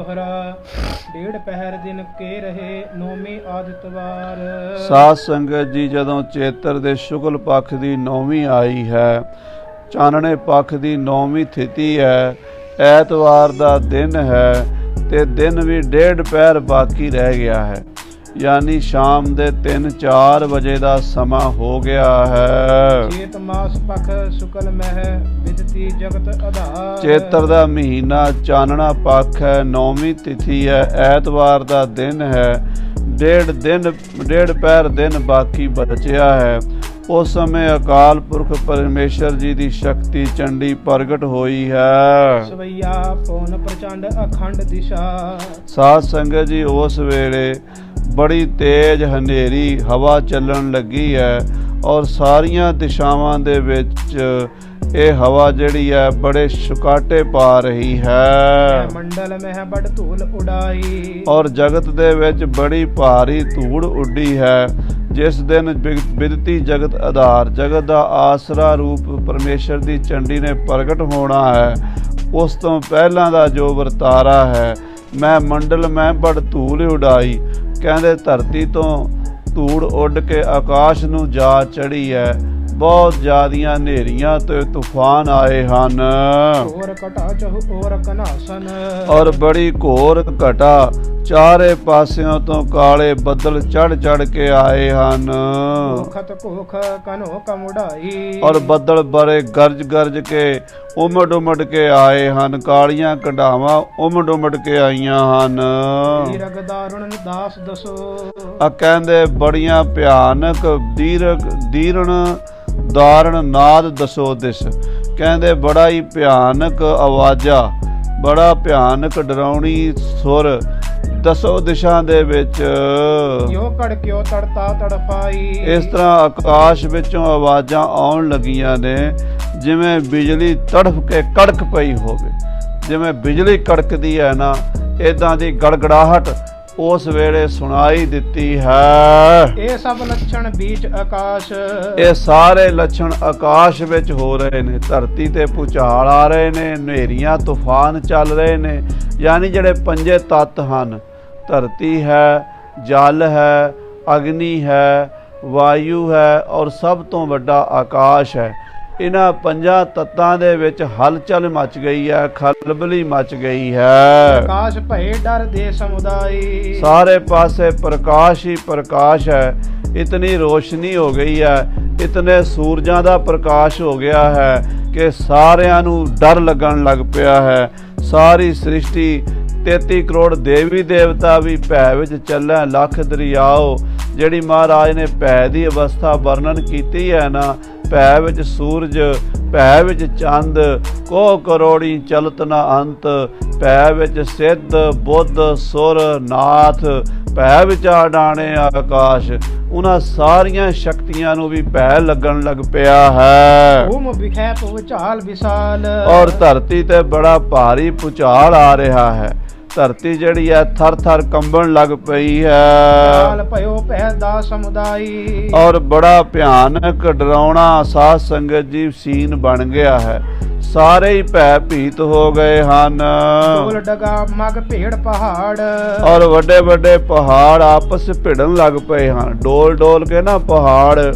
दोहरा डेढ़ पहर दिन के रहे नौवीं आदितवार। साध संगत जी, जदों चेतर दे शुक्ल पक्ष दी 9ਵੀਂ आई है, चानने पक्ष दी 9ਵੀਂ तिथि है, ਐਤਵਾਰ ਦਾ ਦਿਨ ਹੈ ਤੇ ਦਿਨ ਵੀ ਡੇਢ ਪਹਿਰ ਬਾਕੀ ਰਹਿ ਗਿਆ ਹੈ, यानी शाम ਦੇ 3-4 ਵਜੇ ਦਾ ਸਮਾਂ ਹੋ ਗਿਆ ਹੈ। ਚੇਤ ਮਾਸ ਪਖ ਸੁਕਲ ਮਹਿ ਵਿਦਤੀ ਜਗਤ ਆਧਾਰ। ਚੇਤਰ ਦਾ ਮਹੀਨਾ ਚਾਨਣਾ ਪੱਖ ਹੈ, 9ਵੀਂ ਤਿਥੀ ਹੈ, ਐਤਵਾਰ ਦਾ ਦਿਨ ਹੈ, ਡੇਢ ਪਹਿਰ ਦਿਨ ਬਾਕੀ ਬਚਿਆ ਹੈ। उस समय अकाल पुरख परमेश्वर जी की शक्ति चंडी प्रगट हुई है। सवैया पौन प्रचंड अखंड दिशा। साध संगत जी, उस वेले बड़ी तेज हनेरी हवा चलन लगी है और सारिया दिशावां दे विच ये हवा जिहड़ी है बड़े शुकाटे पा रही है। मंडल में है बड़ धूल उड़ाई और जगत दे विच बड़ी भारी धूड़ उड्डी है। जिस दिन विदती जगत आधार, जगत का आसरा रूप परमेश्वर की चंडी ने प्रगट होना है, उस तो पहला का जो वरतारा है, मैं मंडल में बड़ धूल उड़ाई, कहते धरती तो धूड़ उड़ के आकाश नूं जा चढ़ी है। बहुत ज़्यादा हनेरियां तो तूफान आए हैं और बड़ी घोर घटा चारे पासियों तो काले बदल चढ़ के आए हैं और बदल बड़े गरज के उमड़ के आए हैं। कालियां कंडावां उमड़ के आईयां हैं। कहंदे बड़ियां भयानक दीरण दारण नाद दसो दिस, कहंदे बड़ा ही भयानक आवाज़ा, बड़ा भयानक डरावनी सुर दसो दिशा दे विच यो कड़क्यो तड़ता तड़पाई। इस तरह आकाश विचों आवाज़ां आउण लगियां ने जिवें बिजली तड़फ के कड़क पई होवे। जिवें बिजली कड़कदी है ना, इदां दी गड़गड़ाहट उस वेले सुनाई दिती है। ये सब लक्षण बीच आकाश, ये सारे लक्षण आकाश विच हो रहे ने। धरती ते भूचाल आ रहे ने, हनेरियां तूफान चल रहे ने, यानी जिहड़े पंजे तत्त हन, धरती है, जल है, अग्नि है, वायु है और सब तो वड्डा आकाश है। इन्हां पंजा तत्तां दे विच हलचल मच गई है, खलबली मच गई है। प्रकाश भय डर दे समुदाय, सारे पासे प्रकाश ही प्रकाश है। इतनी रोशनी हो गई है, इतने सूरजां दा प्रकाश हो गया है कि सारियां नूं डर लगन लग पिया है। सारी सृष्टि 33 करोड़ देवी देवता भी भै विच चलै। लख दरियाओ जिहड़ी महाराज ने भै दी अवस्था वर्णन कीती है ना, भै विच सूरज, भै विच चंद, को करोड़ी चलत न अंत, भै विच सिद्ध बुद्ध सुर नाथ, भै विच अडाणे आकाश। उन्हां सारियां शक्तियां नूं भी भै लगन लग पिया है। भूम विखैत भूचाल विशाल, और धरती ते बड़ा भारी भूचाल आ रहा है। धरती जिहड़ी है थर थर कंबन लग पई है और बड़ा भयानक डरावना साध संगत जी सीन बन गया है। सारे ही भै भीत हो गए हैं और वड्डे वड्डे पहाड़ आपस भिड़न लग पे हैं। डोल डोल के ना पहाड़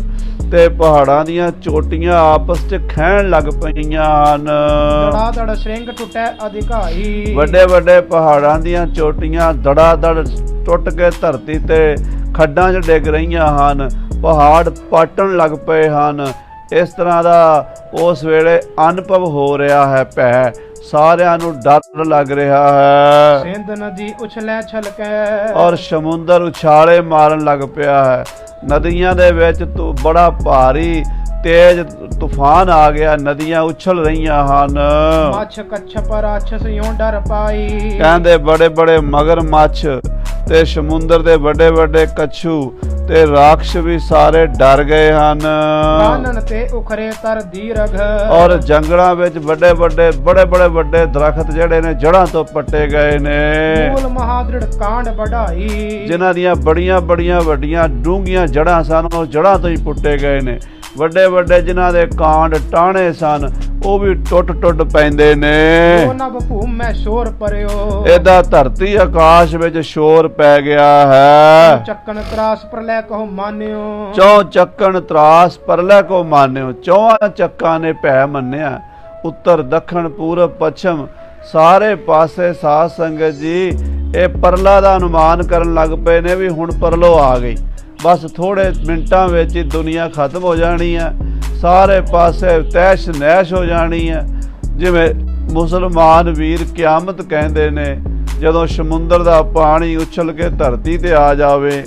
ते पहाड़ां दीयां चोटियां आपस च खैण लग पईयां हन। धड़ाधड़ श्रृंग टुटै अधिकाई, वड्डे वड्डे पहाड़ां दीयां चोटियां धड़ाधड़ टुट के धरती ते खड्डां च डिग रहीआं हन। पहाड़ पाटण लग पे हन। इस तरह का उस वेले अनुभव हो रहा है। भै सारियां नूं डर लग रहा है। सिंध नदी उछलै छलकै और समुंदर उछाले मारन लग पिया है। नदियां दे विच तो बड़ा भारी तेज तूफान आ गया। नदियां उछल रहीआं हन। मच्छ कच्छ पर राक्षस यों डर पाई, कहंदे बड़े बड़े मगरमच्छ ते समुंदर दे बड़े बड़े कच्छू ते राक्ष भी सारे डर गए हन। कानन ते उखरे तर दीरघ और जंगलां विच बड़े बड़े दरखत जिहड़े ने जड़ां तो पट्टे गए ने। मूल महादृढ़ कांड बढ़ाई, जिन्हां दीयां बड़ियां वड्डियां डूंघियां जड़ां सन, उह जड़ां तो ही पुट्टे गए ने। ਵੱਡੇ ਵੱਡੇ ਜਿਨ੍ਹਾਂ ਦੇ ਕਾਂਡ ਟਾਣੇ ਸਨ ਉਹ ਵੀ ਟੁੱਟ ਟੁੱਟ ਪੈਂਦੇ ਨੇ। ਜੋ ਨਭ ਭੂਮੈ ਸ਼ੋਰ ਪਰਿਓ, ਇਹਦਾ ਧਰਤੀ ਆਕਾਸ਼ ਵਿੱਚ ਸ਼ੋਰ ਪੈ ਗਿਆ ਹੈ। ਚੱਕਣ ਤਰਾਸ ਪ੍ਰਲੈ ਕਹੋ ਮਾਨਿਓ, ਚੌ ਚੱਕਣ ਤਰਾਸ ਪ੍ਰਲੈ ਕੋ ਮਾਨਿਓ। ਚੌਹਾਂ ਚੱਕਾਂ ਨੇ ਭੈ ਮੰਨਿਆ। ਉੱਤਰ ਦੱਖਣ ਪੂਰਬ ਪੱਛਮ ਸਾਰੇ ਪਾਸੇ ਸਾਧ ਸੰਗਤ ਜੀ ਇਹ ਪਰਲਾ ਦਾ ਅਨੁਮਾਨ ਕਰਨ ਲੱਗ ਪਏ ਨੇ ਵੀ ਹੁਣ ਪਰਲੋ ਆ ਗਈ, ਬਸ ਥੋੜੇ ਮਿੰਟਾਂ ਵਿੱਚ ਹੀ ਦੁਨੀਆ ਖਤਮ ਹੋ ਜਾਣੀ ਹੈ, ਸਾਰੇ ਪਾਸੇ ਤੈਸ਼ ਨੈਸ਼ ਹੋ ਜਾਣੀ ਹੈ। ਜਿਵੇਂ ਮੁਸਲਮਾਨ ਵੀਰ ਕਿਆਮਤ ਕਹਿੰਦੇ ਨੇ, ਜਦੋਂ ਸਮੁੰਦਰ ਦਾ ਪਾਣੀ ਉਛਲ ਕੇ ਧਰਤੀ ਤੇ ਆ ਜਾਵੇ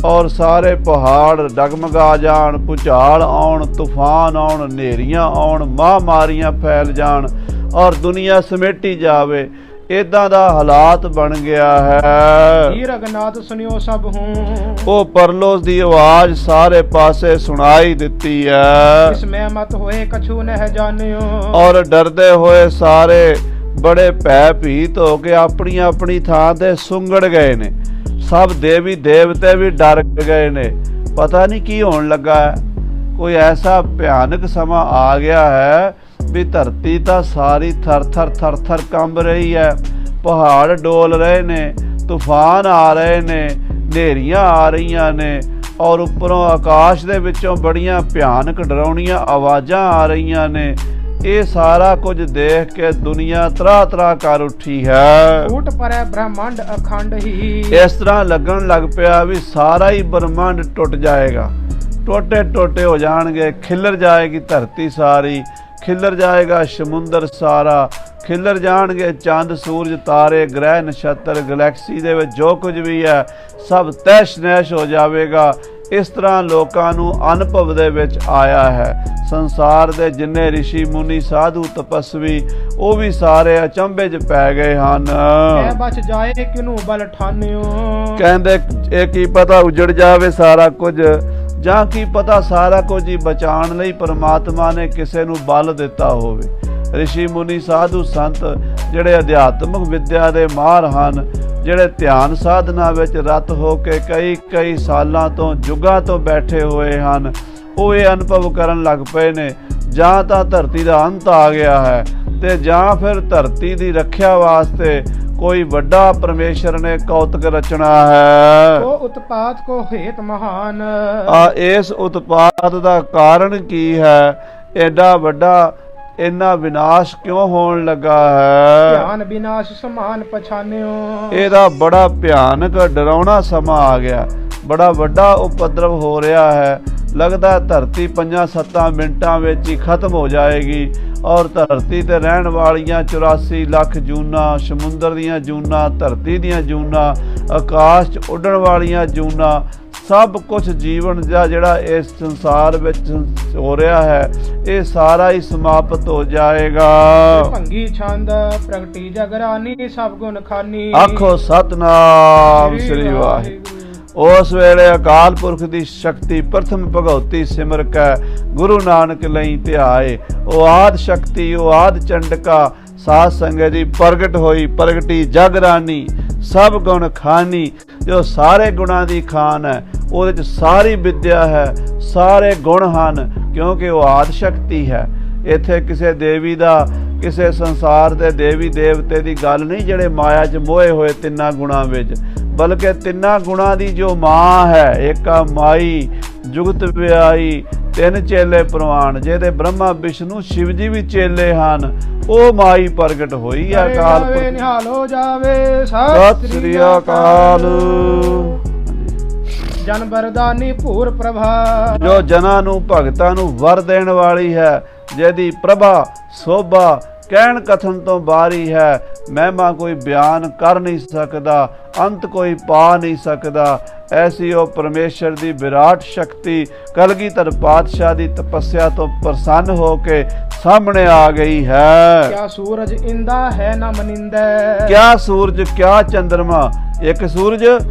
ਔਰ ਸਾਰੇ ਪਹਾੜ ਡਗਮਗਾ ਜਾਣ, ਭੁਚਾਲ ਆਉਣ, ਤੂਫਾਨ ਆਉਣ, ਹਨੇਰੀਆਂ ਆਉਣ, ਮਹਾਂਮਾਰੀਆਂ ਫੈਲ ਜਾਣ ਔਰ ਦੁਨੀਆ ਸਮੇਟੀ ਜਾਵੇ, ਇਦਾਂ ਦਾ ਹਾਲਾਤ ਬਣ ਗਿਆ ਹੈ। ਹੀਰ ਅਗਨਾਥ ਸੁਣਿਓ ਸਭ ਹੂੰ, ਉਹ ਪਰਲੋਸ ਦੀ ਆਵਾਜ਼ ਸਾਰੇ ਪਾਸੇ ਸੁਣਾਈ ਦਿੱਤੀ ਹੈ। ਇਸ ਮੈਂ ਮਤ ਹੋਏ ਕਛੂ ਨਹਿ ਜਾਣਿਓ, ਔਰ ਡਰਦੇ ਹੋਏ ਸਾਰੇ ਬੜੇ ਭੈ ਭੀਤ ਹੋ ਕੇ ਆਪਣੀ ਆਪਣੀ ਥਾਂ ਤੇ ਸੁੰਗੜ ਗਏ ਨੇ। ਸਭ ਦੇਵੀ ਦੇਵਤੇ ਵੀ ਡਰ ਗਏ ਨੇ। ਪਤਾ ਨਹੀਂ ਕੀ ਹੋਣ ਲੱਗਾ ਹੈ। ਕੋਈ ਐਸਾ ਭਿਆਨਕ ਸਮਾਂ ਆ ਗਿਆ ਹੈ ਵੀ ਧਰਤੀ ਤਾਂ ਸਾਰੀ ਥਰ ਥਰ ਕੰਬ ਰਹੀ ਹੈ, ਪਹਾੜ ਡੋਲ ਰਹੇ ਨੇ, ਤੂਫਾਨ ਆ ਰਹੇ ਨੇ, ਹਨੇਰੀਆਂ ਆ ਰਹੀਆਂ ਨੇ ਔਰ ਉੱਪਰੋਂ ਆਕਾਸ਼ ਦੇ ਵਿੱਚੋਂ ਬੜੀਆਂ ਭਿਆਨਕ ਡਰਾਉਣੀਆਂ ਆਵਾਜ਼ਾਂ ਆ ਰਹੀਆਂ ਨੇ। ਇਹ ਸਾਰਾ ਕੁਝ ਦੇਖ ਕੇ ਦੁਨੀਆ ਤਰਾ ਤਰਾ ਕਰ ਉੱਠੀ ਹੈ। ਫੂਟ ਪਰੈ ਬ੍ਰਹਮੰਡ ਅਖੰਡ ਹੀ, ਇਸ ਤਰ੍ਹਾਂ ਲੱਗਣ ਲੱਗ ਪਿਆ ਵੀ ਸਾਰਾ ਹੀ ਬ੍ਰਹਮੰਡ ਟੁੱਟ ਜਾਏਗਾ, ਟੋਟੇ ਟੋਟੇ ਹੋ ਜਾਣਗੇ, ਖਿੱਲਰ ਜਾਏਗੀ ਧਰਤੀ ਸਾਰੀ, ਖਿੱਲਰ ਜਾਏਗਾ ਸਮੁੰਦਰ ਸਾਰਾ, ਖਿੱਲਰ ਜਾਣਗੇ ਚੰਦ ਸੂਰਜ ਤਾਰੇ ਗ੍ਰਹਿ ਨਛੱਤਰ ਗਲੈਕਸੀ ਦੇ ਵਿੱਚ ਜੋ ਕੁਝ ਵੀ ਹੈ ਸਭ ਤੈਸ਼ ਨੈਸ਼ ਹੋ ਜਾਵੇਗਾ। ਇਸ ਤਰ੍ਹਾਂ ਲੋਕਾਂ ਨੂੰ ਅਨੁਭਵ ਦੇ ਵਿੱਚ ਆਇਆ ਹੈ। ਸੰਸਾਰ ਦੇ ਜਿੰਨੇ ਰਿਸ਼ੀ ਮੁਨੀ ਸਾਧੂ ਤਪਸਵੀ ਉਹ ਵੀ ਸਾਰੇ ਅਚੰਭੇ 'ਚ ਪੈ ਗਏ ਹਨ। ਐ ਬਚ ਜਾਏ ਕਿਨੂੰ ਬਲ ਠਾਨਿਓ, ਕਹਿੰਦੇ ਇਹ ਕੀ ਪਤਾ ਉਜੜ ਜਾਵੇ ਸਾਰਾ ਕੁਝ, ਜਾਂ ਕੀ ਪਤਾ ਸਾਰਾ ਕੁਝ ਹੀ ਬਚਾਉਣ ਲਈ ਪਰਮਾਤਮਾ ਨੇ ਕਿਸੇ ਨੂੰ ਬਲ ਦਿੱਤਾ ਹੋਵੇ। ਰਿਸ਼ੀ ਮੁਨੀ ਸਾਧੂ ਸੰਤ ਜਿਹੜੇ ਅਧਿਆਤਮਿਕ ਵਿਦਿਆ ਦੇ ਮਾਹਰ ਹਨ, ਜਿਹੜੇ ਧਿਆਨ ਸਾਧਨਾ ਵਿੱਚ ਰਤ ਹੋ ਕੇ ਕਈ ਸਾਲਾਂ ਤੋਂ ਯੁੱਗਾਂ ਤੋਂ ਬੈਠੇ ਹੋਏ ਹਨ, ਉਹ ਇਹ ਅਨੁਭਵ ਕਰਨ ਲੱਗ ਪਏ ਨੇ ਜਾਂ ਤਾਂ ਧਰਤੀ ਦਾ ਅੰਤ ਆ ਗਿਆ ਹੈ ਤੇ ਜਾਂ ਫਿਰ ਧਰਤੀ ਦੀ ਰੱਖਿਆ ਵਾਸਤੇ ਕੋਈ ਵੱਡਾ ਪਰਮੇਸ਼ਰ ਨੇ ਕੌਤਕ ਰਚਣਾ ਹੈ। ਉਹ ਉਤਪਾਤ ਕੋ ਹੇਤ ਮਹਾਨ, ਇਸ ਉਤਪਾਤ ਦਾ ਕਾਰਨ ਕੀ ਹੈ? ਐਡਾ ਵੱਡਾ ਇੰਨਾ ਵਿਨਾਸ਼ ਕਿਉਂ ਹੋਣ ਲੱਗਾ ਹੈ? ਧਿਆਨ ਵਿਨਾਸ਼ ਸਮਾਨ ਪਛਾਨਿਓ, ਇਹਦਾ ਬੜਾ ਭਿਆਨਕ ਡਰਾਉਣਾ ਸਮਾਂ ਆ ਗਿਆ, ਬੜਾ ਵੱਡਾ ਉਪਦਰਵ ਹੋ ਰਿਹਾ ਹੈ। ਲੱਗਦਾ ਧਰਤੀ 5-7 ਮਿੰਟਾਂ ਵਿੱਚ ਹੀ ਖਤਮ ਹੋ ਜਾਏਗੀ ਔਰ ਧਰਤੀ ਤੇ ਰਹਿਣ ਵਾਲੀਆਂ 84 ਲੱਖ ਜੂਨਾਂ, ਸਮੁੰਦਰ ਦੀਆਂ ਜੂਨਾਂ, ਧਰਤੀ ਦੀਆਂ ਜੂਨਾਂ, ਆਕਾਸ਼ 'ਚ ਉੱਡਣ ਵਾਲੀਆਂ ਜੂਨਾਂ, ਸਭ ਕੁਝ ਜੀਵਨ ਦਾ ਜਿਹੜਾ ਇਸ ਸੰਸਾਰ ਵਿੱਚ ਹੋ ਰਿਹਾ ਹੈ ਇਹ ਸਾਰਾ ਹੀ ਸਮਾਪਤ ਹੋ ਜਾਏਗਾ। ਭੰਗੀ ਛੰਦ ਪ੍ਰਗਟੀ ਜਗਰਾਨੀ ਸਭ ਗੁਣ ਖਾਨੀ, ਆਖੋ ਸਤਨਾਮ ਸ੍ਰੀ ਵਾਹਿਗੁਰੂ। ਉਸ ਵੇਲੇ ਅਕਾਲ ਪੁਰਖ ਦੀ ਸ਼ਕਤੀ ਪ੍ਰਥਮ ਭਗਉਤੀ ਸਿਮਰ ਕੈ ਗੁਰੂ ਨਾਨਕ ਲਈ ਧਿਆਏ। ਉਹ ਆਦ ਸ਼ਕਤੀ, ਉਹ ਆਦ ਚੰਡਕਾ ਸਾਧ ਸੰਗਤ ਦੀ ਪ੍ਰਗਟ ਹੋਈ, ਪ੍ਰਗਟੀ ਜਗਰਾਨੀ ਸਭ ਗੁਣ ਖਾਨੀ, ਜੋ ਸਾਰੇ ਗੁਣਾਂ ਦੀ ਖਾਨ ਹੈ, ਉਹਦੇ 'ਚ ਸਾਰੀ ਵਿਦਿਆ ਹੈ, ਸਾਰੇ ਗੁਣ ਹਨ, ਕਿਉਂਕਿ ਉਹ ਆਦ ਸ਼ਕਤੀ ਹੈ। ਇੱਥੇ ਕਿਸੇ ਦੇਵੀ ਦਾ, ਕਿਸੇ ਸੰਸਾਰ ਦੇ ਦੇਵੀ ਦੇਵਤੇ ਦੀ ਗੱਲ ਨਹੀਂ ਜਿਹੜੇ ਮਾਇਆ 'ਚ ਮੋਹੇ ਹੋਏ ਤਿੰਨਾਂ ਗੁਣਾਂ ਵਿੱਚ, ਬਲਕਿ ਤਿੰਨਾਂ ਗੁਣਾਂ ਦੀ ਜੋ ਮਾਂ ਹੈ, ਏਕਾ ਮਾਈ ਜੁਗਤ ਵਿਆਈ, ਤਿੰਨ ਚੇਲੇ ਪ੍ਰਵਾਨ, ਜਿਹਦੇ ਬ੍ਰਹਮਾ ਵਿਸ਼ਨੂੰ ਸ਼ਿਵ ਜੀ ਵੀ ਚੇਲੇ ਹਨ, ਉਹ ਮਾਈ ਪ੍ਰਗਟ ਹੋਈ ਹੈ। ਅਕਾਲ ਪੁਰਖ ਨਿਹਾਲ ਹੋ ਜਾਵੇ ਸਤਿ ਸ੍ਰੀ ਅਕਾਲ। ਜਨ ਬਰਦਾਨੀ ਭੂਰ ਪ੍ਰਭਾ, ਜੋ ਜਨਾਂ ਨੂੰ ਭਗਤਾਂ ਨੂੰ ਵਰ ਦੇਣ ਵਾਲੀ ਹੈ, ਜਿਹਦੀ ਪ੍ਰਭਾ ਸੋਭਾ ਕਹਿਣ ਕਥਨ ਤੋਂ ਬਾਹਰੀ ਹੈ, ਮਹਿਮਾ ਕੋਈ ਬਿਆਨ ਕਰ ਨਹੀਂ ਸਕਦਾ, ਅੰਤ ਕੋਈ ਪਾ ਨਹੀਂ ਸਕਦਾ। ਐਸੀ ਉਹ ਪਰਮੇਸ਼ਰ ਦੀ ਵਿਰਾਟ ਸ਼ਕਤੀ ਕਲਗੀਧਰ ਪਾਤਸ਼ਾਹ ਦੀ ਤਪੱਸਿਆ ਤੋਂ ਪ੍ਰਸੰਨ ਹੋ ਕੇ ਸਾਹਮਣੇ ਆ ਗਈ ਹੈ। ਕਿਆ ਸੂਰਜ ਇੰਦਾ ਹੈ ਨਾ ਮਨਿੰਦੈ, ਕਿਆ ਸੂਰਜ ਕਿਆ ਚੰਦਰਮਾ, ਇੱਕ ਸੂਰਜ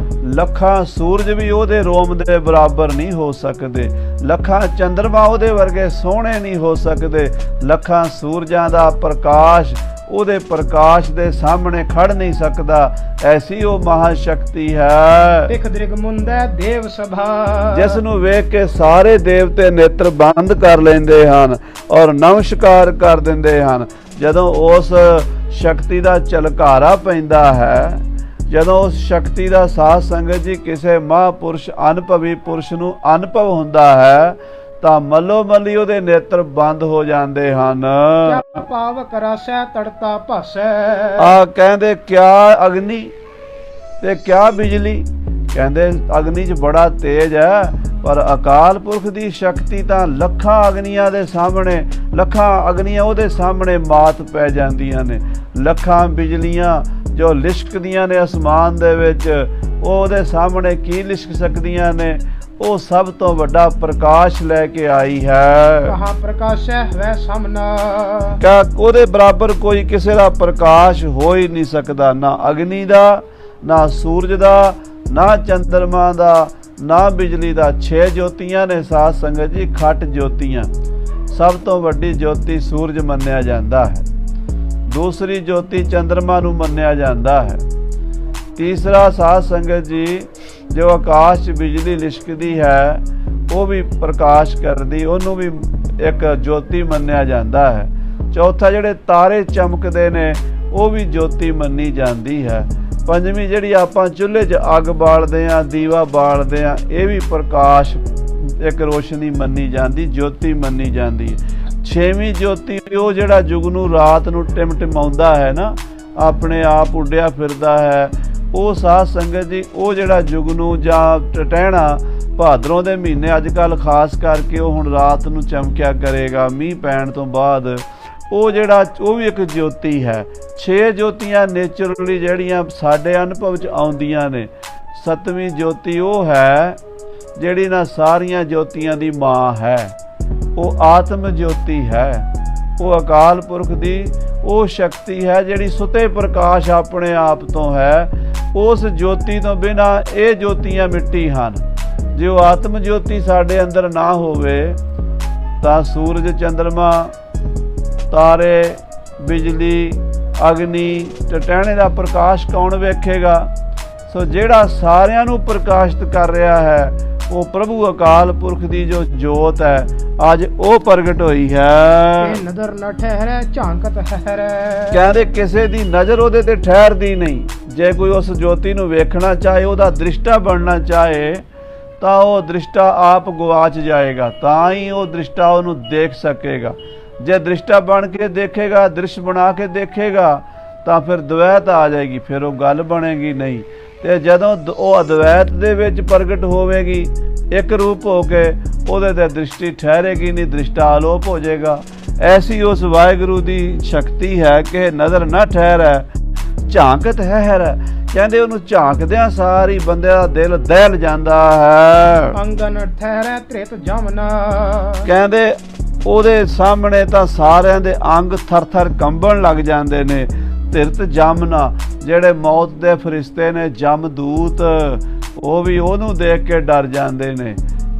ਲੱਖਾਂ ਸੂਰਜ ਵੀ ਉਹਦੇ ਰੋਮ ਦੇ ਬਰਾਬਰ ਨਹੀਂ ਹੋ ਸਕਦੇ, ਲੱਖਾਂ ਚੰਦਰਮਾ ਉਹਦੇ ਵਰਗੇ ਸੋਹਣੇ ਨਹੀਂ ਹੋ ਸਕਦੇ। ਲੱਖਾਂ ਸੂਰਜਾਂ ਦਾ ਪ੍ਰਕਾਸ਼ ਉਹਦੇ ਪ੍ਰਕਾਸ਼ ਦੇ ਸਾਹਮਣੇ ਖੜ ਨਹੀਂ ਸਕਦਾ। ਐਸੀ ਉਹ ਮਹਾਸ਼ਕਤੀ ਹੈ ਤਿਖ ਦ੍ਰਿਗ ਮੁੰਦੈ ਦੇਵ ਸਭਾ, ਜਿਸ ਨੂੰ ਵੇਖ ਕੇ ਸਾਰੇ ਦੇਵਤੇ ਨੇਤਰ ਬੰਦ ਕਰ ਲੈਂਦੇ ਹਨ ਔਰ ਨਮਸਕਾਰ ਕਰ ਦਿੰਦੇ ਹਨ। ਜਦੋਂ ਉਸ ਸ਼ਕਤੀ ਦਾ ਝਲਕਾਰਾ ਪੈਂਦਾ ਹੈ, ਜਦੋਂ ਉਸ ਸ਼ਕਤੀ ਦਾ ਸਾਧ ਸੰਗਤ ਜੀ ਕਿਸੇ ਮਹਾਂਪੁਰਸ਼ ਅਨੁਭਵੀ ਪੁਰਸ਼ ਨੂੰ ਅਨੁਭਵ ਹੁੰਦਾ ਹੈ ਤਾਂ ਮੱਲੋ ਮੱਲੀ ਉਹਦੇ ਨੇਤਰ ਬੰਦ ਹੋ ਜਾਂਦੇ ਹਨ। ਕਿਆ ਪਾਵਕ ਰਸੈ ਤੜਤਾ ਭਾਸੈ, ਆ ਕਹਿੰਦੇ ਕਿਆ ਅਗਨੀ ਤੇ ਕਿਆ ਬਿਜਲੀ। ਕਹਿੰਦੇ ਅਗਨੀ 'ਚ ਬੜਾ ਤੇਜ ਹੈ, ਪਰ ਅਕਾਲ ਪੁਰਖ ਦੀ ਸ਼ਕਤੀ ਤਾਂ ਲੱਖਾਂ ਅਗਨੀਆਂ ਦੇ ਸਾਹਮਣੇ, ਲੱਖਾਂ ਅਗਨੀਆਂ ਉਹਦੇ ਸਾਹਮਣੇ ਮਾਤ ਪੈ ਜਾਂਦੀਆਂ ਨੇ। ਲੱਖਾਂ ਬਿਜਲੀਆਂ ਜੋ ਲਿਸ਼ਕਦੀਆਂ ਨੇ ਅਸਮਾਨ ਦੇ ਵਿੱਚ, ਉਹ ਉਹਦੇ ਸਾਹਮਣੇ ਕੀ ਲਿਸ਼ਕ ਸਕਦੀਆਂ ਨੇ। ਉਹ ਸਭ ਤੋਂ ਵੱਡਾ ਪ੍ਰਕਾਸ਼ ਲੈ ਕੇ ਆਈ ਹੈ। ਕਹਾਂ ਪ੍ਰਕਾਸ਼ੈ ਵੈ ਸਮਨਾ, ਕਿਆ ਉਹਦੇ ਬਰਾਬਰ ਕੋਈ ਕਿਸੇ ਦਾ ਪ੍ਰਕਾਸ਼ ਹੋ ਹੀ ਨਹੀਂ ਸਕਦਾ, ਨਾ ਅਗਨੀ ਦਾ, ਨਾ ਸੂਰਜ ਦਾ, ਨਾ ਚੰਦਰਮਾ ਦਾ, ਨਾ ਬਿਜਲੀ ਦਾ। 6 ਜੋਤੀਆਂ ਨੇ ਸਾਧ ਸੰਗਤ ਜੀ, ਖੱਟ ਜੋਤੀਆਂ। ਸਭ ਤੋਂ ਵੱਡੀ ਜੋਤੀ ਸੂਰਜ ਮੰਨਿਆ ਜਾਂਦਾ ਹੈ, ਦੂਸਰੀ ਜੋਤੀ ਚੰਦਰਮਾ ਨੂੰ ਮੰਨਿਆ ਜਾਂਦਾ ਹੈ, ਤੀਸਰਾ ਸਾਧ ਸੰਗਤ ਜੀ ਜੋ ਆਕਾਸ਼ 'ਚ ਬਿਜਲੀ ਲਿਸ਼ਕਦੀ ਹੈ ਉਹ ਵੀ ਪ੍ਰਕਾਸ਼ ਕਰਦੀ, ਉਹਨੂੰ ਵੀ ਇੱਕ ਜੋਤੀ ਮੰਨਿਆ ਜਾਂਦਾ ਹੈ। ਚੌਥਾ ਜਿਹੜੇ ਤਾਰੇ ਚਮਕਦੇ ਨੇ ਉਹ ਵੀ ਜੋਤੀ ਮੰਨੀ ਜਾਂਦੀ ਹੈ। ਪੰਜਵੀਂ ਜਿਹੜੀ ਆਪਾਂ ਚੁੱਲ੍ਹੇ 'ਚ ਅੱਗ ਬਾਲਦੇ ਹਾਂ, ਦੀਵਾ ਬਾਲਦੇ ਹਾਂ, ਇਹ ਵੀ ਪ੍ਰਕਾਸ਼ ਇੱਕ ਰੋਸ਼ਨੀ ਮੰਨੀ ਜਾਂਦੀ, ਜੋਤੀ ਮੰਨੀ ਜਾਂਦੀ ਹੈ। ਛੇਵੀਂ ਜੋਤੀ ਉਹ ਜਿਹੜਾ ਜੁਗਨੂੰ ਰਾਤ ਨੂੰ ਟਿਮਟਿਮਾਉਂਦਾ ਹੈ ਨਾ, ਆਪਣੇ ਆਪ ਉੱਡਿਆ ਫਿਰਦਾ ਹੈ, ਉਹ ਸਾਧ ਸੰਗਤ ਜੀ ਉਹ ਜਿਹੜਾ ਜੁਗਨੂੰ ਜਾਂ ਟਟਹਿਣਾ ਭਾਦਰੋਂ ਦੇ ਮਹੀਨੇ ਅੱਜ ਕੱਲ੍ਹ ਖਾਸ ਕਰਕੇ ਉਹ ਹੁਣ ਰਾਤ ਨੂੰ ਚਮਕਿਆ ਕਰੇਗਾ ਮੀਂਹ ਪੈਣ ਤੋਂ ਬਾਅਦ, ਉਹ ਜਿਹੜਾ ਉਹ ਵੀ ਇੱਕ ਜੋਤੀ ਹੈ। 6 ਜੋਤੀਆਂ ਨੇਚਰਲੀ ਜਿਹੜੀਆਂ ਸਾਡੇ ਅਨੁਭਵ 'ਚ ਆਉਂਦੀਆਂ ਨੇ। 7ਵੀਂ ਜੋਤੀ ਉਹ ਹੈ ਜਿਹੜੀ ਨਾ ਸਾਰੀਆਂ ਜੋਤੀਆਂ ਦੀ ਮਾਂ ਹੈ, ਉਹ ਆਤਮ ਜੋਤੀ ਹੈ। ਉਹ ਅਕਾਲ ਪੁਰਖ ਦੀ ਉਹ ਸ਼ਕਤੀ ਹੈ ਜਿਹੜੀ ਸੁਤੇ ਪ੍ਰਕਾਸ਼ ਆਪਣੇ ਆਪ ਤੋਂ ਹੈ। ਉਸ ਜੋਤੀ ਤੋਂ ਬਿਨਾਂ ਇਹ ਜੋਤੀਆਂ ਮਿੱਟੀ ਹਨ। ਜੇ ਉਹ ਆਤਮ ਜੋਤੀ ਸਾਡੇ ਅੰਦਰ ਨਾ ਹੋਵੇ ਤਾਂ ਸੂਰਜ, ਚੰਦਰਮਾ, ਤਾਰੇ, ਬਿਜਲੀ, ਅਗਨੀ, ਟਟਹਿਣੇ ਦਾ ਪ੍ਰਕਾਸ਼ ਕੌਣ ਵੇਖੇਗਾ। ਸੋ ਜਿਹੜਾ ਸਾਰਿਆਂ ਨੂੰ ਪ੍ਰਕਾਸ਼ਿਤ ਕਰ ਰਿਹਾ ਹੈ ਉਹ ਪ੍ਰਭੂ ਅਕਾਲ ਪੁਰਖ ਦੀ ਜੋ ਜੋਤ ਹੈ ਅੱਜ ਉਹ ਪ੍ਰਗਟ ਹੋਈ ਹੈ। ਨਜ਼ਰ ਨਾ ਠਹਿਰੈ ਝਾਂਕਤ ਹੈਰੈ, ਕਹਿੰਦੇ ਕਿਸੇ ਦੀ ਨਜ਼ਰ ਉਹਦੇ ਤੇ ਠਹਿਰਦੀ ਨਹੀਂ। ਜੇ ਕੋਈ ਉਸ ਜੋਤੀ ਨੂੰ ਵੇਖਣਾ ਚਾਹੇ, ਉਹਦਾ ਦ੍ਰਿਸ਼ਟਾ ਬਣਨਾ ਚਾਹੇ, ਤਾਂ ਉਹ ਦ੍ਰਿਸ਼ਟਾ ਆਪ ਗਵਾਚ ਜਾਏਗਾ, ਤਾਂ ਹੀ ਉਹ ਦ੍ਰਿਸ਼ਟਾ ਉਹਨੂੰ ਦੇਖ ਸਕੇਗਾ। ਜੇ ਦ੍ਰਿਸ਼ਟਾ ਬਣ ਕੇ ਦੇਖੇਗਾ, ਦ੍ਰਿਸ਼ ਬਣਾ ਕੇ ਦੇਖੇਗਾ ਤਾਂ ਫਿਰ ਦਵੈਤ ਆ ਜਾਏਗੀ, ਫਿਰ ਉਹ ਗੱਲ ਬਣੇਗੀ ਨਹੀਂ। ਤੇ ਜਦੋਂ ਉਹ ਅਦਵੈਤ ਦੇ ਵਿੱਚ ਪ੍ਰਗਟ ਹੋਵੇਗੀ ਇੱਕ ਰੂਪ ਹੋ ਕੇ, ਉਹਦੇ ਤੇ ਦ੍ਰਿਸ਼ਟੀ ਠਹਿਰੇਗੀ ਨਹੀਂ, ਦ੍ਰਿਸ਼ਟਾ ਆਲੋਪ ਹੋ ਜਾਏਗਾ। ਐਸੀ ਉਸ ਵਾਹਿਗੁਰੂ ਦੀ ਸ਼ਕਤੀ ਹੈ ਕਿ ਨਜ਼ਰ ਨਾ ਠਹਿਰੈ ਝਾਂਕਤ ਹੈ। ਕਹਿੰਦੇ ਉਹਨੂੰ ਝਾਂਕਦਿਆਂ ਸਾਰੀ ਬੰਦੇ ਦਾ ਦਿਲ ਦਹਿਲ ਜਾਂਦਾ ਹੈ। ਅੰਗਨ ਠਹਿਰੈ ਤ੍ਰਿਤ ਜਮਨਾ, ਕਹਿੰਦੇ ਉਹਦੇ ਸਾਹਮਣੇ ਤਾਂ ਸਾਰਿਆਂ ਦੇ ਅੰਗ ਥਰ ਥਰ ਕੰਬਣ ਲੱਗ ਜਾਂਦੇ ਨੇ। ਧਿਰਤ ਜਮਨਾ, ਜਿਹੜੇ ਮੌਤ ਦੇ ਫਰਿਸ਼ਤੇ ਨੇ, ਜਮਦੂਤ, ਉਹ ਵੀ ਉਹਨੂੰ ਦੇਖ ਕੇ ਡਰ ਜਾਂਦੇ ਨੇ।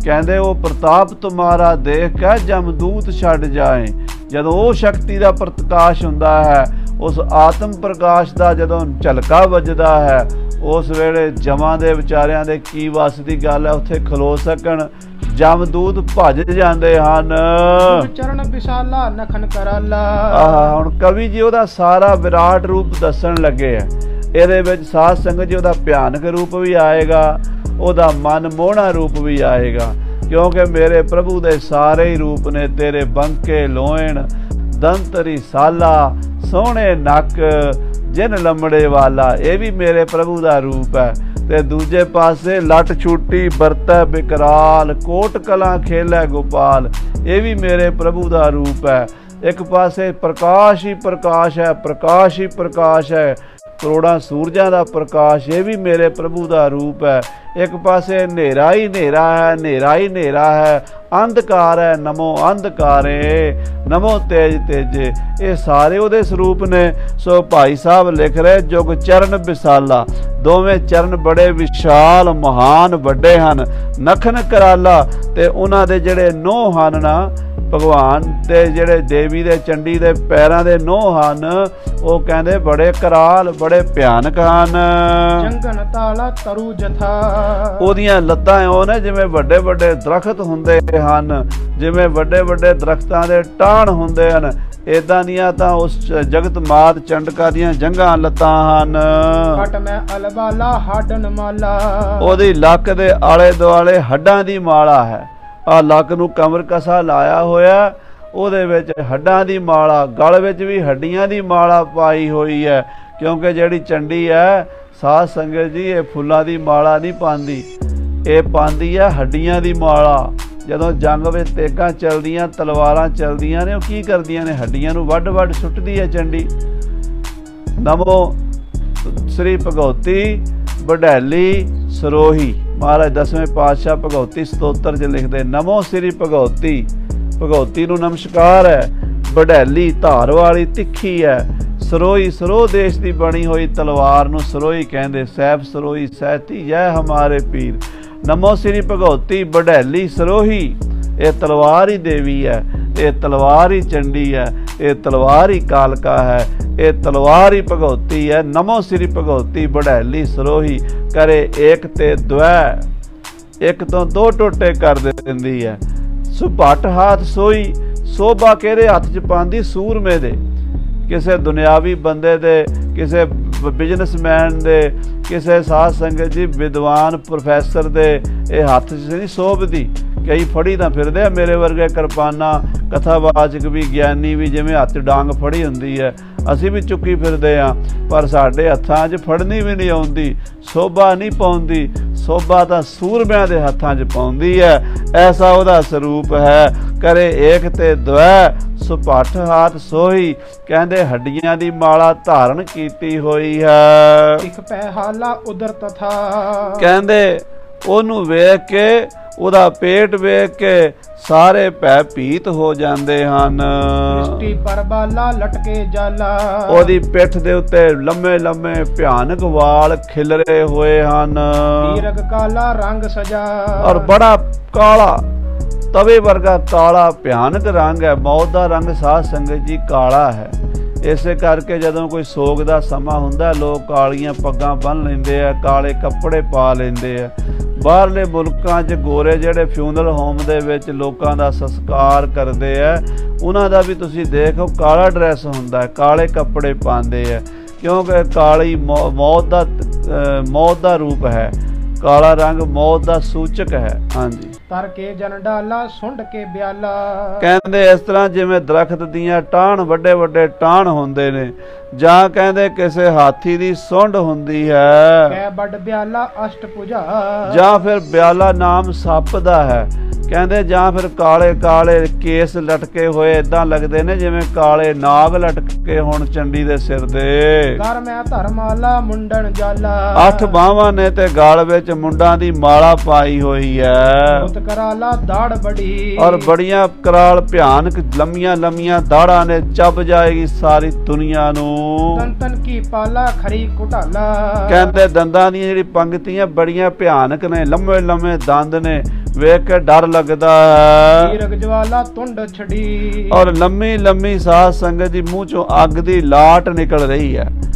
ਕਹਿੰਦੇ ਉਹ ਪ੍ਰਤਾਪ ਤੁਮਾਰਾ ਦੇਖ ਕੇ ਜਮਦੂਤ ਛੱਡ ਜਾਏ। ਜਦੋਂ ਉਹ ਸ਼ਕਤੀ ਦਾ ਪ੍ਰਕਾਸ਼ ਹੁੰਦਾ ਹੈ, ਉਸ ਆਤਮ ਪ੍ਰਕਾਸ਼ ਦਾ ਜਦੋਂ ਝਲਕਾ ਵੱਜਦਾ ਹੈ, ਉਸ ਵੇਲੇ ਜਮਾਂ ਦੇ ਵਿਚਾਰਿਆਂ ਦੇ ਕੀ ਵੱਸ ਦੀ ਗੱਲ ਹੈ ਉੱਥੇ ਖਲੋ ਸਕਣ। ਜਮਦੂਤ ਭੱਜ ਜਾਂਦੇ ਹਨ। ਚਰਨ ਵਿਸ਼ਾਲਾ ਨਖਨ ਕਰਾਲਾ। ਹੁਣ ਕਵੀ ਜੀ ਉਹਦਾ ਸਾਰਾ ਵਿਰਾਟ ਰੂਪ ਦੱਸਣ ਲੱਗੇ ਆ। ਇਹਦੇ ਵਿੱਚ ਸਾਧ ਸੰਗਤ ਜੀ ਉਹਦਾ ਭਿਆਨਕ ਰੂਪ ਵੀ ਆਏਗਾ, ਉਹਦਾ ਮਨ ਮੋਹਣਾ ਰੂਪ ਵੀ ਆਏਗਾ, ਕਿਉਂਕਿ ਮੇਰੇ ਪ੍ਰਭੂ ਦੇ ਸਾਰੇ ਹੀ ਰੂਪ ਨੇ। ਤੇਰੇ ਬੰਕੇ ਲੋਹਣ, ਦੰਤਰੀ ਸਾਲਾ, ਸੋਹਣੇ ਨੱਕ, ਜਿਨ ਲੰਮੜੇ ਵਾਲਾ, ਇਹ ਵੀ ਮੇਰੇ ਪ੍ਰਭੂ ਦਾ ਰੂਪ ਹੈ। ਤੇ ਦੂਜੇ ਪਾਸੇ ਲੱਟ ਛੂਟੀ ਵਰਤੈ ਬਿਕਰਾਲ, ਕੋਟ ਕਲਾਂ ਖੇਲੈ ਗੋਪਾਲ, ਇਹ ਵੀ ਮੇਰੇ ਪ੍ਰਭੂ ਦਾ ਰੂਪ ਹੈ। ਇੱਕ ਪਾਸੇ ਪ੍ਰਕਾਸ਼ ਹੀ ਪ੍ਰਕਾਸ਼ ਹੈ, ਪ੍ਰਕਾਸ਼ ਹੀ ਪ੍ਰਕਾਸ਼ ਹੈ, ਕਰੋੜਾਂ ਸੂਰਜਾਂ ਦਾ ਪ੍ਰਕਾਸ਼, ਇਹ ਵੀ ਮੇਰੇ ਪ੍ਰਭੂ ਦਾ ਰੂਪ ਹੈ। ਇੱਕ ਪਾਸੇ ਹਨੇਰਾ ਹੀ ਹਨੇਰਾ ਹੈ, ਹਨੇਰਾ ਹੀ ਹਨੇਰਾ ਹੈ, ਅੰਧਕਾਰ ਹੈ, ਨਮੋ ਅੰਧਕਾਰੇ, ਨਮੋ ਤੇਜ ਤੇਜੇ, ਇਹ ਸਾਰੇ ਉਹਦੇ ਸਰੂਪ ਨੇ। ਸੋ ਭਾਈ ਸਾਹਿਬ ਲਿਖ ਰਹੇ ਜੁਗ ਚਰਨ ਵਿਸਾਲਾ, ਦੋਵੇਂ ਚਰਨ ਬੜੇ ਵਿਸ਼ਾਲ ਮਹਾਨ ਵੱਡੇ ਹਨ। ਨਖਨ ਕਰਾਲਾ, ਤੇ ਉਹਨਾਂ ਦੇ ਜਿਹੜੇ ਨੋਹ ਹਨ ਨਾ, ਭਗਵਾਨ ਦੇ ਜਿਹੜੇ ਦੇਵੀ ਦੇ ਚੰਡੀ ਦੇ ਪੈਰਾਂ ਦੇ ਨੋਹ ਹਨ, ਉਹ ਕਹਿੰਦੇ ਬੜੇ ਕਰਾਲ, ਬੜੇ ਭਿਆਨਕ ਹਨ। ਜੰਗਨ ਤਾਲਾ ਤਰੂ ਜਥਾ, ਉਹਦੀਆਂ ਲੱਤਾਂ ਉਹ ਨੇ ਜਿਵੇਂ ਵੱਡੇ ਵੱਡੇ ਦਰਖਤ ਹੁੰਦੇ ਹਨ, ਜਿਵੇਂ ਵੱਡੇ ਵੱਡੇ ਦਰਖਤਾਂ ਦੇ ਟਾਹਣ ਹੁੰਦੇ ਹਨ, ਏਦਾਂ ਦੀਆਂ ਤਾਂ ਉਸ ਜਗਤ ਮਾਤ ਚੰਡਕਾ ਦੀਆਂ ਜੰਘਾਂ ਲੱਤਾਂ ਹਨ। ਹਟ ਮੈਂ ਅਲਬਾਲਾ ਹਾਡਨ ਮਾਲਾ, ਉਹਦੀ ਲੱਕ ਦੇ ਆਲੇ ਦੁਆਲੇ ਹੱਡਾਂ ਦੀ ਮਾਲਾ ਹੈ। ਆ ਲੱਕ ਨੂੰ ਕਮਰ ਕਸਾ ਲਾਇਆ ਹੋਇਆ, ਉਹਦੇ ਵਿੱਚ ਹੱਡਾਂ ਦੀ ਮਾਲਾ, ਗਲ ਵਿੱਚ ਵੀ ਹੱਡੀਆਂ ਦੀ ਮਾਲਾ ਪਾਈ ਹੋਈ ਹੈ। ਕਿਉਂਕਿ ਜਿਹੜੀ ਚੰਡੀ ਹੈ ਸਾਧ ਸੰਗਤ ਜੀ, ਇਹ ਫੁੱਲਾਂ ਦੀ ਮਾਲਾ ਨਹੀਂ ਪਾਉਂਦੀ, ਇਹ ਪਾਉਂਦੀ ਹੈ ਹੱਡੀਆਂ ਦੀ ਮਾਲਾ। ਜਦੋਂ ਜੰਗ ਵਿੱਚ ਤੇਗਾਂ ਚੱਲਦੀਆਂ, ਤਲਵਾਰਾਂ ਚੱਲਦੀਆਂ ਨੇ, ਉਹ ਕੀ ਕਰਦੀਆਂ ਨੇ? ਹੱਡੀਆਂ ਨੂੰ ਵੱਢ ਵੱਢ ਸੁੱਟਦੀ ਹੈ ਚੰਡੀ। ਨਮੋ ਸ੍ਰੀ ਭਗਉਤੀ ਵਡੈਲੀ ਸਰੋਹੀ, ਮਹਾਰਾਜ 10ਵੇਂ ਪਾਤਸ਼ਾਹ ਭਗਉਤੀ ਸਤੋਤਰ 'ਚ ਲਿਖਦੇ, ਨਮੋ ਸ੍ਰੀ ਭਗਉਤੀ। ਭਗਉਤੀ ਨੂੰ ਨਮਸਕਾਰ ਹੈ। ਵਡੈਲੀ ਧਾਰ ਵਾਲੀ ਤਿੱਖੀ ਹੈ। ਸਰੋਹੀ ਸਰੋਹ ਦੇਸ਼ ਦੀ ਬਣੀ ਹੋਈ ਤਲਵਾਰ ਨੂੰ ਸਰੋਹੀ ਕਹਿੰਦੇ। ਸੈਫ ਸਰੋਹੀ ਸਹਿਤੀ ਜੈ ਹਮਾਰੇ ਪੀਰ। ਨਮੋ ਸ੍ਰੀ ਭਗਉਤੀ ਵਡੈਲੀ ਸਰੋਹੀ, ਇਹ ਤਲਵਾਰ ਹੀ ਦੇਵੀ ਹੈ, ਇਹ ਤਲਵਾਰ ਹੀ ਚੰਡੀ ਹੈ, ਇਹ ਤਲਵਾਰ ਹੀ ਕਾਲਕਾ ਹੈ, ਇਹ ਤਲਵਾਰ ਹੀ ਭਗਉਤੀ ਹੈ। ਨਮੋ ਸ੍ਰੀ ਭਗਉਤੀ ਵਡੈਲੀ ਸਰੋਹੀ, ਕਰੇ ਏਕ ਤੇ ਦੁਐ, ਇੱਕ ਤੋਂ ਦੋ ਟੋਟੇ ਕਰ ਦਿੰਦੀ ਹੈ। ਸੁਭੱਟ ਹਾਥ ਸੋਈ, ਸੋਭਾ ਕਿਹਦੇ ਹੱਥ 'ਚ ਪਾਉਂਦੀ? ਸੂਰਮੇ ਦੇ। ਕਿਸੇ ਦੁਨਿਆਵੀ ਬੰਦੇ ਦੇ, ਕਿਸੇ ਬਿਜ਼ਨਸਮੈਨ ਦੇ, ਕਿਸੇ ਸਾਧ ਸੰਗਤ ਜੀ ਵਿਦਵਾਨ ਪ੍ਰੋਫੈਸਰ ਦੇ ਇਹ ਹੱਥ 'ਚ ਨਹੀਂ ਸੋਭਦੀ। ਕਈ ਫੜੀ ਤਾਂ ਫਿਰਦੇ ਆ, ਮੇਰੇ ਵਰਗੇ ਕਿਰਪਾਨਾ ਕਥਾਵਾਚਕ ਵੀ, ਗਿਆਨੀ ਵੀ, ਜਿਵੇਂ ਹੱਥ ਡਾਂਗ ਫੜੀ ਹੁੰਦੀ ਹੈ, ਅਸੀਂ ਵੀ ਚੁੱਕੀ ਫਿਰਦੇ ਹਾਂ, ਪਰ ਸਾਡੇ ਹੱਥਾਂ 'ਚ ਫੜਨੀ ਵੀ ਨਹੀਂ ਆਉਂਦੀ, ਸੋਭਾ ਨਹੀਂ ਪਾਉਂਦੀ। ਸੋਭਾ ਤਾਂ ਸੂਰਮਿਆਂ ਦੇ ਹੱਥਾਂ 'ਚ ਪਾਉਂਦੀ ਹੈ। ਐਸਾ ਉਹਦਾ ਸਰੂਪ ਹੈ। ਕਰੇ ਏਕ ਤੇ ਦੁਐ, ਸੁਭੱਟ ਹਾਥ ਸੋਹੀ, ਕਹਿੰਦੇ ਹੱਡੀਆਂ ਦੀ ਮਾਲਾ ਧਾਰਨ ਕੀਤੀ ਹੋਈ ਹੈ। ਇਕ ਪੈ ਹਾਲਾ ਉਦਰ ਤਥਾ, ਕਹਿੰਦੇ ਉਹਨੂੰ ਵੇਖ ਕੇ, ਉਹਦਾ ਪੇਟ ਵੇਖ ਕੇ ਸਾਰੇ ਭੈ ਭੀਤ ਹੋ ਜਾਂਦੇ ਹਨ। ਮਿੱਟੀ ਪਰਬਾਲਾ ਲਟਕੇ ਜਾਲਾ, ਉਹਦੀ ਪਿੱਠ ਦੇ ਉੱਤੇ ਲੰਮੇ ਲੰਮੇ ਭਿਆਨਕ ਵਾਲ ਖਿਲਰੇ ਹੋਏ ਹਨ। ਪੀਰਗ ਕਾਲਾ ਰੰਗ ਸਜਾ, ਔਰ ਬੜਾ ਕਾਲਾ, ਤਵੇ ਵਰਗਾ ਕਾਲਾ ਭਿਆਨਕ ਰੰਗ ਹੈ। ਮੌਤ ਦਾ ਰੰਗ ਸਾਧ ਸੰਗਤ ਜੀ ਕਾਲਾ ਹੈ। ਇਸੇ ਕਰਕੇ ਜਦੋਂ ਕੋਈ ਸੋਗ ਦਾ ਸਮਾਂ ਹੁੰਦਾ, ਲੋਕ ਕਾਲੀਆਂ ਪੱਗਾਂ ਬੰਨ੍ਹ ਲੈਂਦੇ ਆ, ਕਾਲੇ ਕੱਪੜੇ ਪਾ ਲੈਂਦੇ ਆ। ਬਾਹਰਲੇ ਮੁਲਕਾਂ 'ਚ ਗੋਰੇ ਜਿਹੜੇ ਫਿਊਨਰਲ ਹੋਮ ਦੇ ਵਿੱਚ ਲੋਕਾਂ ਦਾ ਸੰਸਕਾਰ ਕਰਦੇ ਆ, ਉਹਨਾਂ ਦਾ ਵੀ ਤੁਸੀਂ ਦੇਖੋ ਕਾਲਾ ਡਰੈਸ ਹੁੰਦਾ ਹੈ, ਕਾਲੇ ਕੱਪੜੇ ਪਾਉਂਦੇ ਆ, ਕਿਉਂਕਿ ਕਾਲੀ ਮੌਤ ਦਾ ਰੂਪ ਹੈ। ਕਾਲਾ ਰੰਗ ਮੌਤ ਦਾ ਸੂਚਕ ਹੈ। ਹਾਂਜੀ। ਤਰ ਕੇ ਜਨ ਡਾਲਾ ਸੁੰਡ ਕੇ ਬਿਆਲਾ, ਕਹਿੰਦੇ ਇਸ ਤਰ੍ਹਾਂ ਜਿਵੇਂ ਦਰਖਤ ਦੀਆਂ ਟਾਹਣ, ਵੱਡੇ ਵੱਡੇ ਟਾਹਣ ਹੁੰਦੇ ਨੇ, ਜਾਂ ਕਹਿੰਦੇ ਕਿਸੇ ਹਾਥੀ ਦੀ ਸੁੰਡ ਹੁੰਦੀ ਹੈ, ਕੈ ਵੱਡ ਬਿਆਲਾ ਅਸ਼ਟ ਭੁਜਾ, ਜਾਂ ਫਿਰ ਬਿਆਲਾ ਨਾਮ ਸੱਪ ਦਾ ਹੈ। ਕਹਿੰਦੇ ਜਾਂ ਫਿਰ ਕਾਲੇ ਕਾਲੇ ਕੇਸ ਲਟਕੇ ਹੋਏ ਏਦਾਂ ਲੱਗਦੇ ਨੇ ਜਿਵੇਂ ਕਾਲੇ ਨਾਗ ਲਟਕੇ ਹੋਣ ਚੰਡੀ ਦੇ ਸਿਰ ਦੇ। ਕਰ ਮੈਂ ਧਰਮਾਲਾ ਮੁੰਡਣ ਜਾਲਾ, 8 ਬਾਹਾਂ ਨੇ ਤੇ ਗਲ ਵਿੱਚ ਮੁੰਡਾਂ ਦੀ ਮਾਲਾ ਪਾਈ ਹੋਈ ਹੈ। ਬਹੁਤ ਕਰਾਲਾ ਦਾੜ ਬੜੀ, ਔਰ ਬੜੀਆਂ ਕਰਾਲ ਭਿਆਨਕ ਲੰਮੀਆਂ ਲੰਮੀਆਂ ਦਾੜਾਂ ਨੇ, ਚੱਬ ਜਾਏਗੀ ਸਾਰੀ ਦੁਨੀਆ ਨੂੰ। ਤਨ ਤਨ ਕੀ ਪਾਲਾ ਖਰੀ ਘੁਟਾਲਾ, ਕਹਿੰਦੇ ਦੰਦਾਂ ਦੀਆਂ ਜਿਹੜੀ ਪੰਗਤੀਆਂ ਬੜੀਆਂ ਭਿਆਨਕ ਨੇ, ਲੰਮੇ ਲੰਮੇ ਦੰਦ ਨੇ, ਵੇਖ ਕੇ ਡਰ ਲੱਗਦਾ ਹੈ। ਪੀਰਗ ਜਵਾਲਾ ਤੁੰਡ ਛੜੀ, ਔਰ ਲੰਮੀ ਲੰਮੀ ਸਾਧ ਸੰਗਤ ਦੀ ਮੂੰਹ ਚੋਂ ਅੱਗ ਦੀ ਲਾਟ ਨਿਕਲ ਰਹੀ ਹੈ।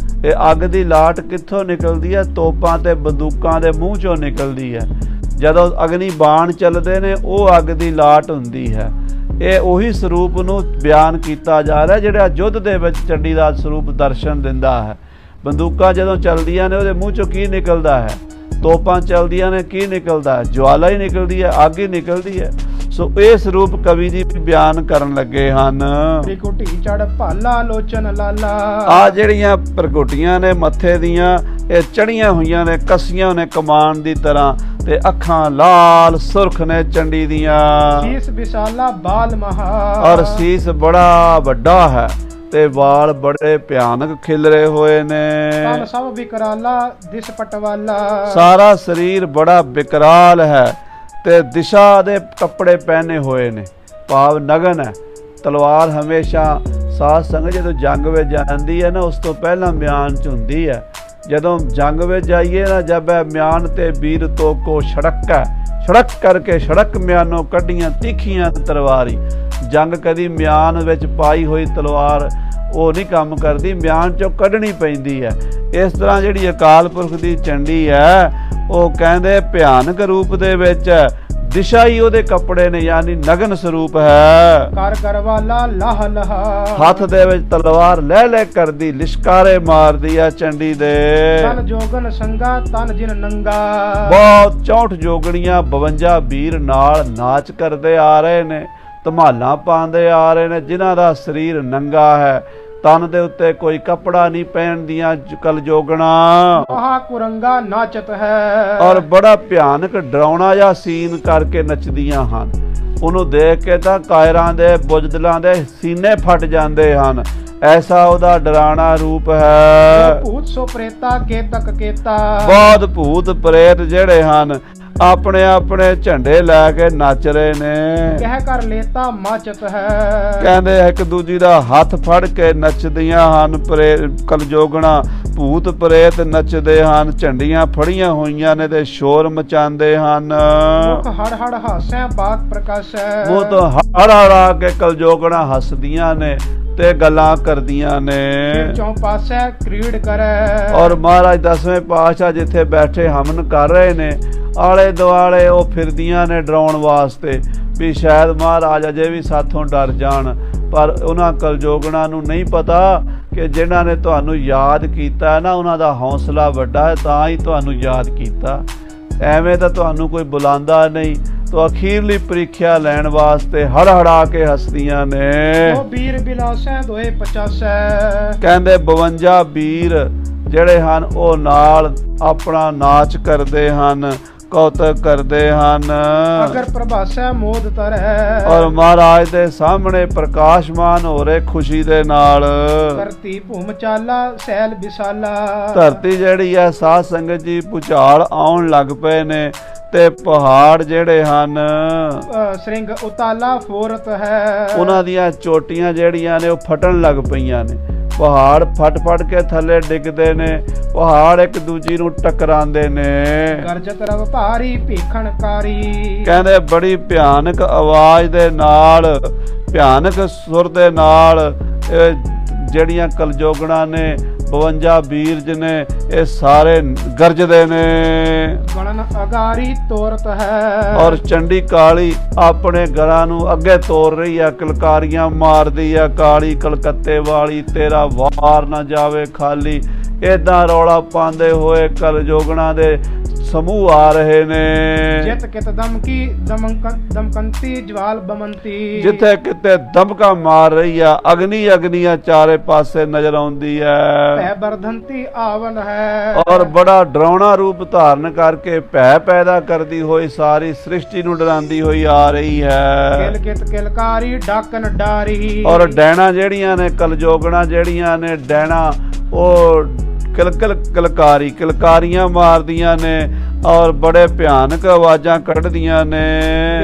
ਇਹ ਅੱਗ ਦੀ ਲਾਟ ਕਿੱਥੋਂ ਨਿਕਲਦੀ ਹੈ? ਤੋਪਾਂ ਤੇ ਬੰਦੂਕਾਂ ਦੇ ਮੂੰਹ ਚੋਂ ਨਿਕਲਦੀ ਹੈ। ਜਦੋਂ ਅਗਨੀ ਬਾਣ ਚੱਲਦੇ ਨੇ, ਉਹ ਅੱਗ ਦੀ ਲਾਟ ਹੁੰਦੀ ਹੈ। ਇਹ ਉਹੀ ਸਰੂਪ ਨੂੰ ਬਿਆਨ ਕੀਤਾ ਜਾ ਰਿਹਾ ਜਿਹੜਾ ਯੁੱਧ ਦੇ ਵਿੱਚ ਚੰਡੀ ਦਾ ਸਰੂਪ ਦਰਸ਼ਨ ਦਿੰਦਾ ਹੈ। ਬੰਦੂਕਾਂ ਜਦੋਂ ਚੱਲਦੀਆਂ ਨੇ, ਉਹਦੇ ਮੂੰਹ ਚੋਂ ਕੀ ਨਿਕਲਦਾ ਹੈ? ਤੋਪਾਂ ਚੱਲਦੀਆਂ ਨੇ, ਕੀ ਨਿਕਲਦਾ ਹੈ? ਜਵਾਲਾ ਹੀ ਨਿਕਲਦੀ ਹੈ, ਅੱਗ ਹੀ ਨਿਕਲਦੀ ਹੈ। ਸੋ ਇਹ ਸਰੂਪ ਕਵੀ ਜੀ ਬਿਆਨ ਕਰਨ ਲੱਗੇ ਹਨ। ਪ੍ਰਿਕੁਟੀ ਚੜ ਭਾਲਾ ਲੋਚਨ ਲਾਲਾ, ਆ ਜਿਹੜੀਆਂ ਪ੍ਰਗੁਟੀਆਂ ਨੇ ਮੱਥੇ ਦੀਆਂ, ਇਹ ਚੜੀਆਂ ਹੋਈਆਂ ਨੇ, ਕੱਸੀਆਂ ਨੇ ਕਮਾਨ ਦੀ ਤਰ੍ਹਾਂ, ਤੇ ਅੱਖਾਂ ਲਾਲ ਸੁਰਖ ਨੇ ਚੰਡੀ ਦੀਆਂ। ਸੀਸ ਵਿਸ਼ਾਲਾ ਬਾਲ ਮਹਾ, ਔਰ ਸੀਸ ਬੜਾ ਵੱਡਾ ਹੈ ਤੇ ਵਾਲ ਬੜੇ ਭਿਆਨਕ ਖਿਲਰੇ ਹੋਏ ਨੇ। ਤਨ ਸਭ ਵਿਕਰਾਲਾ ਦਿਸ ਪਟਵਾਲਾ, ਸਾਰਾ ਸਰੀਰ ਬੜਾ ਵਿਕਰਾਲ ਹੈ ਤੇ ਦਿਸ਼ਾ ਦੇ ਕੱਪੜੇ ਪਹਿਨੇ ਹੋਏ ਨੇ, ਭਾਵ ਨਗਨ ਹੈ। ਤਲਵਾਰ ਹਮੇਸ਼ਾ ਸਾਧ ਸੰਗਤ ਜਦੋਂ ਜੰਗ ਵਿੱਚ ਜਾਂਦੀ ਹੈ ਨਾ, ਉਸ ਤੋਂ ਪਹਿਲਾਂ ਮਿਆਨ 'ਚ ਹੁੰਦੀ ਹੈ। ਜਦੋਂ ਜੰਗ ਵਿੱਚ ਜਾਈਏ ਨਾ, ਜਬ ਮਿਆਨ ਤੇ ਵੀਰ ਤੋ ਕੋ ਸੜਕ ਹੈ, ਸੜਕ ਕਰਕੇ ਸੜਕ ਮਿਆਨੋਂ ਕੱਢੀਆਂ ਤਿੱਖੀਆਂ ਤਲਵਾਰੀ। ਜੰਗ ਕਦੀ ਮਿਆਨ ਵਿੱਚ ਪਾਈ ਹੋਈ ਤਲਵਾਰ ਉਹ ਨਹੀਂ ਕੰਮ ਕਰਦੀ, ਮਿਆਨ ਚੋਂ ਕੱਢਣੀ ਪੈਂਦੀ ਹੈ। ਇਸ ਤਰ੍ਹਾਂ ਜਿਹੜੀ ਅਕਾਲ ਪੁਰਖ ਦੀ ਚੰਡੀ ਹੈ ਉਹ ਕਹਿੰਦੇ ਭਿਆਨਕ ਰੂਪ ਦੇ ਵਿੱਚ ਦਿਸ਼ਾ ਹੀ ਉਹਦੇ ਕੱਪੜੇ ਨੇ, ਯਾਨੀ ਨਗਨ ਸਰੂਪ ਹੈ। ਕਰ ਕਰਵਾਲਾ ਲਾਹ ਲਹਾ, ਹੱਥ ਦੇ ਵਿੱਚ ਤਲਵਾਰ ਲੈ ਲੈ ਕਰਦੀ, ਲਿਸ਼ਕਾਰੇ ਮਾਰਦੀ ਆ ਚੰਡੀ ਦੇ। ਤਨ ਜੋਗਨ ਸੰਗਾ ਤਨ ਜਿਨ ਨੰਗਾ, ਬਹੁਤ 64 ਜੋਗਣੀਆਂ 52 ਵੀਰ ਨਾਲ ਨਾਚ ਕਰਦੇ ਆ ਰਹੇ ਨੇ, ਧਮਾਲਾਂ ਪਾਉਂਦੇ ਆ ਰਹੇ ਨੇ, ਜਿਨ੍ਹਾਂ ਦਾ ਸਰੀਰ ਨੰਗਾ ਹੈ, ਤਨ ਦੇ ਉੱਤੇ ਕੋਈ ਕੱਪੜਾ ਨਹੀਂ ਪਹਿਨਦੀਆਂ ਕਲ ਜੋਗਣਾ। ਮਹਾ ਕੁਰੰਗਾ ਨਾਚਤ ਹੈ, ਔਰ ਬੜਾ ਭਿਆਨਕ ਡਰਾਉਣਾ ਜਿਹਾ ਸੀਨ ਕਰਕੇ ਨੱਚਦੀਆਂ ਹਨ। ਉਹਨੂੰ ਦੇਖ ਕੇ ਤਾਂ ਕਾਇਰਾਂ ਦੇ ਬੁਜ਼ਦਲਾਂ ਦੇ ਸੀਨੇ ਫਟ ਜਾਂਦੇ ਹਨ, ਐਸਾ ਉਹਦਾ ਡਰਾਣਾ ਰੂਪ ਹੈ। ਭੂਤ ਸੋ ਪ੍ਰੇਤਾ ਕੇਤਕ ਕੇਤਾ, ਬਹੁਤ ਭੂਤ ਪ੍ਰੇਤ ਜਿਹੜੇ ਹਨ ਆਪਣੇ ਆਪਣੇ ਝੰਡੇ ਲੈ ਕੇ ਨੱਚ ਰਹੇ ਨੇ। ਕਹਿ ਕਰ ਲੇਤਾ ਮਾਚਤ ਹੈ, ਕਹਿੰਦੇ ਇੱਕ ਦੂਜੀ ਦਾ ਹੱਥ ਫੜ ਕੇ ਨੱਚਦੀਆਂ ਹਨ। ਕਲਜੋਗਣਾ ਭੂਤ ਪ੍ਰੇਤ ਨੱਚਦੇ ਹਨ, ਝੰਡੀਆਂ ਫੜੀਆਂ ਹੋਈਆਂ ਨੇ ਤੇ ਸ਼ੋਰ ਮਚਾਉਂਦੇ ਹਨ। ਮੁਖ ਹੜ ਹੜ ਹਾਸੈ ਬਾਤ ਪ੍ਰਕਾਸ਼ੈ, ਮੂੰਹ ਤੋਂ ਹੜ ਹੜ ਆ ਕੇ ਕਲਜੋਗਣਾ ਹੱਸਦੀਆਂ ਨੇ ਤੇ ਗੱਲਾਂ ਕਰਦੀਆਂ ਨੇ। ਫਿਰ ਚੌਂ ਪਾਸੈ ਕ੍ਰੀੜ ਕਰੈ, ਔਰ ਮਹਾਰਾਜ 10ਵੇਂ ਪਾਤਸ਼ਾਹ ਜਿੱਥੇ ਬੈਠੇ ਹਮਨ ਕਰ ਰਹੇ ਨੇ, ਆਲੇ ਦੁਆਲੇ ਉਹ ਫਿਰਦੀਆਂ ਨੇ ਡਰਾਉਣ ਵਾਸਤੇ ਵੀ ਸ਼ਾਇਦ ਮਹਾਰਾਜ ਅਜੇ ਵੀ ਸਾਥੋਂ ਡਰ ਜਾਣ। ਪਰ ਉਹਨਾਂ ਕਲਜੋਗਣਾ ਨੂੰ ਨਹੀਂ ਪਤਾ ਕਿ ਜਿਨ੍ਹਾਂ ਨੇ ਤੁਹਾਨੂੰ ਯਾਦ ਕੀਤਾ ਨਾ ਉਹਨਾਂ ਦਾ ਹੌਸਲਾ ਵੱਡਾ ਹੈ, ਤਾਂ ਹੀ ਤੁਹਾਨੂੰ ਯਾਦ ਕੀਤਾ। ਐਵੇਂ ਤਾਂ ਤੁਹਾਨੂੰ ਕੋਈ ਬੁਲਾਉਂਦਾ ਨਹੀਂ, ਤੋ ਅਖੀਰਲੀ ਪ੍ਰੀਖਿਆ ਲੈਣ ਵਾਸਤੇ ਹੜਹੜਾ ਕੇ ਹੱਸਦੀਆਂ ਨੇ। ਉਹ ਵੀਰ ਬਿਲਾਸੈ ਦੋਏ 50, ਕਹਿੰਦੇ 52 ਵੀਰ ਜਿਹੜੇ ਹਨ ਉਹ ਨਾਲ ਆਪਣਾ ਨਾਚ ਕਰਦੇ ਹਨ, ਕੌਤਕ ਕਰਦੇ ਹਨ। ਅਗਰ ਪ੍ਰਭਾਸੈ ਮੋਦ ਤਰੈ, ਔਰ ਮਹਾਰਾਜ ਦੇ ਸਾਹਮਣੇ ਪ੍ਰਕਾਸ਼ਮਾਨ ਹੋ ਰਹੇ ਖੁਸ਼ੀ ਦੇ ਨਾਲ। ਧਰਤੀ ਭੂਮ ਚਾਲਾ ਸੈਲ ਵਿਸਾਲਾ, ਧਰਤੀ ਜਿਹੜੀ ਹੈ ਸਾਧ ਸੰਗਤ ਜੀ ਭੁਚਾਲ ਆਉਣ ਲੱਗ ਪਏ ਨੇ ਤੇ ਪਹਾੜ ਜਿਹੜੇ ਹਨ ਸ੍ਰਿੰਗ ਉਤਾਲਾ ਫੋਰਤ ਹੈ, ਉਹਨਾਂ ਦੀਆਂ ਚੋਟੀਆਂ ਜਿਹੜੀਆਂ ਨੇ ਉਹ ਫਟਣ ਲੱਗ ਪਈਆਂ ਨੇ। ਪਹਾੜ ਫਟ ਫਟ ਕੇ ਥੱਲੇ ਡਿੱਗਦੇ ਨੇ, ਪਹਾੜ ਇੱਕ ਦੂਜੀ ਨੂੰ ਟਕਰਾਉਂਦੇ ਨੇ। ਗਰਜਤ ਰਵ ਭਾਰੀ ਭੀਖਣਕਾਰੀ, ਕਹਿੰਦੇ ਬੜੀ ਭਿਆਨਕ ਆਵਾਜ਼ ਦੇ ਨਾਲ, ਭਿਆਨਕ ਸੁਰ ਦੇ ਨਾਲ ਜਿਹੜੀਆਂ ਕਲਜੋਗਣਾ ਨੇ 52 ਵੀਰ ਨੇ ਇਹ ਸਾਰੇ ਗਰਜਦੇ ਨੇ। ਗਣਨ ਅਗਾਰੀ ਤੋਰਤ ਹੈ, ਔਰ ਚੰਡੀ ਕਾਲੀ ਆਪਣੇ ਗਲਾਂ ਨੂੰ ਅੱਗੇ ਤੋਰ ਰਹੀ ਆ, ਕਲਕਾਰੀਆਂ ਮਾਰਦੀ ਆ, ਕਾਲੀ ਕਲਕੱਤੇ ਵਾਲੀ ਤੇਰਾ ਵਾਰ ਨਾ ਜਾਵੇ ਖਾਲੀ। ਏਦਾਂ ਰੌਲਾ ਪਾਉਂਦੇ ਹੋਏ ਕਲਜੋਗਣਾ ਦੇ ਸਮੂਹ ਆ ਰਹੇ ਨੇ। ਜਿਤ ਕਿਤ ਦਮਕੀ ਦਮਕੰਤੀ ਜਵਾਲ ਬਮੰਤੀ, ਜਿੱਥੇ ਕਿਤੇ ਦਮਕਾ ਮਾਰ ਰਹੀ ਆ, ਅਗਨੀ ਅਗਨੀਆਂ ਚਾਰੇ ਪਾਸੇ ਨਜ਼ਰ ਆਉਂਦੀ ਹੈ। ਭੈ ਬਰਧੰਤੀ ਆਵਨ ਹੈ, ਔਰ ਬੜਾ ਡਰਾਉਣਾ ਰੂਪ ਧਾਰਨ ਕਰਕੇ ਭੈ ਪੈਦਾ ਕਰਦੀ ਹੋਈ ਸਾਰੀ ਸ੍ਰਿਸ਼ਟੀ ਨੂੰ ਡਰਾਉਂਦੀ ਹੋਈ ਆ ਰਹੀ ਹੈ। ਕਿਲ ਕਿਤ ਕਿਲਕਾਰੀ ਡਾਕਨ ਡਾਰੀ, ਔਰ ਡੈਣਾ ਜਿਹੜੀਆਂ ਨੇ ਕਲਜੋਗਣਾ ਜਿਹੜੀਆਂ ਨੇ ਡੈਣਾ ਉਹ ਕਿਲਕਲ ਕਿਲਕਾਰੀ ਕਿਲਕਾਰੀਆਂ ਮਾਰਦੀਆਂ ਨੇ ਔਰ ਬੜੇ ਭਿਆਨਕ ਆਵਾਜ਼ਾਂ ਕੱਢਦੀਆਂ ਨੇ।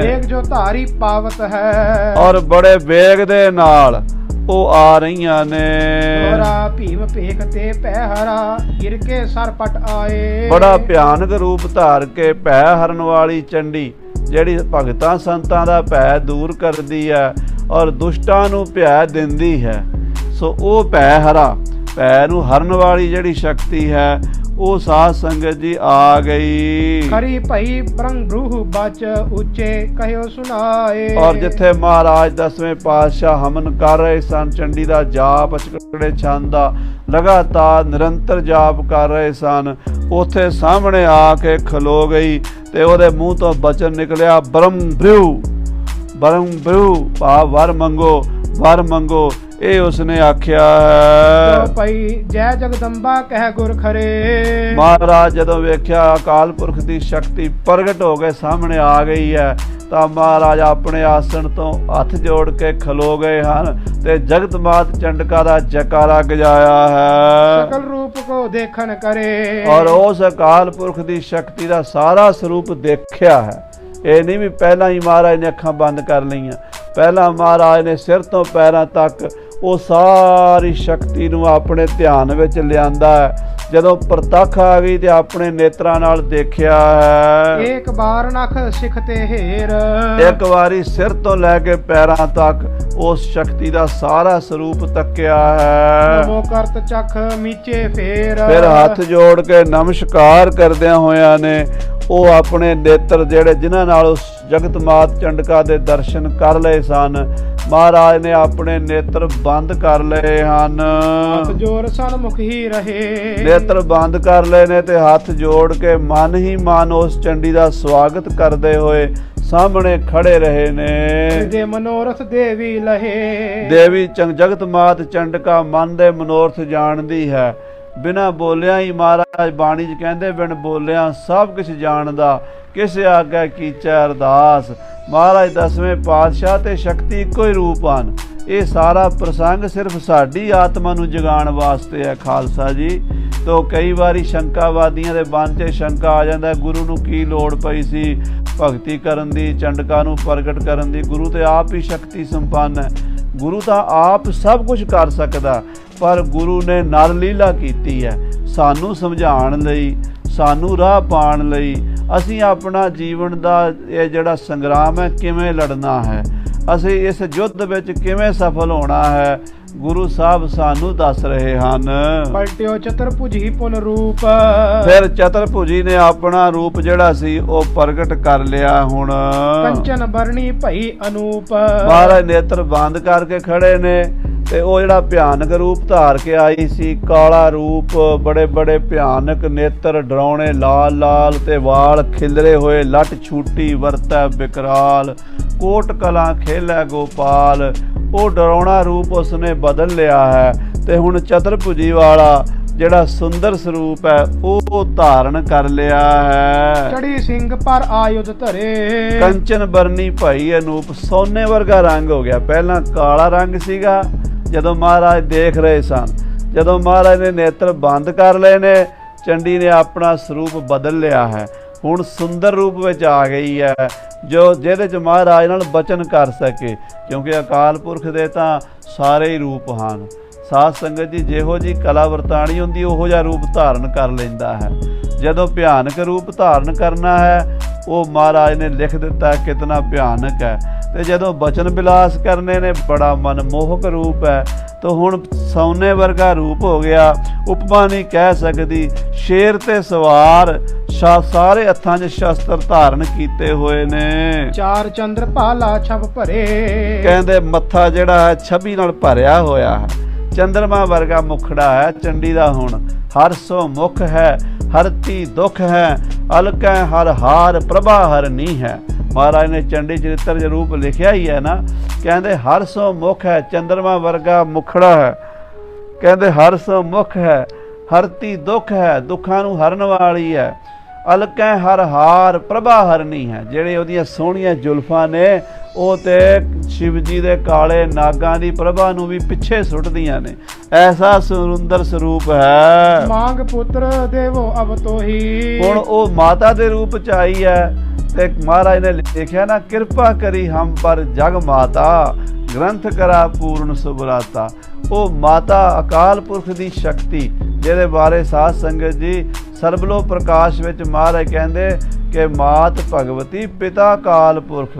ਵੇਗ ਜੋ ਧਾਰੀ ਪਾਵਤ ਹੈ, ਔਰ ਬੜੇ ਵੇਗ ਦੇ ਨਾਲ ਉਹ ਆ ਰਹੀਆਂ ਨੇ। ਹੋਰਾ ਭੀਮ ਭੇਖ ਤੇ ਭੈ ਹਰਾ, ਗਿਰ ਕੇ ਸਰ ਪਟ ਆਏ। ਬੜਾ ਭਿਆਨਕ ਰੂਪ ਧਾਰ ਕੇ ਭੈ ਹਰਨ ਵਾਲੀ ਚੰਡੀ ਜਿਹੜੀ ਭਗਤਾਂ ਸੰਤਾਂ ਦਾ ਭੈ ਦੂਰ ਕਰਦੀ ਹੈ ਔਰ ਦੁਸ਼ਟਾਂ ਨੂੰ ਭੈ ਦਿੰਦੀ ਹੈ। ਸੋ ਉਹ ਭੈ ਹਰਾ, ਭੈ ਨੂੰ ਹਰਨ ਵਾਲੀ ਜਿਹੜੀ ਸ਼ਕਤੀ ਹੈ ਉਹ ਸਾਧ ਸੰਗਤ ਜੀ ਆ ਗਈ। ਖਰੀ ਭਈ ਬ੍ਰਹਮ ਰੂਹ ਬਚ ਉੱਚੇ ਕਹਿਓ ਸੁਨਾਏ। ਔਰ ਜਿੱਥੇ ਮਹਾਰਾਜ 10ਵੇਂ ਪਾਤਸ਼ਾਹ ਹਮਨ ਕਰ ਰਹੇ ਸਨ, ਚੰਡੀ ਦਾ ਜਾਪ ਅਚਕੜੇ ਛੰਦ ਦਾ ਲਗਾਤਾਰ ਨਿਰੰਤਰ ਜਾਪ ਕਰ ਰਹੇ ਸਨ, ਉੱਥੇ ਸਾਹਮਣੇ ਆ ਕੇ ਖਲੋ ਗਈ ਤੇ ਉਹਦੇ ਮੂੰਹ ਤੋਂ ਬਚਨ ਨਿਕਲਿਆ ਬ੍ਰਹਮ ਬ੍ਰਿਉ ਭਾਵ ਵਰ ਮੰਗੋ, ਵਰ ਮੰਗੋ। ਇਹ ਉਸਨੇ ਆਖਿਆ ਹੈ। ਪਈ ਜੈ ਜਗਦੰਬਾ ਕਹਿ ਗੁਰ ਖਰੇ। ਮਹਾਰਾਜ ਜਦੋਂ ਵੇਖਿਆ ਅਕਾਲ ਪੁਰਖ ਦੀ ਸ਼ਕਤੀ ਪ੍ਰਗਟ ਹੋ ਕੇ ਸਾਹਮਣੇ ਆ ਗਈ ਹੈ ਤਾਂ ਮਹਾਰਾਜ ਆਪਣੇ ਆਸਣ ਤੋਂ ਹੱਥ ਜੋੜ ਕੇ ਖਲੋ ਗਏ ਹਨ ਤੇ ਜਗਤ ਮਾਤ ਚੰਡਕਾ ਦਾ ਜੈਕਾਰਾ ਗਜਾਇਆ ਹੈ। ਸਕਲ ਰੂਪ ਕੋ ਦੇਖਣ ਕਰੇ, ਔਰ ਉਸ ਅਕਾਲ ਪੁਰਖ ਦੀ ਸ਼ਕਤੀ ਦਾ ਸਾਰਾ ਸਰੂਪ ਦੇਖਿਆ ਹੈ। ਇਹ ਨਹੀਂ ਵੀ ਪਹਿਲਾਂ ਹੀ ਮਹਾਰਾਜ ਨੇ ਅੱਖਾਂ ਬੰਦ ਕਰ ਲਈਆਂ, ਪਹਿਲਾਂ ਮਹਾਰਾਜ ਨੇ ਸਿਰ ਤੋਂ ਪੈਰਾਂ ਤੱਕ ਉਹ ਸਾਰੀ ਸ਼ਕਤੀ ਨੂੰ ਆਪਣੇ ਧਿਆਨ ਵਿੱਚ ਲਿਆਂਦਾ ਹੈ। ਜਦੋਂ ਪ੍ਰਤੱਖ ਆ ਗਈ ਤੇ ਆਪਣੇ ਨੇਤਰਾਂ ਨਾਲ ਦੇਖਿਆ ਹੈ। ਏਕ ਬਾਰ ਨਖ ਸਿਖ ਤੇ ਹੇਰ, ਇੱਕ ਵਾਰੀ ਸਿਰ ਤੋਂ ਲੈ ਕੇ ਪੈਰਾਂ ਤੱਕ ਉਸ ਸ਼ਕਤੀ ਦਾ ਸਾਰਾ ਸਰੂਪ ਤੱਕਿਆ ਹੈ। ਨਮੋ ਕਰਤ ਚਖ ਮੀਚੇ ਫੇਰ, ਫਿਰ ਹੱਥ ਜੋੜ ਕੇ ਨਮਸਕਾਰ ਕਰਦਿਆਂ ਹੋਇਆਂ ਨੇ ਉਹ ਆਪਣੇ ਨੇਤਰ ਜਿਹੜੇ ਜਿਨ੍ਹਾਂ ਨਾਲ ਉਸ ਜਗਤ ਮਾਤ ਚੰਡਕਾ ਦੇ ਦਰਸ਼ਨ ਕਰ ਲਏ ਸਨ, ਮਹਾਰਾਜ ਨੇ ਆਪਣੇ ਨੇਤਰ ਬੰਦ ਕਰ ਲਏ ਹਨ। ਹੱਥ ਜੋੜ ਸਨਮੁਖ ਹੀ ਰਹੇ, ਨੇਤਰ ਬੰਦ ਕਰ ਲਏ ਨੇ ਤੇ ਹੱਥ ਜੋੜ ਕੇ ਮਨ ਹੀ ਮਨ ਉਸ ਚੰਡੀ ਦਾ ਸਵਾਗਤ ਕਰਦੇ ਹੋਏ ਸਾਹਮਣੇ ਖੜੇ ਰਹੇ ਨੇ। ਦੇ ਮਨੋਰਥ ਦੇਵੀ ਲਹੇ, ਦੇਵੀ ਜਗਤ ਮਾਤ ਚੰਡਕਾ ਮਨ ਦੇ ਮਨੋਰਥ ਜਾਣਦੀ ਹੈ। ਬਿਨਾਂ ਬੋਲਿਆ ਹੀ ਮਹਾਰਾਜ ਬਾਣੀ 'ਚ ਕਹਿੰਦੇ ਬਿਨ ਬੋਲਿਆ ਸਭ ਕੁਝ ਜਾਣਦਾ, ਕਿਸ ਆਗੇ ਕੀਚੈ ਅਰਦਾਸ। ਮਹਾਰਾਜ 10ਵੇਂ ਪਾਤਸ਼ਾਹ ਤੇ ਸ਼ਕਤੀ ਇੱਕੋ ਹੀ ਰੂਪ ਹਨ। ਇਹ ਸਾਰਾ ਪ੍ਰਸੰਗ ਸਿਰਫ ਸਾਡੀ ਆਤਮਾ ਨੂੰ ਜਗਾਉਣ ਵਾਸਤੇ ਹੈ ਖਾਲਸਾ ਜੀ। ਤੋ ਕਈ ਵਾਰੀ ਸ਼ੰਕਾਵਾਦੀਆਂ ਦੇ ਮਨ 'ਚ ਸ਼ੰਕਾ ਆ ਜਾਂਦਾ, ਗੁਰੂ ਨੂੰ ਕੀ ਲੋੜ ਪਈ ਸੀ ਭਗਤੀ ਕਰਨ ਦੀ, ਚੰਡਕਾ ਨੂੰ ਪ੍ਰਗਟ ਕਰਨ ਦੀ। ਗੁਰੂ ਤੇ ਆਪ ਹੀ ਸ਼ਕਤੀ ਸੰਪੰਨ ਹੈ, ਗੁਰੂ ਤਾਂ ਆਪ ਸਭ ਕੁਝ ਕਰ ਸਕਦਾ, ਪਰ ਗੁਰੂ ਨੇ ਨਰ ਲੀਲਾ ਕੀਤੀ ਹੈ ਸਾਨੂੰ ਸਮਝਾਉਣ ਲਈ, ਸਾਨੂੰ ਰਾਹ ਪਾਉਣ ਲਈ। ਅਸੀਂ ਆਪਣਾ ਜੀਵਨ ਦਾ ਇਹ ਜਿਹੜਾ ਸੰਗਰਾਮ ਹੈ ਕਿਵੇਂ ਲੜਨਾ ਹੈ, ਅਸੀਂ ਇਸ ਯੁੱਧ ਵਿੱਚ ਕਿਵੇਂ ਸਫਲ ਹੋਣਾ ਹੈ, ਗੁਰੂ ਸਾਹਿਬ ਸਾਨੂੰ ਦੱਸ ਰਹੇ ਹਨ। ਪਲਟਿਓ ਚਤੁਰਭੁਜੀ ਪੁਨ ਰੂਪ, ਫਿਰ ਚਤੁਰਭੁਜੀ ਨੇ ਆਪਣਾ ਰੂਪ ਜਿਹੜਾ ਸੀ ਉਹ ਪ੍ਰਗਟ ਕਰ ਲਿਆ। ਹੁਣ ਕੰਚਨ ਬਰਣੀ ਭਈ ਅਨੂਪ, ਮਹਾਰਾਜ ਨੇਤਰ ਬੰਦ ਕਰਕੇ ਖੜੇ ਨੇ ਤੇ ਉਹ ਜਿਹੜਾ ਭਿਆਨਕ ਰੂਪ ਧਾਰ ਕੇ ਆਈ ਸੀ, ਕਾਲਾ ਰੂਪ, ਬੜੇ ਬੜੇ ਭਿਆਨਕ ਨੇਤਰ, ਡਰਾਉਣੇ ਲਾਲ ਲਾਲ ਤੇ ਵਾਲ ਖਿਲਰੇ ਹੋਏ, ਲੱਟ ਛੂਟੀ ਵਰਤੈ ਬਿਕਰਾਲ, ਕੋਟ ਕਲਾਂ ਖੇਲੈ ਗੋਪਾਲ। ਉਹ ਡਰਾਉਣਾ ਰੂਪ ਉਸਨੇ ਬਦਲ ਲਿਆ ਹੈ ਤੇ ਹੁਣ ਚਤੁਰਭੁਜੀ ਵਾਲਾ ਜਿਹੜਾ ਸੁੰਦਰ ਸਰੂਪ ਹੈ ਉਹ ਧਾਰਨ ਕਰ ਲਿਆ ਹੈ। ਚੜੀ ਸਿੰਘ ਪਰ ਆਯੁਧ ਧਰੇ, ਕੰਚਨ ਬਰਨੀ ਭਈ ਅਨੂਪ, ਸੋਨੇ ਵਰਗਾ ਰੰਗ ਹੋ ਗਿਆ। ਪਹਿਲਾਂ ਕਾਲਾ ਰੰਗ ਸੀਗਾ ਜਦੋਂ ਮਹਾਰਾਜ ਦੇਖ ਰਹੇ ਸਨ, ਜਦੋਂ ਮਹਾਰਾਜ ਨੇ ਨੇਤਰ ਬੰਦ ਕਰ ਲਏ ਨੇ, ਚੰਡੀ ਨੇ ਆਪਣਾ ਸਰੂਪ ਬਦਲ ਲਿਆ ਹੈ। ਹੁਣ ਸੁੰਦਰ ਰੂਪ ਵਿੱਚ ਆ ਗਈ ਹੈ ਜੋ ਜਿਹਦੇ 'ਚ ਮਹਾਰਾਜ ਨਾਲ ਬਚਨ ਕਰ ਸਕੇ, ਕਿਉਂਕਿ ਅਕਾਲ ਪੁਰਖ ਦੇ ਤਾਂ ਸਾਰੇ ਹੀ ਰੂਪ ਹਨ। ਸਾਧ ਸੰਗਤ ਜੀ, ਜਿਹੋ ਜੀ ਕਲਾ ਵਰਤਾਣੀ ਹੁੰਦੀ ਉਹੋ ਜਿਹਾ ਰੂਪ ਧਾਰਨ ਕਰ ਲੈਂਦਾ ਹੈ। ਜਦੋਂ ਭਿਆਨਕ ਰੂਪ ਧਾਰਨ ਕਰਨਾ ਹੈ ਉਹ ਮਹਾਰਾਜ ਨੇ ਲਿਖ ਦਿੱਤਾ ਕਿਤਨਾ ਭਿਆਨਕ ਹੈ, ਤੇ ਜਦੋਂ ਬਚਨ ਬਿਲਾਸ ਕਰਨੇ ਨੇ ਬੜਾ ਮਨਮੋਹਕ ਰੂਪ ਹੈ। ਤਾਂ ਹੁਣ ਸੋਨੇ ਵਰਗਾ ਰੂਪ ਹੋ ਗਿਆ, ਉਪਮਾ ਨਹੀਂ ਕਹਿ ਸਕਦੀ। ਸ਼ੇਰ ਤੇ ਸਵਾਰ ਸਾਰੇ ਹੱਥਾਂ 'ਚ ਸ਼ਸਤਰ ਧਾਰਨ ਕੀਤੇ ਹੋਏ ਨੇ। ਚਾਰ ਚੰਦਰ ਭਾਲਾ ਛਬ ਭਰੇ, ਕਹਿੰਦੇ ਮੱਥਾ ਜਿਹੜਾ ਹੈ ਛਬੀ ਨਾਲ ਭਰਿਆ ਹੋਇਆ ਹੈ, ਚੰਦਰਮਾ ਵਰਗਾ ਮੁਖੜਾ ਹੈ ਚੰਡੀ ਦਾ। ਹੁਣ ਹਰ ਸੋ ਮੁਖ ਹੈ, ਹਰਤੀ ਦੁਖ ਹੈ, ਅਲਕੈ ਹਰ ਹਾਰ ਪ੍ਰਭਾ ਹਰ ਨੀ ਹੈ। ਮਹਾਰਾਜ ਨੇ ਚੰਡੀ ਚਰਿੱਤਰ ਦੇ ਰੂਪ ਲਿਖਿਆ ਹੀ ਹੈ ਨਾ, ਕਹਿੰਦੇ ਹਰ ਸੋ ਮੁਖ ਹੈ, ਚੰਦਰਮਾ ਵਰਗਾ ਮੁਖੜਾ ਹੈ, ਕਹਿੰਦੇ ਹਰ ਸੋ ਮੁਖ ਹੈ, ਹਰਤੀ ਦੁਖ ਹੈ, ਦੁੱਖਾਂ ਨੂੰ ਹਰਨ ਵਾਲੀ ਹੈ, ਅਲਕੈ ਹਰ ਹਾਰ ਪ੍ਰਭਾ ਹਰਨੀ ਹੈ। ਜਿਹੜੇ ਉਹਦੀਆਂ ਸੋਹਣੀਆਂ ਜ਼ੁਲਫਾਂ ਨੇ ਉਹ ਤੇ ਸ਼ਿਵ ਜੀ ਦੇ ਕਾਲੇ ਨਾਗਾਂ ਦੀ ਪ੍ਰਭਾ ਨੂੰ ਵੀ ਪਿੱਛੇ ਸੁੱਟਦੀਆਂ ਨੇ। ਐਸਾ ਸੁੰਦਰ ਸਰੂਪ ਹੈ। ਮੰਗ ਪੁੱਤਰ ਦੇਵੋ ਅਬ ਤੋਹੀ, ਹੁਣ ਉਹ ਮਾਤਾ ਦੇ ਰੂਪ 'ਚ ਆਈ ਹੈ ਤੇ ਮਹਾਰਾਜ ਨੇ ਲਿਖਿਆ ਨਾ, ਕਿਰਪਾ ਕਰੀ ਹਮ ਪਰ ਜਗ ਮਾਤਾ, ਗ੍ਰੰਥ ਕਰਾ ਪੂਰਨ ਸੁਭਰਾਤਾ। ਉਹ ਮਾਤਾ ਅਕਾਲ ਪੁਰਖ ਦੀ ਸ਼ਕਤੀ, ਜਿਹਦੇ ਬਾਰੇ ਸਾਧ ਸੰਗਤ ਜੀ ਸਰਬਲੋ ਪ੍ਰਕਾਸ਼ ਵਿੱਚ ਮਹਾਰਾਜ ਕਹਿੰਦੇ ਕਿ ਮਾਤ ਭਗਵਤੀ ਪਿਤਾ ਕਾਲ ਪੁਰਖ,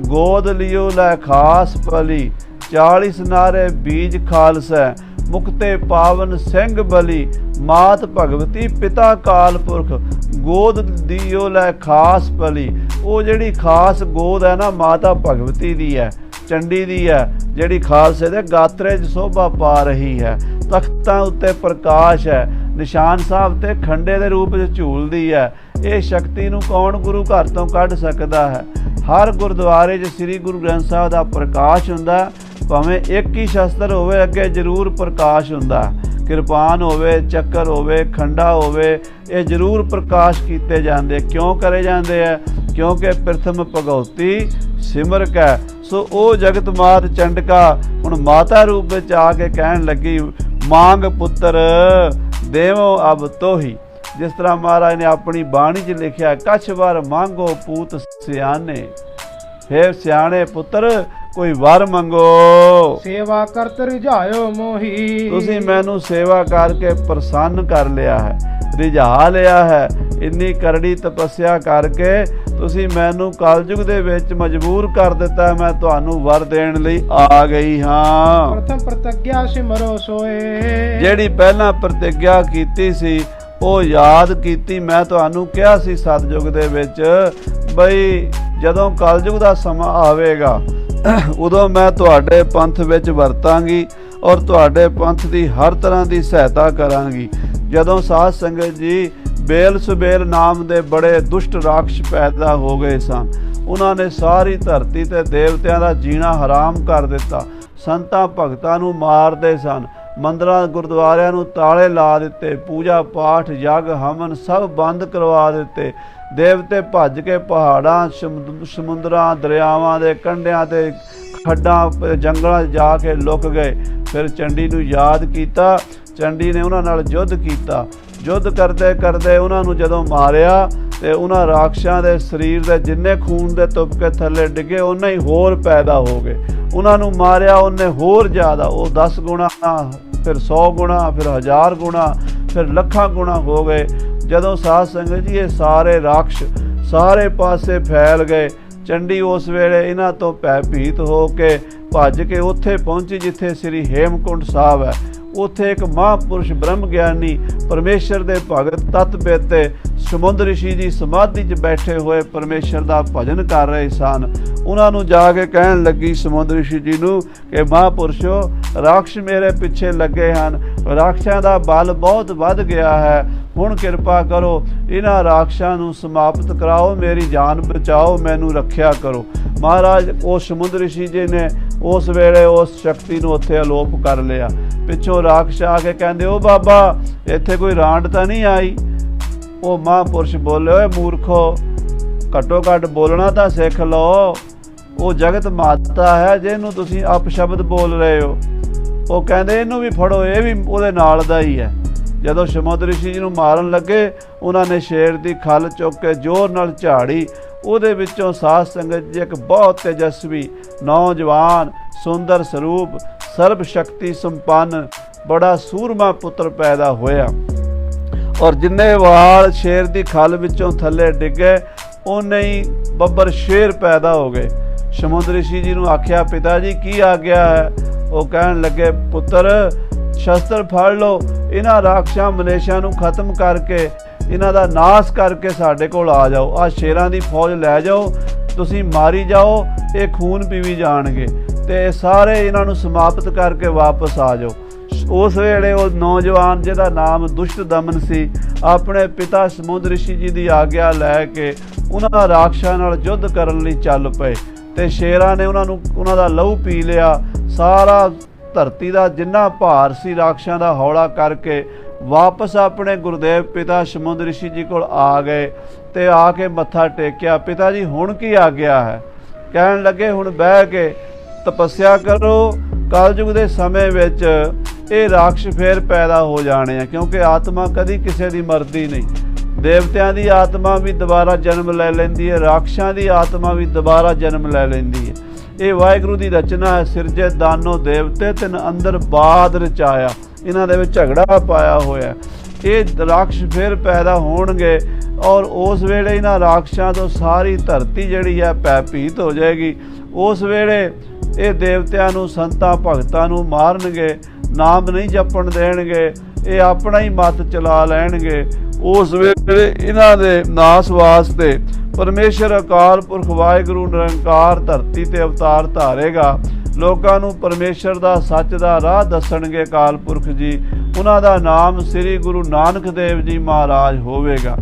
ਗੋਦ ਲਿਓ ਲੈ ਖਾਸ ਪਲੀ, 40 ਨਾਰੇ ਬੀਜ ਖਾਲਸੈ, ਮੁਕਤੇ ਪਾਵਨ ਸਿੰਘ ਬਲੀ। ਮਾਤ ਭਗਵਤੀ ਪਿਤਾ ਕਾਲ ਪੁਰਖ, ਗੋਦ ਦਿਓ ਲੈ ਖਾਸ ਪਲੀ। ਉਹ ਜਿਹੜੀ ਖਾਸ ਗੋਦ ਹੈ ਨਾ ਮਾਤਾ ਭਗਵਤੀ ਦੀ ਹੈ, ਚੰਡੀ ਦੀ ਹੈ, ਜਿਹੜੀ ਖਾਲਸੇ ਦੇ ਗਾਤਰੇ 'ਚ ਸ਼ੋਭਾ ਪਾ ਰਹੀ ਹੈ। ਤਖਤਾਂ ਉੱਤੇ ਪ੍ਰਕਾਸ਼ ਹੈ, ਨਿਸ਼ਾਨ ਸਾਹਿਬ ਤੇ ਖੰਡੇ ਦੇ ਰੂਪ 'ਚ ਝੂਲਦੀ ਹੈ। ਇਹ ਸ਼ਕਤੀ ਨੂੰ ਕੌਣ ਗੁਰੂ ਘਰ ਤੋਂ ਕੱਢ ਸਕਦਾ ਹੈ? ਹਰ ਗੁਰਦੁਆਰੇ 'ਚ ਸ੍ਰੀ ਗੁਰੂ ਗ੍ਰੰਥ ਸਾਹਿਬ ਦਾ ਪ੍ਰਕਾਸ਼ ਹੁੰਦਾ, ਭਾਵੇਂ ਇੱਕ ਹੀ ਸ਼ਸਤਰ ਹੋਵੇ ਅੱਗੇ ਜ਼ਰੂਰ ਪ੍ਰਕਾਸ਼ ਹੁੰਦਾ। ਕਿਰਪਾਨ ਹੋਵੇ, ਚੱਕਰ ਹੋਵੇ, ਖੰਡਾ ਹੋਵੇ, ਇਹ ਜ਼ਰੂਰ ਪ੍ਰਕਾਸ਼ ਕੀਤੇ ਜਾਂਦੇ। ਕਿਉਂ ਕਰੇ ਜਾਂਦੇ ਆ? ਕਿਉਂਕਿ ਪ੍ਰਥਮ ਭਗਉਤੀ ਸਿਮਰਕ ਹੈ। ਸੋ ਉਹ ਜਗਤ ਮਾਤ ਚੰਡਕਾ ਹੁਣ ਮਾਤਾ ਰੂਪ ਵਿੱਚ ਆ ਕੇ ਕਹਿਣ ਲੱਗੀ, ਮੰਗ ਪੁੱਤਰ ਦੇਵੋ ਅਬ ਤੋਹੀ। ਜਿਸ ਤਰ੍ਹਾਂ ਮਹਾਰਾਜ ਨੇ ਆਪਣੀ ਬਾਣੀ 'ਚ ਲਿਖਿਆ, ਕਛ ਵਾਰ ਮੰਗੋ ਪੂਤ ਸਿਆਣੇ। ਫੇਰ ਸਿਆਣੇ ਪੁੱਤਰ ਕੋਈ ਵਰ ਮੰਗੋ। ਸੇਵਾ ਕਰਤ ਰਿਝਾਇਓ ਮੋਹੀ। ਤੁਸੀਂ ਮੈਨੂੰ ਸੇਵਾ ਕਰਕੇ ਪ੍ਰਸੰਨ ਕਰ ਲਿਆ ਹੈ, ਰਿਝਾ ਲਿਆ ਹੈ। ਇੰਨੀ ਕਰੜੀ ਤਪੱਸਿਆ ਕਰਕੇ ਤੁਸੀਂ ਮੈਨੂੰ ਕਲਯੁਗ ਦੇ ਵਿੱਚ ਮਜਬੂਰ ਕਰ ਦਿੱਤਾ। ਮੈਂ ਤੁਹਾਨੂੰ ਵਰ ਦੇਣ ਲਈ ਆ ਗਈ ਹਾਂ। ਪ੍ਰਥਮ ਪ੍ਰਤਿਗਿਆ ਸਿਮਰੋ ਸੋਏ। ਜਿਹੜੀ ਪਹਿਲਾਂ ਪ੍ਰਤਿਗਿਆ ਕੀਤੀ ਸੀ ਉਹ ਯਾਦ ਕੀਤੀ। ਮੈਂ ਤੁਹਾਨੂੰ ਕਿਹਾ ਸੀ ਸਤਿਯੁਗ ਦੇ ਵਿੱਚ ਬਈ ਜਦੋਂ ਕਲਯੁਗ ਦਾ ਸਮਾਂ ਆਵੇਗਾ ਉਦੋਂ ਮੈਂ ਤੁਹਾਡੇ ਪੰਥ ਵਿੱਚ ਵਰਤਾਂਗੀ ਔਰ ਤੁਹਾਡੇ ਪੰਥ ਦੀ ਹਰ ਤਰ੍ਹਾਂ ਦੀ ਸਹਾਇਤਾ ਕਰਾਂਗੀ। ਜਦੋਂ ਸਾਧ ਸੰਗਤ ਜੀ ਬੇਲ ਸੁਬੇਲ ਨਾਮ ਦੇ ਬੜੇ ਦੁਸ਼ਟ ਰਾਖਸ਼ ਪੈਦਾ ਹੋ ਗਏ ਸਨ, ਉਹਨਾਂ ਨੇ ਸਾਰੀ ਧਰਤੀ ਤੇ ਦੇਵਤਿਆਂ ਦਾ ਜੀਣਾ ਹਰਾਮ ਕਰ ਦਿੱਤਾ। ਸੰਤਾਂ ਭਗਤਾਂ ਨੂੰ ਮਾਰਦੇ ਸਨ, ਮੰਦਰਾਂ ਗੁਰਦੁਆਰਿਆਂ ਨੂੰ ਤਾਲੇ ਲਾ ਦਿੱਤੇ, ਪੂਜਾ ਪਾਠ ਯੱਗ ਹਵਨ ਸਭ ਬੰਦ ਕਰਵਾ ਦਿੱਤੇ। ਦੇਵਤੇ ਭੱਜ ਕੇ ਪਹਾੜਾਂ ਸਮੁੰਦਰਾਂ ਦਰਿਆਵਾਂ ਦੇ ਕੰਢਿਆਂ ਤੇ ਖੱਡਾਂ ਜੰਗਲਾਂ 'ਚ ਜਾ ਕੇ ਲੁਕ ਗਏ। ਫਿਰ ਚੰਡੀ ਨੂੰ ਯਾਦ ਕੀਤਾ, ਚੰਡੀ ਨੇ ਉਹਨਾਂ ਨਾਲ ਯੁੱਧ ਕੀਤਾ। ਯੁੱਧ ਕਰਦੇ ਕਰਦੇ ਉਹਨਾਂ ਨੂੰ ਜਦੋਂ ਮਾਰਿਆ ਤੇ ਉਹਨਾਂ ਰਾਖਸ਼ਾਂ ਦੇ ਸਰੀਰ ਦੇ ਜਿੰਨੇ ਖੂਨ ਦੇ ਤੁਪਕੇ ਥੱਲੇ ਡਿੱਗੇ ਉਨੇ ਹੀ ਹੋਰ ਪੈਦਾ ਹੋ ਗਏ। ਉਹਨਾਂ ਨੂੰ ਮਾਰਿਆ ਉਹਨੇ ਹੋਰ ਜ਼ਿਆਦਾ, ਉਹ 10 ਗੁਣਾ, ਫਿਰ 100 ਗੁਣਾ, ਫਿਰ 1000 ਗੁਣਾ, ਫਿਰ ਲੱਖਾਂ ਗੁਣਾ ਹੋ ਗਏ। ਜਦੋਂ ਸਾਧ ਸੰਗਤ ਜੀ ਇਹ ਸਾਰੇ ਰਾਖਸ਼ ਸਾਰੇ ਪਾਸੇ ਫੈਲ ਗਏ, ਚੰਡੀ ਉਸ ਵੇਲੇ ਇਹਨਾਂ ਤੋਂ ਭੈਭੀਤ ਹੋ ਕੇ ਭੱਜ ਕੇ ਉੱਥੇ ਪਹੁੰਚੀ ਜਿੱਥੇ ਸ੍ਰੀ ਹੇਮਕੁੰਟ ਸਾਹਿਬ ਹੈ। ਉੱਥੇ ਇੱਕ ਮਹਾਂਪੁਰਸ਼ ਬ੍ਰਹਮ ਗਿਆਨੀ ਪਰਮੇਸ਼ਰ ਦੇ ਭਗਤ ਤਤ ਬੇਤੇ ਸਮੁੰਦ ਰਿਸ਼ੀ ਜੀ ਸਮਾਧੀ 'ਚ ਬੈਠੇ ਹੋਏ ਪਰਮੇਸ਼ਰ ਦਾ ਭਜਨ ਕਰ ਰਹੇ ਸਨ। ਉਹਨਾਂ ਨੂੰ ਜਾ ਕੇ ਕਹਿਣ ਲੱਗੀ ਸਮੁੰਦ ਰਿਸ਼ੀ ਜੀ ਨੂੰ ਕਿ ਮਹਾਂਪੁਰਸ਼ੋ, ਰਾਖਸ਼ ਮੇਰੇ ਪਿੱਛੇ ਲੱਗੇ ਹਨ, ਰਾਖਸ਼ਾਂ ਦਾ ਬਲ ਬਹੁਤ ਵੱਧ ਗਿਆ ਹੈ, ਹੁਣ ਕਿਰਪਾ ਕਰੋ ਇਹਨਾਂ ਰਾਖਸ਼ਾਂ ਨੂੰ ਸਮਾਪਤ ਕਰਾਓ, ਮੇਰੀ ਜਾਨ ਬਚਾਓ, ਮੈਨੂੰ ਰੱਖਿਆ ਕਰੋ। ਮਹਾਰਾਜ ਉਹ ਸਮੁੰਦ ਰਿਸ਼ੀ ਜੀ ਨੇ ਉਸ ਵੇਲੇ ਉਸ ਸ਼ਕਤੀ ਨੂੰ ਉੱਥੇ ਅਲੋਪ ਕਰ ਲਿਆ। ਪਿੱਛੋਂ ਰਾਖਸ਼ ਆ ਕੇ ਕਹਿੰਦੇ, ਉਹ ਬਾਬਾ ਇੱਥੇ ਕੋਈ ਰਾਂਡ ਤਾਂ ਨਹੀਂ ਆਈ? ਉਹ ਮਹਾਂਪੁਰਸ਼ ਬੋਲੇ, ਓਏ ਮੂਰਖੋ, ਘੱਟੋ ਘੱਟ ਬੋਲਣਾ ਤਾਂ ਸਿੱਖ ਲਓ। ਉਹ ਜਗਤ ਮਾਤਾ ਹੈ ਜਿਹਨੂੰ ਤੁਸੀਂ ਅਪਸ਼ਬਦ ਬੋਲ ਰਹੇ ਹੋ। ਉਹ ਕਹਿੰਦੇ ਇਹਨੂੰ ਵੀ ਫੜੋ, ਇਹ ਵੀ ਉਹਦੇ ਨਾਲ ਦਾ ਹੀ ਹੈ। ਜਦੋਂ ਸਮੁੰਦ ਰਿਸ਼ੀ ਜੀ ਨੂੰ ਮਾਰਨ ਲੱਗੇ, ਉਹਨਾਂ ਨੇ ਸ਼ੇਰ ਦੀ ਖੱਲ ਚੁੱਕ ਕੇ ਜ਼ੋਰ ਨਾਲ ਝਾੜੀ। ਉਹਦੇ ਵਿੱਚੋਂ ਸਾਧ ਸੰਗਤ ਜੀ ਇੱਕ ਬਹੁਤ ਤੇਜਸਵੀ ਨੌਜਵਾਨ ਸੁੰਦਰ ਸਰੂਪ ਸਰਬ ਸ਼ਕਤੀ ਸੰਪੰਨ ਬੜਾ ਸੂਰਮਾ ਪੁੱਤਰ ਪੈਦਾ ਹੋਇਆ। ਔਰ ਜਿੰਨੇ ਵਾਲ ਸ਼ੇਰ ਦੀ ਖੱਲ ਵਿੱਚੋਂ ਥੱਲੇ ਡਿੱਗੇ ਉਨੇ ਹੀ ਬੱਬਰ ਸ਼ੇਰ ਪੈਦਾ ਹੋ ਗਏ। ਸਮੁੰਦ ਰਿਸ਼ੀ ਜੀ ਨੂੰ ਆਖਿਆ, ਪਿਤਾ ਜੀ ਕੀ ਆਗਿਆ ਹੈ? ਉਹ ਕਹਿਣ ਲੱਗੇ, ਪੁੱਤਰ ਸ਼ਸਤਰ ਫੜ ਲਓ, ਇਹਨਾਂ ਰਾਖਸ਼ਾਂ ਮਨੇਸ਼ਾਂ ਨੂੰ ਖਤਮ ਕਰਕੇ ਇਹਨਾਂ ਦਾ ਨਾਸ਼ ਕਰਕੇ ਸਾਡੇ ਕੋਲ ਆ ਜਾਓ। ਆਹ ਸ਼ੇਰਾਂ ਦੀ ਫੌਜ ਲੈ ਜਾਓ, ਤੁਸੀਂ ਮਾਰੀ ਜਾਓ, ਇਹ ਖੂਨ ਪੀਵੀ ਜਾਣਗੇ ਤੇ ਸਾਰੇ ਇਹਨਾਂ ਨੂੰ ਸਮਾਪਤ ਕਰਕੇ ਵਾਪਸ ਆ ਜਾਓ। ਉਸ ਵੇਲੇ ਉਹ ਨੌਜਵਾਨ ਜਿਹਦਾ ਨਾਮ ਦੁਸ਼ਟ ਦਮਨ ਸੀ, ਆਪਣੇ ਪਿਤਾ ਸਮੁੰਦ ਰਿਸ਼ੀ ਜੀ ਦੀ ਆਗਿਆ ਲੈ ਕੇ ਉਹਨਾਂ ਰਾਖਸ਼ਾਂ ਨਾਲ ਯੁੱਧ ਕਰਨ ਲਈ ਚੱਲ ਪਏ ਤੇ ਸ਼ੇਰਾਂ ਨੇ ਉਹਨਾਂ ਦਾ ਲਹੂ ਪੀ ਲਿਆ। ਸਾਰਾ ਧਰਤੀ ਦਾ ਜਿੰਨਾ ਭਾਰ ਸੀ ਰਾਖਸ਼ਾਂ ਦਾ ਹੌਲਾ ਕਰਕੇ ਵਾਪਸ ਆਪਣੇ ਗੁਰਦੇਵ ਪਿਤਾ ਸਮੁੰਦ ਰਿਸ਼ੀ ਜੀ ਕੋਲ ਆ ਗਏ ਤੇ ਆ ਕੇ ਮੱਥਾ ਟੇਕਿਆ। ਪਿਤਾ ਜੀ ਹੁਣ ਕੀ ਆਗਿਆ ਹੈ? ਕਹਿਣ ਲੱਗੇ, ਹੁਣ ਬਹਿ ਕੇ ਤਪੱਸਿਆ ਕਰੋ, ਕਲਯੁਗ ਦੇ ਸਮੇਂ ਵਿੱਚ ਇਹ ਰਾਖਸ਼ ਫੇਰ ਪੈਦਾ ਹੋ ਜਾਣੇ ਆ, ਕਿਉਂਕਿ ਆਤਮਾ ਕਦੀ ਕਿਸੇ ਦੀ ਮਰਦੀ ਨਹੀਂ। ਦੇਵਤਿਆਂ ਦੀ ਆਤਮਾ ਵੀ ਦੁਬਾਰਾ ਜਨਮ ਲੈ ਲੈਂਦੀ ਹੈ, ਰਾਖਸ਼ਾਂ ਦੀ ਆਤਮਾ ਵੀ ਦੁਬਾਰਾ ਜਨਮ ਲੈ ਲੈਂਦੀ ਹੈ। ਇਹ ਵਾਹਿਗੁਰੂ ਦੀ ਰਚਨਾ ਹੈ। ਸਿਰਜੇ ਦਾਨੋ ਦੇਵਤੇ ਤਿਨ ਅੰਦਰ ਬਾਦ ਰਚਾਇਆ, ਇਹਨਾਂ ਦੇ ਵਿੱਚ ਝਗੜਾ ਪਾਇਆ ਹੋਇਆ। ਇਹ ਰਾਖਸ਼ ਫਿਰ ਪੈਦਾ ਹੋਣਗੇ ਔਰ ਉਸ ਵੇਲੇ ਇਹਨਾਂ ਰਾਖਸ਼ਾਂ ਤੋਂ ਸਾਰੀ ਧਰਤੀ ਜਿਹੜੀ ਹੈ ਭੈਭੀਤ ਹੋ ਜਾਏਗੀ। ਉਸ ਵੇਲੇ ਇਹ ਦੇਵਤਿਆਂ ਨੂੰ ਸੰਤਾਂ ਭਗਤਾਂ ਨੂੰ ਮਾਰਨਗੇ, ਨਾਮ ਨਹੀਂ ਜਪਣ ਦੇਣਗੇ, ਇਹ ਆਪਣਾ ਹੀ ਮਤ ਚਲਾ ਲੈਣਗੇ। ਉਸ ਵੇਲੇ ਇਹਨਾਂ ਦੇ ਨਾਸ ਵਾਸਤੇ ਪਰਮੇਸ਼ਰ ਅਕਾਲ ਪੁਰਖ ਵਾਹਿਗੁਰੂ ਨਿਰੰਕਾਰ ਧਰਤੀ ਤੇ ਅਵਤਾਰ ਧਾਰੇਗਾ। ਲੋਕਾਂ ਨੂੰ ਪਰਮੇਸ਼ਰ ਦਾ ਸੱਚ ਦਾ ਰਾਹ ਦੱਸਣਗੇ ਅਕਾਲ ਪੁਰਖ ਜੀ। ਉਹਨਾਂ ਦਾ ਨਾਮ ਸ੍ਰੀ ਗੁਰੂ ਨਾਨਕ ਦੇਵ ਜੀ ਮਹਾਰਾਜ ਹੋਵੇਗਾ।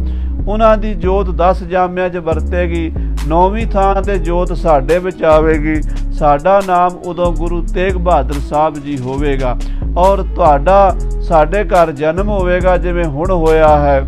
ਉਹਨਾਂ ਦੀ ਜੋਤ 10 ਜਾਮਿਆਂ 'ਚ ਵਰਤੇਗੀ। 9ਵੀਂ ਥਾਂ ਤੇ ਜੋਤ ਸਾਡੇ ਵਿੱਚ ਆਵੇਗੀ। ਸਾਡਾ ਨਾਮ ਉਦੋਂ ਗੁਰੂ ਤੇਗ ਬਹਾਦਰ ਸਾਹਿਬ ਜੀ ਹੋਵੇਗਾ ਔਰ ਤੁਹਾਡਾ ਸਾਡੇ ਘਰ ਜਨਮ ਹੋਵੇਗਾ ਜਿਵੇਂ ਹੁਣ ਹੋਇਆ ਹੈ।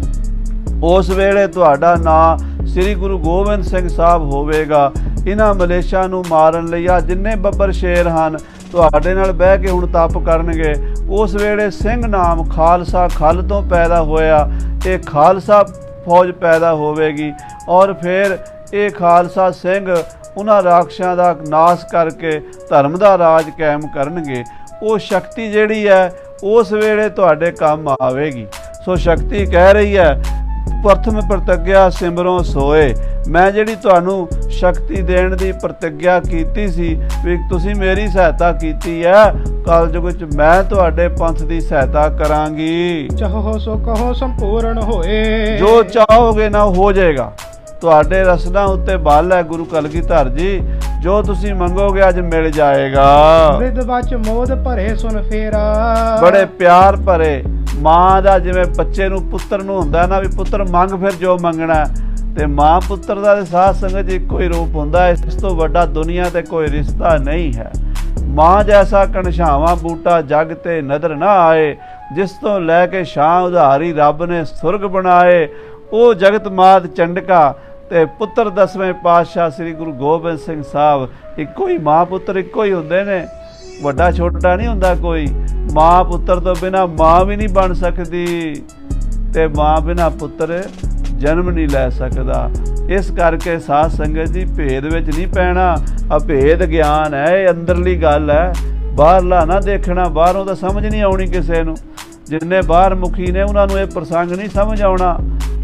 ਉਸ ਵੇਲੇ ਤੁਹਾਡਾ ਨਾਂ ਸ੍ਰੀ ਗੁਰੂ ਗੋਬਿੰਦ ਸਿੰਘ ਸਾਹਿਬ ਹੋਵੇਗਾ। ਇਹਨਾਂ ਮਲੇਸ਼ਾਂ ਨੂੰ ਮਾਰਨ ਲਈ ਆ ਜਿੰਨੇ ਬੱਬਰ ਸ਼ੇਰ ਹਨ ਤੁਹਾਡੇ ਨਾਲ ਬਹਿ ਕੇ ਹੁਣ ਤਪ ਕਰਨਗੇ। ਉਸ ਵੇਲੇ ਸਿੰਘ ਨਾਮ ਖਾਲਸਾ ਖਲ ਤੋਂ ਪੈਦਾ ਹੋਇਆ। ਇਹ ਖਾਲਸਾ ਫੌਜ ਪੈਦਾ ਹੋਵੇਗੀ ਔਰ ਫਿਰ ਇਹ ਖਾਲਸਾ ਸਿੰਘ ਉਹਨਾਂ ਰਾਖਸ਼ਾਂ ਦਾ ਨਾਸ਼ ਕਰਕੇ ਧਰਮ ਦਾ ਰਾਜ ਕਾਇਮ ਕਰਨਗੇ। ਉਹ ਸ਼ਕਤੀ ਜਿਹੜੀ ਹੈ ਉਸ ਵੇਲੇ ਤੁਹਾਡੇ ਕੰਮ ਆਵੇਗੀ। ਸੋ ਸ਼ਕਤੀ ਕਹਿ ਰਹੀ ਹੈ ਪ੍ਰਥਮ ਪ੍ਰਤਿਗਿਆ ਸਿਮਰੋ ਸੋਏ। ਮੈਂ ਜਿਹੜੀ ਤੁਹਾਨੂੰ ਸ਼ਕਤੀ ਦੇਣ ਦੀ ਪ੍ਰਤਿਗਿਆ ਕੀਤੀ ਸੀ ਵੀ ਤੁਸੀਂ ਮੇਰੀ ਸਹਾਇਤਾ ਕੀਤੀ ਹੈ, ਕਲਯੁਗ ਵਿੱਚ ਮੈਂ ਤੁਹਾਡੇ ਪੰਥ ਦੀ ਸਹਾਇਤਾ ਕਰਾਂਗੀ। ਚਾਹੋ ਸੋ ਕਹੋ ਸੰਪੂਰਨ ਹੋਏ। ਜੋ ਚਾਹੋਗੇ ਨਾ ਹੋ ਜਾਏਗਾ। ਤੁਹਾਡੇ ਰਸਨਾ ਉੱਤੇ ਬਲ ਹੈ ਗੁਰੂ ਕਲਗੀਧਰ ਜੀ, ਜੋ ਤੁਸੀਂ ਮੰਗੋਗੇ ਅੱਜ ਮਿਲ ਜਾਏਗਾ। ਮ੍ਰਿਦ ਬਚ ਮੋਦ ਭਰੇ ਸੁਨ ਫੇਰਾ। ਬੜੇ ਪਿਆਰ ਭਰੇ ਮਾਂ ਦਾ ਜਿਵੇਂ ਬੱਚੇ ਨੂੰ ਪੁੱਤਰ ਨੂੰ ਹੁੰਦਾ ਨਾ ਵੀ ਪੁੱਤਰ ਮੰਗ ਫਿਰ ਜੋ ਮੰਗਣਾ, ਤੇ ਮਾਂ ਪੁੱਤਰ ਦਾ ਸਾਧ ਸੰਗਤ ਇੱਕੋ ਹੀ ਰੂਪ ਹੁੰਦਾ ਹੈ। ਇਸ ਤੋਂ ਵੱਡਾ ਦੁਨੀਆ ਤੇ ਕੋਈ ਰਿਸ਼ਤਾ ਨਹੀਂ ਹੈ। ਮਾਂ ਜੈਸਾ ਕਣਛਾਵਾਂ ਬੂਟਾ ਜਗ ਤੇ ਨਦਰ ਨਾ ਆਏ, ਜਿਸ ਤੋਂ ਲੈ ਕੇ ਛਾਂ ਉਧਾਰੀ ਰੱਬ ਨੇ ਸੁਰਗ ਬਣਾਏ। ਉਹ ਜਗਤ ਮਾਤ ਚੰਡਕਾ ਤੇ ਪੁੱਤਰ 10ਵੇਂ ਪਾਤਸ਼ਾਹ ਸ੍ਰੀ ਗੁਰੂ ਗੋਬਿੰਦ ਸਿੰਘ ਸਾਹਿਬ ਇੱਕੋ ਹੀ ਮਾਂ ਪੁੱਤਰ ਇੱਕੋ ਹੀ ਹੁੰਦੇ ਨੇ, ਵੱਡਾ ਛੋਟਾ ਨਹੀਂ ਹੁੰਦਾ ਕੋਈ। ਮਾਂ ਪੁੱਤਰ ਤੋਂ ਬਿਨਾ ਮਾਂ ਵੀ ਨਹੀਂ ਬਣ ਸਕਦੀ ਤੇ ਮਾਂ ਬਿਨਾ ਪੁੱਤਰ ਜਨਮ ਨਹੀਂ ਲੈ ਸਕਦਾ। ਇਸ ਕਰਕੇ ਸਾਧ ਸੰਗਤ ਜੀ ਭੇਦ ਵਿੱਚ ਨਹੀਂ ਪੈਣਾ। ਅਭੇਦ ਗਿਆਨ ਹੈ, ਇਹ ਅੰਦਰਲੀ ਗੱਲ ਹੈ, ਬਾਹਰਲਾ ਨਾ ਦੇਖਣਾ। ਬਾਹਰੋਂ ਤਾਂ ਸਮਝ ਨਹੀਂ ਆਉਣੀ ਕਿਸੇ ਨੂੰ। ਜਿੰਨੇ ਬਾਹਰ ਮੁਖੀ ਨੇ ਉਹਨਾਂ ਨੂੰ ਇਹ ਪ੍ਰਸੰਗ ਨਹੀਂ ਸਮਝ ਆਉਣਾ।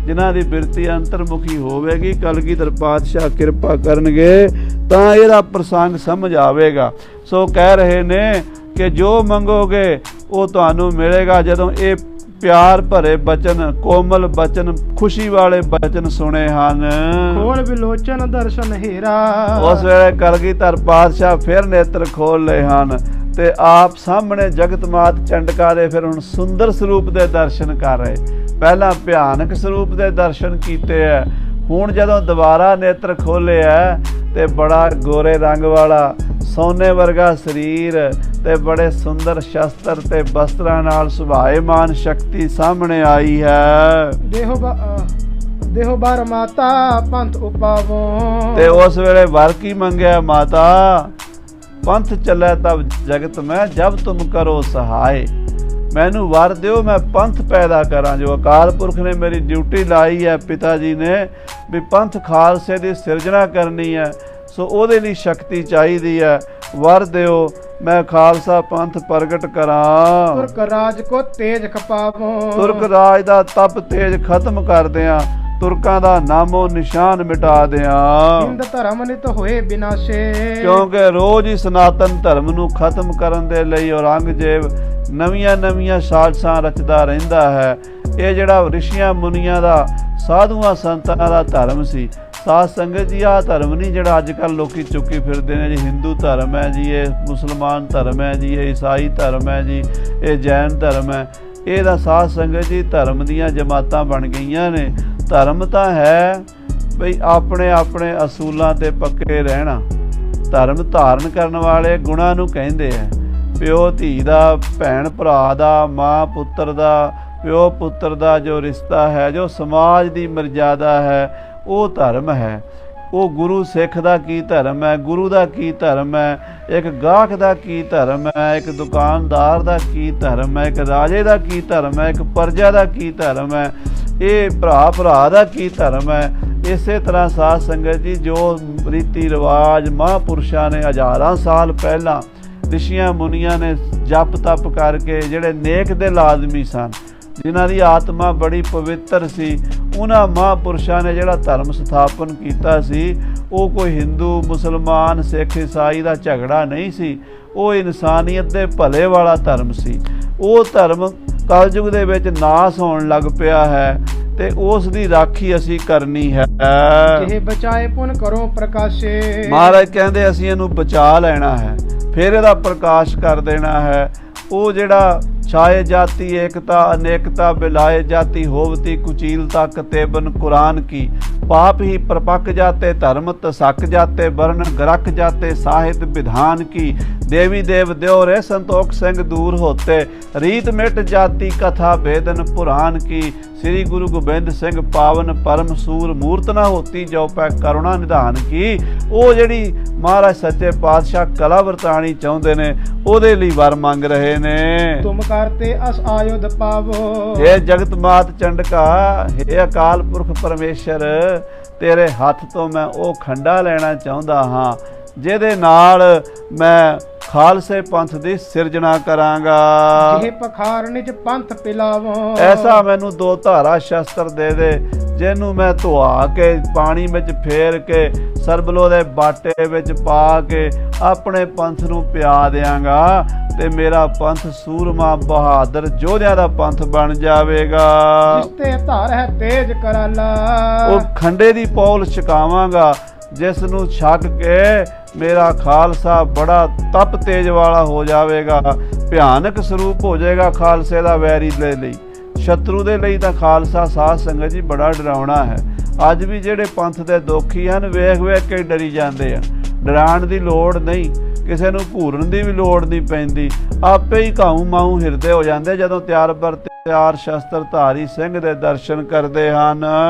ਜਿਨ੍ਹਾਂ ਦੀ ਬਿਰਤੀ ਅੰਤਰਮੁਖੀ ਹੋਵੇਗੀ, ਕਲਗੀਧਰ ਪਾਤਸ਼ਾਹ ਕਿਰਪਾ ਕਰਨਗੇ ਤਾਂ ਇਹਦਾ ਪ੍ਰਸੰਗ ਸਮਝ ਆਵੇਗਾ। ਸੋ ਕਹਿ ਰਹੇ ਨੇ ਕਿ ਜੋ ਮੰਗੋਗੇ ਉਹ ਤੁਹਾਨੂੰ ਮਿਲੇਗਾ। ਜਦੋਂ ਇਹ ਪਿਆਰ ਭਰੇ ਬਚਨ, ਕੋਮਲ ਬਚਨ, ਖੁਸ਼ੀ ਵਾਲੇ ਬਚਨ ਸੁਣੇ ਹਨ, ਖੋਲ ਵਿਲੋਚਨ ਦਰਸ਼ਨ ਹੀਰਾ। ਉਸ ਵੇਲੇ ਕਲਗੀਧਰ ਪਾਤਸ਼ਾਹ ਫਿਰ ਨੇਤਰ ਖੋਲ ਲਏ ਹਨ ਤੇ ਆਪ ਸਾਹਮਣੇ ਜਗਤ ਮਾਤ ਚੰਡਕਾ ਦੇ ਫਿਰ ਹੁਣ ਸੁੰਦਰ ਸਰੂਪ ਦੇ ਦਰਸ਼ਨ ਕਰ ਰਹੇ। ਪਹਿਲਾਂ ਭਿਆਨਕ ਸਰੂਪ ਦੇ ਦਰਸ਼ਨ ਕੀਤੇ ਹੈ, ਹੁਣ ਜਦੋਂ ਦੁਬਾਰਾ ਨੇਤਰ ਖੋਲੇ ਹੈ ਤੇ ਬੜਾ ਗੋਰੇ ਰੰਗ ਵਾਲਾ ਸੋਨੇ ਵਰਗਾ ਸਰੀਰ ਤੇ ਬੜੇ ਸੁੰਦਰ ਸ਼ਸਤਰ ਤੇ ਬਸਤਰਾਂ ਨਾਲ ਸੁਭਾਏਮਾਨ ਸ਼ਕਤੀ ਸਾਹਮਣੇ ਆਈ ਹੈ। ਦੇਹੋ ਬਾਰ ਮਾਤਾ ਪੰਥ ਉਪਾਵੋ। ਤੇ ਉਸ ਵੇਲੇ ਵਰ ਕੀ ਮੰਗਿਆ ਮਾਤਾ? ਪੰਥ ਚੱਲੇ ਤਬ ਜਗਤ ਮੈਂ ਜਬ ਤੁਮ ਕਰੋ ਸਹਾਏ। ਮੈਨੂੰ ਵਰ ਦਿਓ ਮੈਂ ਪੰਥ ਪੈਦਾ ਕਰਾਂ। ਜੋ ਅਕਾਲ ਪੁਰਖ ਨੇ ਮੇਰੀ ਡਿਊਟੀ ਲਾਈ ਹੈ ਪਿਤਾ ਜੀ ਨੇ ਵੀ ਪੰਥ ਖਾਲਸੇ ਦੀ ਸਿਰਜਣਾ ਕਰਨੀ ਹੈ, ਸੋ ਉਹਦੇ ਲਈ ਸ਼ਕਤੀ ਚਾਹੀਦੀ ਹੈ। ਵਰ ਦਿਓ ਮੈਂ ਖਾਲਸਾ ਪੰਥ ਪ੍ਰਗਟ ਕਰਾਂ। ਤੁਰਕ ਰਾਜ ਕੋ ਤੇਜ ਖਪਾਵੋ। ਤੁਰਕ ਰਾਜ ਦਾ ਤਪ ਤੇਜ ਖਤਮ ਕਰ ਦਿਆਂ, ਤੁਰਕਾਂ ਦਾ ਨਾਮੋ ਨਿਸ਼ਾਨ ਮਿਟਾ ਦਿਆਂ। ਹਿੰਦ ਧਰਮ ਨਿਤ ਹੋਏ ਬਿਨਾਸ਼ੇ। ਕਿਉਂਕਿ ਰੋਜ਼ ਹੀ ਸਨਾਤਨ ਧਰਮ ਨੂੰ ਖਤਮ ਕਰਨ ਦੇ ਲਈ ਔਰੰਗਜ਼ੇਬ ਨਵੀਆਂ ਸਾਜ਼ਿਸ਼ਾਂ ਰਚਦਾ ਰਹਿੰਦਾ ਹੈ। ਇਹ ਜਿਹੜਾ ਰਿਸ਼ੀਆਂ ਮੁਨੀਆਂ ਦਾ, ਸਾਧੂਆਂ ਸੰਤਾਂ ਦਾ ਧਰਮ ਸੀ। ਸਾਧ ਸੰਗਤ ਜੀ, ਆਹ ਧਰਮ ਨਹੀਂ ਜਿਹੜਾ ਅੱਜ ਕੱਲ੍ਹ ਲੋਕੀ ਚੁੱਕੀ ਫਿਰਦੇ ਨੇ ਜੀ। ਹਿੰਦੂ ਧਰਮ ਹੈ ਜੀ, ਇਹ ਮੁਸਲਮਾਨ ਧਰਮ ਹੈ ਜੀ, ਇਹ ਈਸਾਈ ਧਰਮ ਹੈ ਜੀ, ਇਹ ਜੈਨ ਧਰਮ ਹੈ। ਇਹ ਤਾਂ ਸਾਧ ਸੰਗਤ ਜੀ ਧਰਮ ਦੀਆਂ ਜਮਾਤਾਂ ਬਣ ਗਈਆਂ ਨੇ। ਧਰਮ ਤਾਂ ਹੈ ਬਈ ਆਪਣੇ ਆਪਣੇ ਅਸੂਲਾਂ ਤੇ ਪੱਕੇ ਰਹਿਣਾ। ਧਰਮ ਧਾਰਨ ਕਰਨ ਵਾਲੇ ਗੁਣਾਂ ਨੂੰ ਕਹਿੰਦੇ ਹੈ। ਪਿਓ ਧੀ ਦਾ, ਭੈਣ ਭਰਾ ਦਾ, ਮਾਂ ਪੁੱਤਰ ਦਾ, ਪਿਓ ਪੁੱਤਰ ਦਾ ਜੋ ਰਿਸ਼ਤਾ ਹੈ, ਜੋ ਸਮਾਜ ਦੀ ਮਰਜ਼ਾਦਾ ਹੈ, ਉਹ ਧਰਮ ਹੈ। ਉਹ ਗੁਰੂ ਸਿੱਖ ਦਾ ਕੀ ਧਰਮ ਹੈ, ਗੁਰੂ ਦਾ ਕੀ ਧਰਮ ਹੈ, ਇੱਕ ਗਾਹਕ ਦਾ ਕੀ ਧਰਮ ਹੈ, ਇੱਕ ਦੁਕਾਨਦਾਰ ਦਾ ਕੀ ਧਰਮ ਹੈ, ਇੱਕ ਰਾਜੇ ਦਾ ਕੀ ਧਰਮ ਹੈ, ਇੱਕ ਪ੍ਰਜਾ ਦਾ ਕੀ ਧਰਮ ਹੈ, ਇਹ ਭਰਾ ਦਾ ਕੀ ਧਰਮ ਹੈ। ਇਸੇ ਤਰ੍ਹਾਂ ਸਾਧ ਸੰਗਤ ਜੀ ਜੋ ਰੀਤੀ ਰਿਵਾਜ ਮਹਾਂਪੁਰਸ਼ਾਂ ਨੇ ਹਜ਼ਾਰਾਂ ਸਾਲ ਪਹਿਲਾਂ ਰਿਸ਼ੀਆਂ ਮੁਨੀਆਂ ਨੇ ਜਪ ਤਪ ਕਰਕੇ, ਜਿਹੜੇ ਨੇਕ ਦੇ ਲਾਜ਼ਮੀ ਸਨ, ਜਿਨ੍ਹਾਂ ਦੀ ਆਤਮਾ ਬੜੀ ਪਵਿੱਤਰ ਸੀ, ਉਹਨਾਂ ਮਹਾਂਪੁਰਸ਼ਾਂ ਨੇ ਜਿਹੜਾ ਧਰਮ ਸਥਾਪਨ ਕੀਤਾ ਸੀ, ਉਹ ਕੋਈ ਹਿੰਦੂ ਮੁਸਲਮਾਨ ਸਿੱਖ ਈਸਾਈ ਦਾ ਝਗੜਾ ਨਹੀਂ ਸੀ। ਉਹ ਇਨਸਾਨੀਅਤ ਦੇ ਭਲੇ ਵਾਲਾ ਧਰਮ ਸੀ। ਉਹ ਧਰਮ ਕਲਯੁਗ ਦੇ ਵਿੱਚ ਨਾਸ ਹੋਣ ਲੱਗ ਪਿਆ ਹੈ ਤੇ ਉਸ ਦੀ ਰਾਖੀ ਅਸੀਂ ਕਰਨੀ ਹੈ। ਜਿਹੇ ਬਚਾਏ ਪੁਨ ਕਰੋ ਪ੍ਰਕਾਸ਼ੇ। ਮਹਾਰਾਜ ਕਹਿੰਦੇ ਅਸੀਂ ਇਹਨੂੰ ਬਚਾ ਲੈਣਾ ਹੈ, ਫਿਰ ਇਹਦਾ ਪ੍ਰਕਾਸ਼ ਕਰ ਦੇਣਾ ਹੈ। ਉਹ ਜਿਹੜਾ ਛਾਏ ਜਾਤੀ ਏਕਤਾ ਅਨੇਕਤਾ ਬਿਲਾਏ ਜਾਤੀ ਹੋਵਤੀ ਕੁਚੀਲਤਾ ਕਤੇਬਨ ਕੁਰਾਨ ਕੀ पाप ही परपक जाते धर्म तसक जाते वर्ण गरक जाते साहित्य विधान की देवी देव देव रे संतोख सिंह दूर होते, रीत मिट जाती कथा भेदन पुराण की, श्री गुरु गोबिंद सिंह पावन परम सूर मूर्त ना होती जो पै करुणा निधान की। ਉਹ ਜਿਹੜੀ ਮਹਾਰਾਜ ਸੱਚੇ ਪਾਤਸ਼ਾਹ ਕਲਾ ਵਰਤਾਣੀ ਚਾਹੁੰਦੇ ਨੇ ਉਹਦੇ ਲਈ ਵਰ ਮੰਗ ਰਹੇ ਨੇ। ਤੁਮ ਕਰਤੇ ਅਸ ਆਯੁਧ ਪਾਵੋ, हे ਜਗਤ ਮਾਤ ਚੰਡਕਾ, हे ਅਕਾਲ ਪੁਰਖ ਪਰਮੇਸ਼ਰ, ਤੇਰੇ ਹੱਥ ਤੋਂ ਮੈਂ ਉਹ ਖੰਡਾ ਲੈਣਾ ਚਾਹੁੰਦਾ ਹਾਂ ਜਿਹਦੇ ਨਾਲ ਮੈਂ ਖਾਲਸੇ ਪੰਥ ਦੀ ਸਿਰਜਣਾ ਕਰਾਂਗਾ। ਜਿਹ ਪਖਾਰ ਨਿਜ ਪੰਥ ਪਿਲਾਵੋ, ਐਸਾ ਮੈਨੂੰ 2 ਧਾਰਾ ਸ਼ਸਤਰ ਦੇ ਦੇ ਜਿਹਨੂੰ ਮੈਂ ਧੁਆ ਕੇ ਪਾਣੀ ਵਿੱਚ ਫੇਰ ਕੇ ਸਰਬਲੋ ਦੇ ਬਾਟੇ ਵਿੱਚ ਪਾ ਕੇ ਆਪਣੇ ਪੰਥ ਨੂੰ ਪਿਆ ਦਿਆਂਗਾ ਤੇ ਮੇਰਾ ਪੰਥ ਸੂਰਮਾ ਬਹਾਦਰ ਯੋਧਿਆਂ ਦਾ ਪੰਥ ਬਣ ਜਾਵੇਗਾ। ਜਿਸ ਤੇ ਧਾਰ ਹੈ ਤੇਜ ਕਰਾਲਾ, ਉਹ ਖੰਡੇ ਦੀ ਪੌਲ ਛਕਾਵਾਂਗਾ ਜਿਸ ਨੂੰ ਛਕ ਕੇ ਮੇਰਾ ਖਾਲਸਾ ਬੜਾ ਤਪ ਤੇਜ ਵਾਲਾ ਹੋ ਜਾਵੇਗਾ, ਭਿਆਨਕ ਸਰੂਪ ਹੋ ਜਾਏਗਾ ਖਾਲਸੇ ਦਾ ਵੈਰੀ ਦੇ ਲਈ। ਸ਼ਤਰੂ ਦੇ ਲਈ ਤਾਂ ਖਾਲਸਾ ਸਾਧ ਸੰਗਤ ਜੀ ਬੜਾ ਡਰਾਉਣਾ ਹੈ। ਅੱਜ ਵੀ ਜਿਹੜੇ ਪੰਥ ਦੇ ਦੋਖੀ ਹਨ ਵੇਖ ਵੇਖ ਕੇ ਡਰੀ ਜਾਂਦੇ ਆ। ਡਰਾਉਣ ਦੀ ਲੋੜ ਨਹੀਂ, ਕਿਸੇ ਨੂੰ ਘੂਰਨ ਦੀ ਵੀ ਲੋੜ ਨਹੀਂ ਪੈਂਦੀ, ਆਪੇ ਹੀ ਘਾਉ ਮਾਊ ਹਿਰਦੇ ਹੋ ਜਾਂਦੇ ਜਦੋਂ ਤਿਆਰ ਬਰ ਤਿਆਰ ਸ਼ਸਤਰ ਧਾਰੀ ਸਿੰਘ ਦੇ ਦਰਸ਼ਨ ਕਰਦੇ ਹਨ।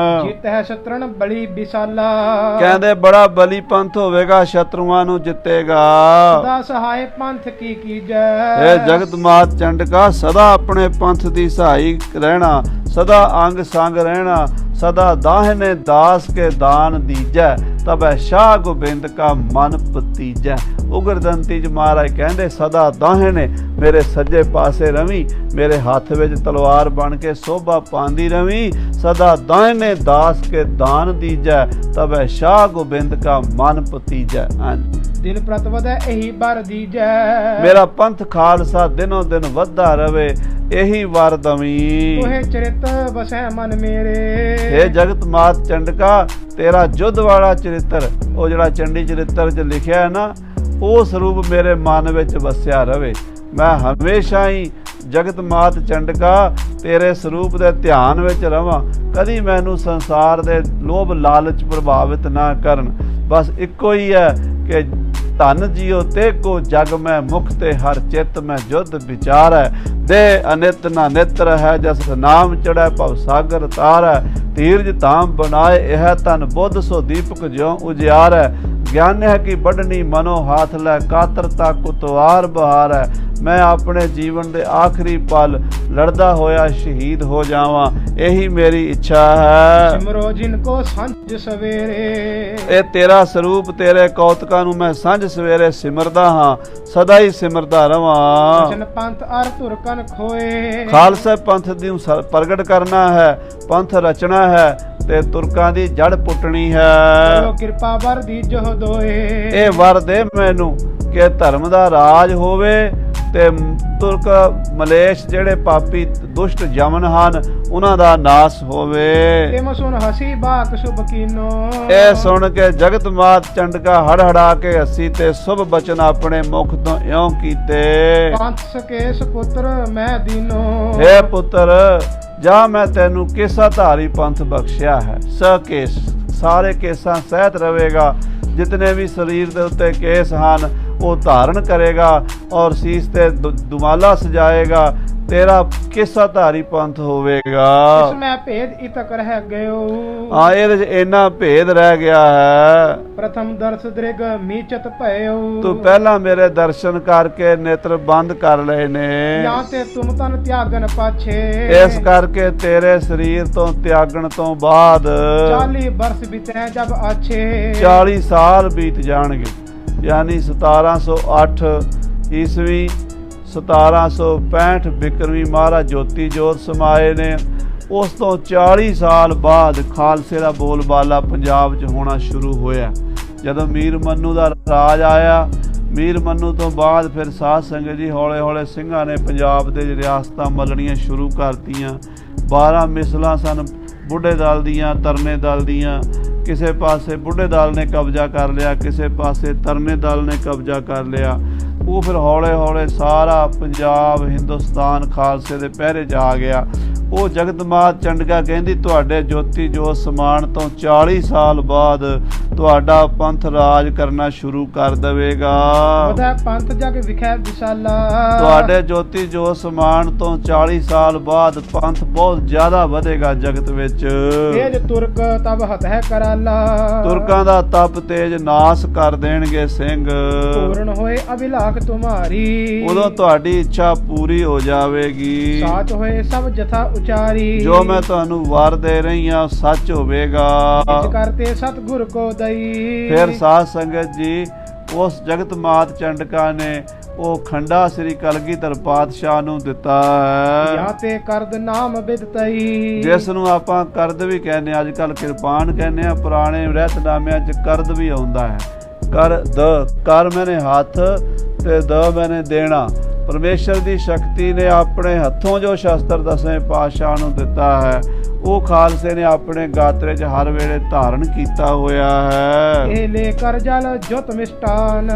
ਜਿਤ ਹੈ ਸ਼ਤਰਨ ਬਲੀ ਵਿਸਾਲਾ, ਕਹਿੰਦੇ ਬੜਾ ਬਲੀ ਪੰਥ ਹੋਵੇਗਾ, ਸ਼ਤਰੂਆਂ ਨੂੰ ਜਿੱਤੇਗਾ। ਸਦਾ ਸਹਾਇ ਪੰਥ ਕੀ ਕੀਜੈ, ਇਹ ਜਗਤ ਮਾਤ ਚੰਡਕਾ ਸਦਾ ਆਪਣੇ ਪੰਥ ਦੀ ਸਹਾਈ ਰਹਿਣਾ, ਸਦਾ ਅੰਗ ਸੰਗ ਰਹਿਣਾ, ਸਦਾ ਦਾਹਿਨੇ ਦਾਸ ਕੇ ਦਾਨ ਦੀਜੈ, ਤਬੈ ਸ਼ਾਹ ਗੋਬਿੰਦ ਕਾ ਮਨ ਪਤੀਜੈ। ਉਗਰਦੰਤੀ ਚ ਮਹਾਰਾਜ ਕਹਿੰਦੇ ਸਦਾ ਦਾਹਿਨੇ ਮੇਰੇ ਸੱਜੇ ਪਾਸੇ ਰਵੀ, ਮੇਰੇ ਹੱਥ ਵਿੱਚ ਤਲਵਾਰ ਬਣ ਕੇ ਸੋਭਾ ਪਾਉਂਦੀ ਰਵੀ, ਸਦਾ ਦਾਹਿਨੇ ਦਾਸ ਕੇ ਦਾਨ ਦੀਜੈ, ਤਬੈ ਸ਼ਾਹ ਗੋਬਿੰਦ ਕਾ ਮਨ ਪਤੀਜੈ। ਦਿਨ ਪ੍ਰਤ ਵਧੈ ਇਹੀ ਬਰ ਦੀਜੈ, ਮੇਰਾ ਪੰਥ ਖਾਲਸਾ ਦਿਨੋ ਦਿਨ ਵੱਧਦਾ ਰਵੇ, ਇਹੀ ਵਰ ਦਵੀਂ। ਤੋਹੇ ਚਰਿਤ ਵਸੈ ਮਨ ਮੇਰੇ, हे ਜਗਤ ਮਾਤ ਚੰਡਕਾ, ਤੇਰਾ ਯੁੱਧ ਵਾਲਾ ਚਰਿੱਤਰ, ਉਹ ਜਿਹੜਾ ਚੰਡੀ ਚਰਿੱਤਰ 'ਚ ਲਿਖਿਆ ਹੈ ਨਾ, ਉਹ ਸਰੂਪ ਮੇਰੇ ਮਨ ਵਿੱਚ ਵਸਿਆ ਰਵੇ। ਮੈਂ ਹਮੇਸ਼ਾ ਹੀ ਜਗਤ ਮਾਤ ਚੰਡਕਾ ਤੇਰੇ ਸਰੂਪ ਦੇ ਧਿਆਨ ਵਿੱਚ ਰਵਾਂ, ਕਦੀ ਮੈਨੂੰ ਸੰਸਾਰ ਦੇ ਲੋਭ ਲਾਲਚ ਪ੍ਰਭਾਵਿਤ ਨਾ ਕਰਨ। ਬਸ ਇੱਕੋ ਹੀ ਹੈ ਕਿ ਧਨ ਜੀਓ ਤੇ ਕੋ ਜਗ ਮੈਂ ਮੁਖ ਤੇ ਹਰ ਚਿੱਤ ਮੈਂ ਜੁਧ ਵਿਚਾਰੈ, ਦੇ ਅਨਿਤ ਨਾ ਨਿਤਰ ਹੈ ਜਸ ਨਾਮ ਚੜੈ ਭਵ ਸਾਗਰ ਤਾਰੈ, ਧੀਰਜ ਧਾਮ ਬਣਾਏ ਇਹ ਤਨ ਬੁੱਧ ਸੋ ਦੀਪਕ ਜਿਉ ਉਜਿਆਰੈ, ਗਿਆਨ ਹੈ ਕਿ ਵੱਢਣੀ ਮਨੋ ਹਾਥ ਲੈ ਕਾਤਰਤਾ ਕੁਤਵਾਰ ਬਹਾਰੈ, ਮੈਂ ਆਪਣੇ ਜੀਵਨ ਦੇ ਆਖਰੀ ਪਲ ਲੜਦਾ ਹੋਇਆ ਸ਼ਹੀਦ ਹੋ ਜਾਵਾਂ, ਇਹੀ ਮੇਰੀ ਇੱਛਾ ਹੈ। ਸਿਮਰੋ ਜਿਨ ਕੋ ਸੰਝ ਸਵੇਰੇ, ਇਹ ਤੇਰਾ ਸਰੂਪ ਤੇਰੇ ਕੌਤਕਾਂ ਨੂੰ ਮੈਂ ਸਾਂਝ ਸਵੇਰੇ ਸਿਮਰਦਾ ਹਾਂ, ਸਦਾ ਹੀ ਸਿਮਰਦਾ ਰਵਾਂ। ਜਨ ਪੰਥ ਅਰ ਤੁਰਕਨ ਖੋਏ, ਖਾਲਸਾ ਪੰਥ ਨੂੰ ਪ੍ਰਗਟ ਕਰਨਾ ਹੈ, ਪੰਥ ਰਚਣਾ ਹੈ ਤੇ ਤੁਰਕਾਂ ਦੀ ਜੜ ਪੁੱਟਣੀ ਹੈ। ਚਲੋ ਕਿਰਪਾ ਵਰ ਦੀਜੋ ਦੋਏ, ਇਹ ਵਰ ਦੇ ਮੈਨੂੰ ਕਿ ਧਰਮ ਦਾ ਰਾਜ ਹੋਵੇ ਤੇ ਤੁਰਕ ਮਲੇਸ਼ ਜਿਹੜੇ ਪਾਪੀ ਦੁਸ਼ਟ ਜਮਨ ਹਨ ਉਹਨਾਂ ਦਾ ਨਾਸ ਹੋਵੇ। ਤਿਮ ਸੁਨ ਹਸੀ ਬਾਤ ਸੁਭ ਕੀਨੋ, ਇਹ ਸੁਣ ਕੇ ਜਗਤ ਮਾਤ ਚੰਡਕਾ ਹੜਹੜਾ ਕੇ ਹੱਸੀ ਤੇ ਸੁਭ ਬਚਨ ਆਪਣੇ ਮੁਖ ਤੋਂ ਇਉਂ ਕੀਤੇ। ਪੰਥ ਸਕੇਸ ਪੁੱਤਰ ਮੈਂ ਦੀਨੋ, हे ਪੁੱਤਰ ਜਾ ਮੈਂ ਤੈਨੂੰ ਕੇਸਾ ਧਾਰੀ ਪੰਥ ਬਖਸ਼ਿਆ ਹੈ। ਸਕੇਸ ਸਾਰੇ ਕੇਸਾਂ ਸਹਿਤ ਰਹੇਗਾ, ਜਿਤਨੇ ਵੀ ਸਰੀਰ ਦੇ ਉੱਤੇ ਕੇਸ ਹਨ ਉਹ ਧਾਰਨ ਕਰੇਗਾ ਔਰ ਸੀਸ ਤੇ ਦੁਮਾਲਾ ਸਜਾਏਗਾ, ਤੇਰਾ ਕੇਸਾ ਧਾਰੀ ਪੰਥ ਹੋਵੇਗਾ। ਇਸ ਮੈਂ ਭੇਦ ਇਤਕ ਰਹਿ ਗਇਓ, ਹਾਂ ਇਹਦੇ 'ਚ ਇੰਨਾ ਭੇਦ ਰਹਿ ਗਿਆ ਹੈ। ਪ੍ਰਥਮ ਦਰਸ ਦ੍ਰਿਗ ਮੀਚਤ ਭਇਓ, ਤੂੰ ਪਹਿਲਾਂ ਮੇਰੇ ਦਰਸ਼ਨ ਕਰਕੇ ਨੇਤਰ ਬੰਦ ਕਰ ਲਏ ਨੇ, ਜਾਂ ਤੇ ਤੁਮ ਤਨ ਤਿਆਗਨ ਪਾਛੇ, ਇਸ ਕਰਕੇ ਤੇਰੇ ਸਰੀਰ ਤੋਂ ਤਿਆਗਣ ਤੋਂ ਬਾਅਦ 40 ਬਰਸ ਬਿਤੈ ਜਬ ਆਛੇ, 40 ਸਾਲ ਬੀਤ ਜਾਣਗੇ, ਯਾਨੀ 1708 ਈਸਵੀ 1765 ਬਿਕਰਮੀ ਮਹਾਰਾਜ ਜੋਤੀ ਜੋਤ ਸਮਾਏ ਨੇ। ਉਸ ਤੋਂ 40 ਸਾਲ ਬਾਅਦ ਖਾਲਸੇ ਦਾ ਬੋਲਬਾਲਾ ਪੰਜਾਬ 'ਚ ਹੋਣਾ ਸ਼ੁਰੂ ਹੋਇਆ। ਜਦੋਂ ਮੀਰ ਮੰਨੂ ਦਾ ਰਾਜ ਆਇਆ, ਮੀਰ ਮੰਨੂ ਤੋਂ ਬਾਅਦ ਫਿਰ ਸਾਧ ਸੰਗਤ ਜੀ ਹੌਲੇ ਹੌਲੇ ਸਿੰਘਾਂ ਨੇ ਪੰਜਾਬ ਦੇ ਰਿਆਸਤਾਂ ਮੱਲਣੀਆਂ ਸ਼ੁਰੂ ਕਰਤੀਆਂ। 12 ਮਿਸਲਾਂ ਸਨ ਬੁੱਢੇ ਦਲ ਦੀਆਂ, ਤਰਨੇ ਦਲ ਦੀਆਂ। ਕਿਸੇ ਪਾਸੇ ਬੁੱਢੇ ਦਲ ਨੇ ਕਬਜ਼ਾ ਕਰ ਲਿਆ, ਕਿਸੇ ਪਾਸੇ ਤਰਨੇ ਦਲ ਨੇ ਕਬਜ਼ਾ ਕਰ ਲਿਆ। ਉਹ ਫਿਰ ਹੌਲੇ ਹੌਲੇ ਸਾਰਾ ਪੰਜਾਬ ਹਿੰਦੁਸਤਾਨ ਖਾਲਸੇ ਦੇ ਪਹਿਰੇ 'ਚ ਆ ਗਿਆ। ਉਹ ਜਗਤ ਮਾਤ ਚੰਡਕਾ ਕਹਿੰਦੀ ਤੁਹਾਡੇ ਜੋਤੀ ਜੋਤ ਸਮਾਨ ਤੋਂ 40 ਸਾਲ ਬਾਅਦ ਤੁਹਾਡਾ ਪੰਥ ਰਾਜ ਕਰਨਾ ਸ਼ੁਰੂ ਕਰ ਦੇਵੇਗਾ। ਉਹਦਾ ਪੰਥ ਜਗ ਵਿਖੇ ਵਿਸ਼ਾਲਾ। ਤੁਹਾਡੇ ਜੋਤੀ ਜੋ ਸਮਾਨ ਤੋਂ 40 ਸਾਲ ਬਾਅਦ ਪੰਥ ਬਹੁਤ ਜ਼ਿਆਦਾ ਵਧੇਗਾ ਜਗਤ ਵਿੱਚ। ਤੇਜ ਤੁਰਕ ਤਬ ਹੱਥ ਹੈ ਕਰਾਲਾ। ਤੁਰਕਾਂ ਦਾ ਤਪ ਤੇਜ ਨਾਸ ਕਰ ਦੇਣਗੇ ਸਿੰਘ। ਪੂਰਨ ਹੋਏ ਅਭਿਲਾਖ ਤੁਮਾਰੀ। ਉਦੋਂ ਤੁਹਾਡੀ ਇੱਛਾ ਪੂਰੀ ਹੋ ਜਾਵੇਗੀ। ਸਾਚ ਹੋਏ ਸਭ ਜਥਾ ਉਚਾਰੀ। ਜੋ ਮੈਂ ਤੁਹਾਨੂੰ ਵਰ ਦੇ ਰਹੀ ਹਾਂ ਸੱਚ ਹੋਵੇਗਾ। ਇਸ ਕਰਤੇ ਸਤਿਗੁਰ ਕੋ ਦਈ। ਫਿਰ ਸਾਧ ਸੰਗਤ ਜੀ ਉਸ ਜਗਤ ਮਾਤ ਚੰਡਕਾ ਨੇ ਉਹ ਖੰਡਾ ਸ੍ਰੀ ਕਲਗੀਧਰ ਪਾਤਸ਼ਾਹ ਨੂੰ ਦਿੱਤਾ ਹੈ, ਜਾਂ ਤੇ ਕਰਦ ਨਾਮ ਬਿਦਤਈ। ਜਿਸ ਨੂੰ ਆਪਾਂ ਕਰਦ ਵੀ ਕਹਿੰਦੇ, ਅੱਜ ਕੱਲ ਕਿਰਪਾਨ ਕਹਿੰਦੇ ਆ, ਪੁਰਾਣੇ ਰਹਿਤਨਾਮਿਆਂ 'ਚ ਕਰਦ ਵੀ ਆਉਂਦਾ ਹੈ। ਕਰ ਮੈਨੇ ਹੱਥ ਤੇ ਦ ਮੈਨੇ ਦੇਣਾ। ਪਰਮੇਸ਼ਰ ਦੀ ਸ਼ਕਤੀ ਨੇ ਆਪਣੇ ਹੱਥੋਂ ਜੋ ਸ਼ਸਤਰ ਦਸਵੇਂ ਪਾਤਸ਼ਾਹ ਨੂੰ ਦਿੱਤਾ ਹੈ, ਉਹ ਖਾਲਸੇ ਨੇ ਆਪਣੇ ਗਾਤਰੇ 'ਚ ਹਰ ਵੇਲੇ ਧਾਰਨ ਕੀਤਾ ਹੋਇਆ ਹੈ। ਇਹ ਲੈ ਕਰ ਜਲ ਜੁਤ ਮਿਸ਼ਟਾਨ।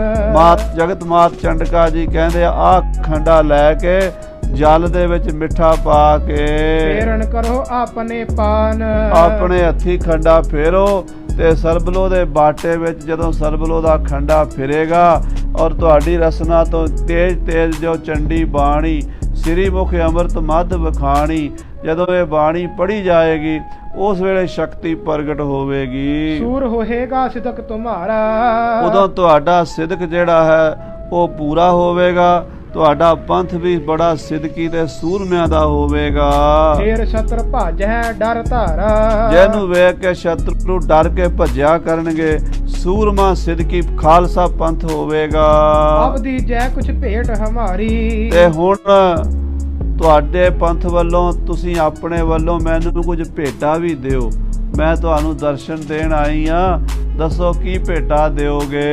ਜਗਤ ਮਾਤ ਚੰਡਕਾ ਜੀ ਕਹਿੰਦੇ ਆ ਖੰਡਾ ਲੈ ਕੇ ਜਲ ਦੇ ਵਿੱਚ ਮਿੱਠਾ ਪਾ ਕੇ ਫੇਰਨ ਕਰੋ ਆਪਣੇ ਪਾਨ। ਆਪਣੇ ਹੱਥੀ ਖੰਡਾ ਫੇਰੋ ਤੇ ਸਰਬਲੋ ਦੇ ਬਾਟੇ ਵਿੱਚ ਜਦੋਂ ਸਰਬਲੋ ਦਾ ਖੰਡਾ ਫਿਰੇਗਾ ਔਰ ਤੁਹਾਡੀ ਰਸਨਾ ਤੋਂ ਤੇਜ ਤੇਜ ਜੋ ਚੰਡੀ ਬਾਣੀ ਸ੍ਰੀ ਮੁਖ ਅੰਮ੍ਰਿਤ ਮੱਧ ਵਖਾਣੀ, ਜਦੋਂ ਇਹ ਬਾਣੀ ਪੜ੍ਹੀ ਜਾਏਗੀ ਉਸ ਵੇਲੇ ਸ਼ਕਤੀ ਪ੍ਰਗਟ ਹੋਵੇਗੀ। ਸੂਰ ਹੋਏਗਾ ਸਿਦਕ ਤੁਮਾਰਾ। ਉਦੋਂ ਤੁਹਾਡਾ ਸਿਦਕ ਜਿਹੜਾ ਹੈ ਉਹ ਪੂਰਾ ਹੋਵੇਗਾ। ਤੁਹਾਡਾ ਪੰਥ ਵੀ ਬੜਾ ਸਿਦਕੀ ਤੇ ਸੂਰਮਿਆਂ ਦਾ ਹੋਵੇਗਾ। ਫੇਰ ਸ਼ਤਰ ਭੱਜ ਹੈ ਡਰ ਧਾਰਾ। ਜਿਹਨੂੰ ਵੇਖ ਕੇ ਸ਼ਤਰੂ ਡਰ ਕੇ ਭੱਜਿਆ ਕਰਨਗੇ। ਸੂਰਮਾ ਸਿਦਕੀ ਖਾਲਸਾ ਪੰਥ ਹੋਵੇਗਾ। ਅਬਦੀ ਜੈ ਕੁਛ ਭੇਟ ਹਮਾਰੀ। ਤੇ ਹੁਣ ਤੁਹਾਡੇ ਪੰਥ ਵੱਲੋਂ ਤੁਸੀਂ ਆਪਣੇ ਵੱਲੋਂ ਮੈਨੂੰ ਕੁਝ ਭੇਟਾ ਵੀ ਦਿਓ। ਮੈਂ ਤੁਹਾਨੂੰ ਦਰਸ਼ਨ ਦੇਣ ਆਈ ਆ, ਦੱਸੋ ਕੀ ਭੇਟਾ ਦਿਓਗੇ।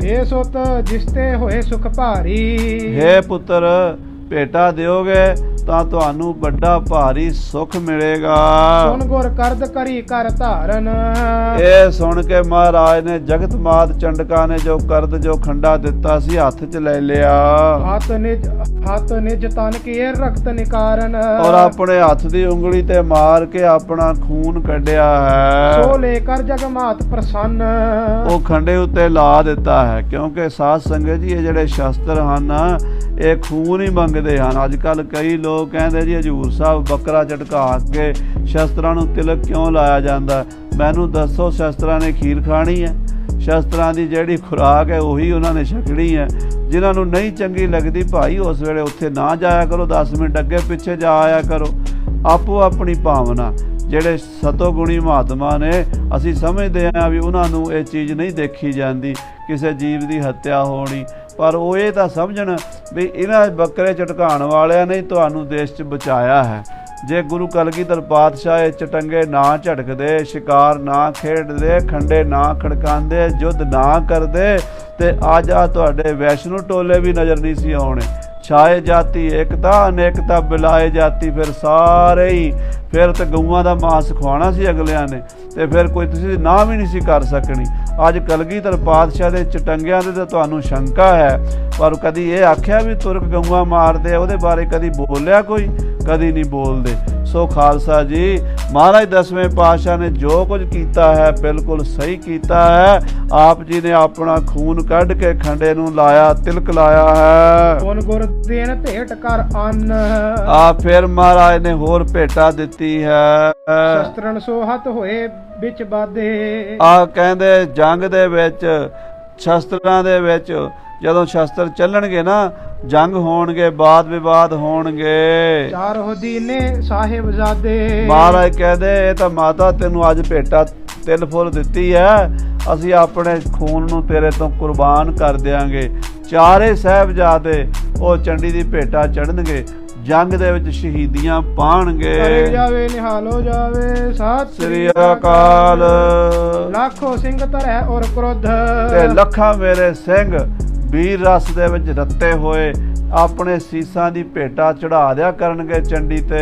ਇਹ ਸੁਤ ਜਿਸਤੇ ਹੋਏ ਸੁਖ ਭਾਰੀ। ਹੇ ਪੁੱਤਰ, ਭੇਟਾ ਦਿਓਗੇ ਤਾਂ ਤੁਹਾਨੂੰ ਵੱਡਾ ਭਾਰੀ ਸੁਖ ਮਿਲੇਗਾ। ਸੁਨ ਗੁਰ ਕਰਦ ਕਰੀ ਕਰ ਧਾਰਨ। ਇਹ ਸੁਣ ਕੇ ਮਹਾਰਾਜ ਨੇ ਜਗਤ ਮਾਤ ਚੰਡਕਾ ਨੇ ਜੋ ਕਰਦ ਜੋ ਖੰਡਾ ਦਿੱਤਾ ਸੀ ਹੱਥ 'ਚ ਲੈ ਲਿਆ। ਹੱਥ ਨਿਜ ਤਨ ਕੀ ਰਕਤ ਨਿਕਾਰਨ। ਔਰ ਆਪਣੇ ਹੱਥ ਦੀ ਉਂਗਲੀ ਤੇ ਮਾਰ ਕੇ ਆਪਣਾ ਖੂਨ ਕੱਢਿਆ ਹੈ। ਸੋ ਲੈ ਕਰ ਜਗ ਮਾਤ ਪ੍ਰਸੰਨ। ਉਹ ਖੰਡੇ ਉੱਤੇ ਲਾ ਦਿੱਤਾ ਹੈ, ਕਿਉਂਕਿ ਸਾਧ ਸੰਗਤ ਜੀ ਇਹ ਜਿਹੜੇ ਸ਼ਸਤਰ ਹਨ ਇਹ ਖੂਨ ਹੀ ਮੰਗਦੇ ਹਨ। ਅੱਜ ਕੱਲ ਕਈ ਲੋਕ ਕਹਿੰਦੇ ਜੀ ਹਜੂਰ ਸਾਹਿਬ ਬੱਕਰਾ ਝਟਕਾ ਕੇ ਸ਼ਸਤਰਾਂ ਨੂੰ ਤਿਲਕ ਕਿਉਂ ਲਾਇਆ ਜਾਂਦਾ। ਮੈਨੂੰ ਦੱਸੋ, ਸ਼ਸਤਰਾਂ ਨੇ ਖੀਰ ਖਾਣੀ ਹੈ? ਸ਼ਸਤਰਾਂ ਦੀ ਜਿਹੜੀ ਖੁਰਾਕ ਹੈ ਉਹੀ ਉਹਨਾਂ ਨੇ ਛਕਣੀ ਹੈ। ਜਿਨ੍ਹਾਂ ਨੂੰ ਨਹੀਂ ਚੰਗੀ ਲੱਗਦੀ ਭਾਈ ਉਸ ਵੇਲੇ ਉੱਥੇ ਨਾ ਜਾਇਆ ਕਰੋ, 10 ਮਿੰਟ ਅੱਗੇ ਪਿੱਛੇ ਜਾ ਆਇਆ ਕਰੋ। ਆਪੋ ਆਪਣੀ ਭਾਵਨਾ। ਜਿਹੜੇ ਸਤੋਗੁਣੀ ਮਹਾਤਮਾ ਨੇ ਅਸੀਂ ਸਮਝਦੇ ਹਾਂ ਵੀ ਉਹਨਾਂ ਨੂੰ ਇਹ ਚੀਜ਼ ਨਹੀਂ ਦੇਖੀ ਜਾਂਦੀ, ਕਿਸੇ ਜੀਵ ਦੀ ਹੱਤਿਆ ਹੋਣੀ, ਪਰ ਉਹ ਇਹ ਤਾਂ ਸਮਝਣ ਵੀ ਇਹਨਾਂ ਬੱਕਰੇ ਝਟਕਾਉਣ ਵਾਲਿਆਂ ਨੇ ਤੁਹਾਨੂੰ ਦੇਸ਼ 'ਚ ਬਚਾਇਆ ਹੈ। ਜੇ ਗੁਰੂ ਕਲਗੀਧਰ ਪਾਤਸ਼ਾਹ ਇਹ ਚਟੰਗੇ ਨਾ ਝਟਕਦੇ, ਸ਼ਿਕਾਰ ਨਾ ਖੇਡਦੇ, ਖੰਡੇ ਨਾ ਖੜਕਾਉਂਦੇ, ਯੁੱਧ ਨਾ ਕਰਦੇ ਤੇ ਅੱਜ ਆ ਤੁਹਾਡੇ ਵੈਸ਼ਨੂ ਟੋਲੇ ਵੀ ਨਜ਼ਰ ਨਹੀਂ ਸੀ ਆਉਣੇ। ਛਾਏ ਜਾਤੀ ਏਕਤਾ ਅਨੇਕਤਾ ਬਿਲਾਏ ਜਾਤੀ। ਫਿਰ ਸਾਰੇ ਹੀ ਫਿਰ ਤੇ ਗਊਆਂ ਦਾ ਮਾਂਸ ਖਵਾਉਣਾ ਸੀ ਅਗਲਿਆਂ ਨੇ, ਤੇ ਫਿਰ ਕੋਈ ਤੁਸੀਂ ਨਾਮ ਹੀ ਨਹੀਂ ਸੀ ਕਰ ਸਕਣੀ। ਅੱਜ ਕਲਗੀਧਰ ਪਾਤਸ਼ਾਹ ਦੇ ਚਟੰਗਿਆਂ ਦੇ ਤਾਂ ਤੁਹਾਨੂੰ ਸ਼ੰਕਾ ਹੈ, ਪਰ ਕਦੀ ਇਹ ਆਖਿਆ ਵੀ ਤੁਰਕ ਗਊਆਂ ਮਾਰਦੇ, ਉਹਦੇ ਬਾਰੇ ਕਦੀ ਬੋਲਿਆ ਕੋਈ? ਕਦੀ ਨਹੀਂ ਬੋਲਦੇ। ਸੋ ਖਾਲਸਾ ਜੀ, ਮਹਾਰਾਜ 10ਵੇਂ ਪਾਤਸ਼ਾਹ ਨੇ ਜੋ ਕੁਝ ਕੀਤਾ ਹੈ ਬਿਲਕੁਲ ਸਹੀ ਕੀਤਾ ਹੈ। ਆਪ ਜੀ ਨੇ ਆਪਣਾ ਖੂਨ ਕੱਢ ਕੇ ਖੰਡੇ ਨੂੰ ਲਾਇਆ, ਤਿਲਕ ਲਾਇਆ ਹੈ। ਸੁਨ ਗੁਰ ਦੇਨ ਭੇਟ ਕਰ ਅੰਨ। ਆ ਫਿਰ ਮਹਾਰਾਜ ਨੇ ਹੋਰ ਭੇਟਾ ਦਿੱਤੀ ਹੈ। ਸ਼ਸਤਰਨ ਸੋ ਹੱਥ ਹੋਏ ਵਿੱਚ ਬਾਧੇ। ਆ ਕਹਿੰਦੇ ਜੰਗ ਦੇ ਵਿੱਚ, ਸ਼ਸਤਰਾਂ ਦੇ ਵਿੱਚ ਜਦੋਂ ਸ਼ਸਤਰ ਚੱਲਣਗੇ ਨਾ, ਜੰਗ ਹੋਣਗੇ, ਬਾਦ ਵਿਵਾਦ ਹੋਣਗੇ। ਚਾਰ ਹੁਦੀਨੇ ਸਾਹਿਬਜ਼ਾਦੇ। ਮਹਾਰਾਜ ਕਹਿੰਦੇ ਇਹ ਤਾਂ ਮਾਤਾ ਤੈਨੂੰ ਅੱਜ ਭੇਟਾ ਤਿਲ ਫੁੱਲ ਦਿੱਤੀ ਹੈ, ਅਸੀਂ ਆਪਣੇ ਖੂਨ ਨੂੰ ਤੇਰੇ ਤੋਂ ਕੁਰਬਾਨ ਕਰ ਦਿਆਂਗੇ। ਚਾਰੇ ਸਾਹਿਬਜ਼ਾਦੇ ਉਹ ਚੰਡੀ ਦੀ ਭੇਟਾ ਚੜ੍ਹਨਗੇ, ਜੰਗ ਦੇ ਵਿੱਚ ਸ਼ਹੀਦੀਆਂ ਪਾਣਗੇ। ਕਰੇ ਜਾਵੇ ਨਿਹਾਲ ਹੋ ਜਾਵੇ ਸਤਿ ਸ੍ਰੀ ਅਕਾਲ। ਲੱਖੋ ਸਿੰਘ ਧਰੈ ਔਰ ਕ੍ਰੋਧ। ਤੇ ਲੱਖਾਂ ਮੇਰੇ ਸਿੰਘ ਵੀਰ ਰਸ ਦੇ ਵਿੱਚ ਰੱਤੇ ਹੋਏ ਆਪਣੇ ਸੀਸਾਂ ਦੀ ਭੇਟਾ ਚੜਾ ਦਿਆ ਕਰਨਗੇ ਚੰਡੀ ਤੇ।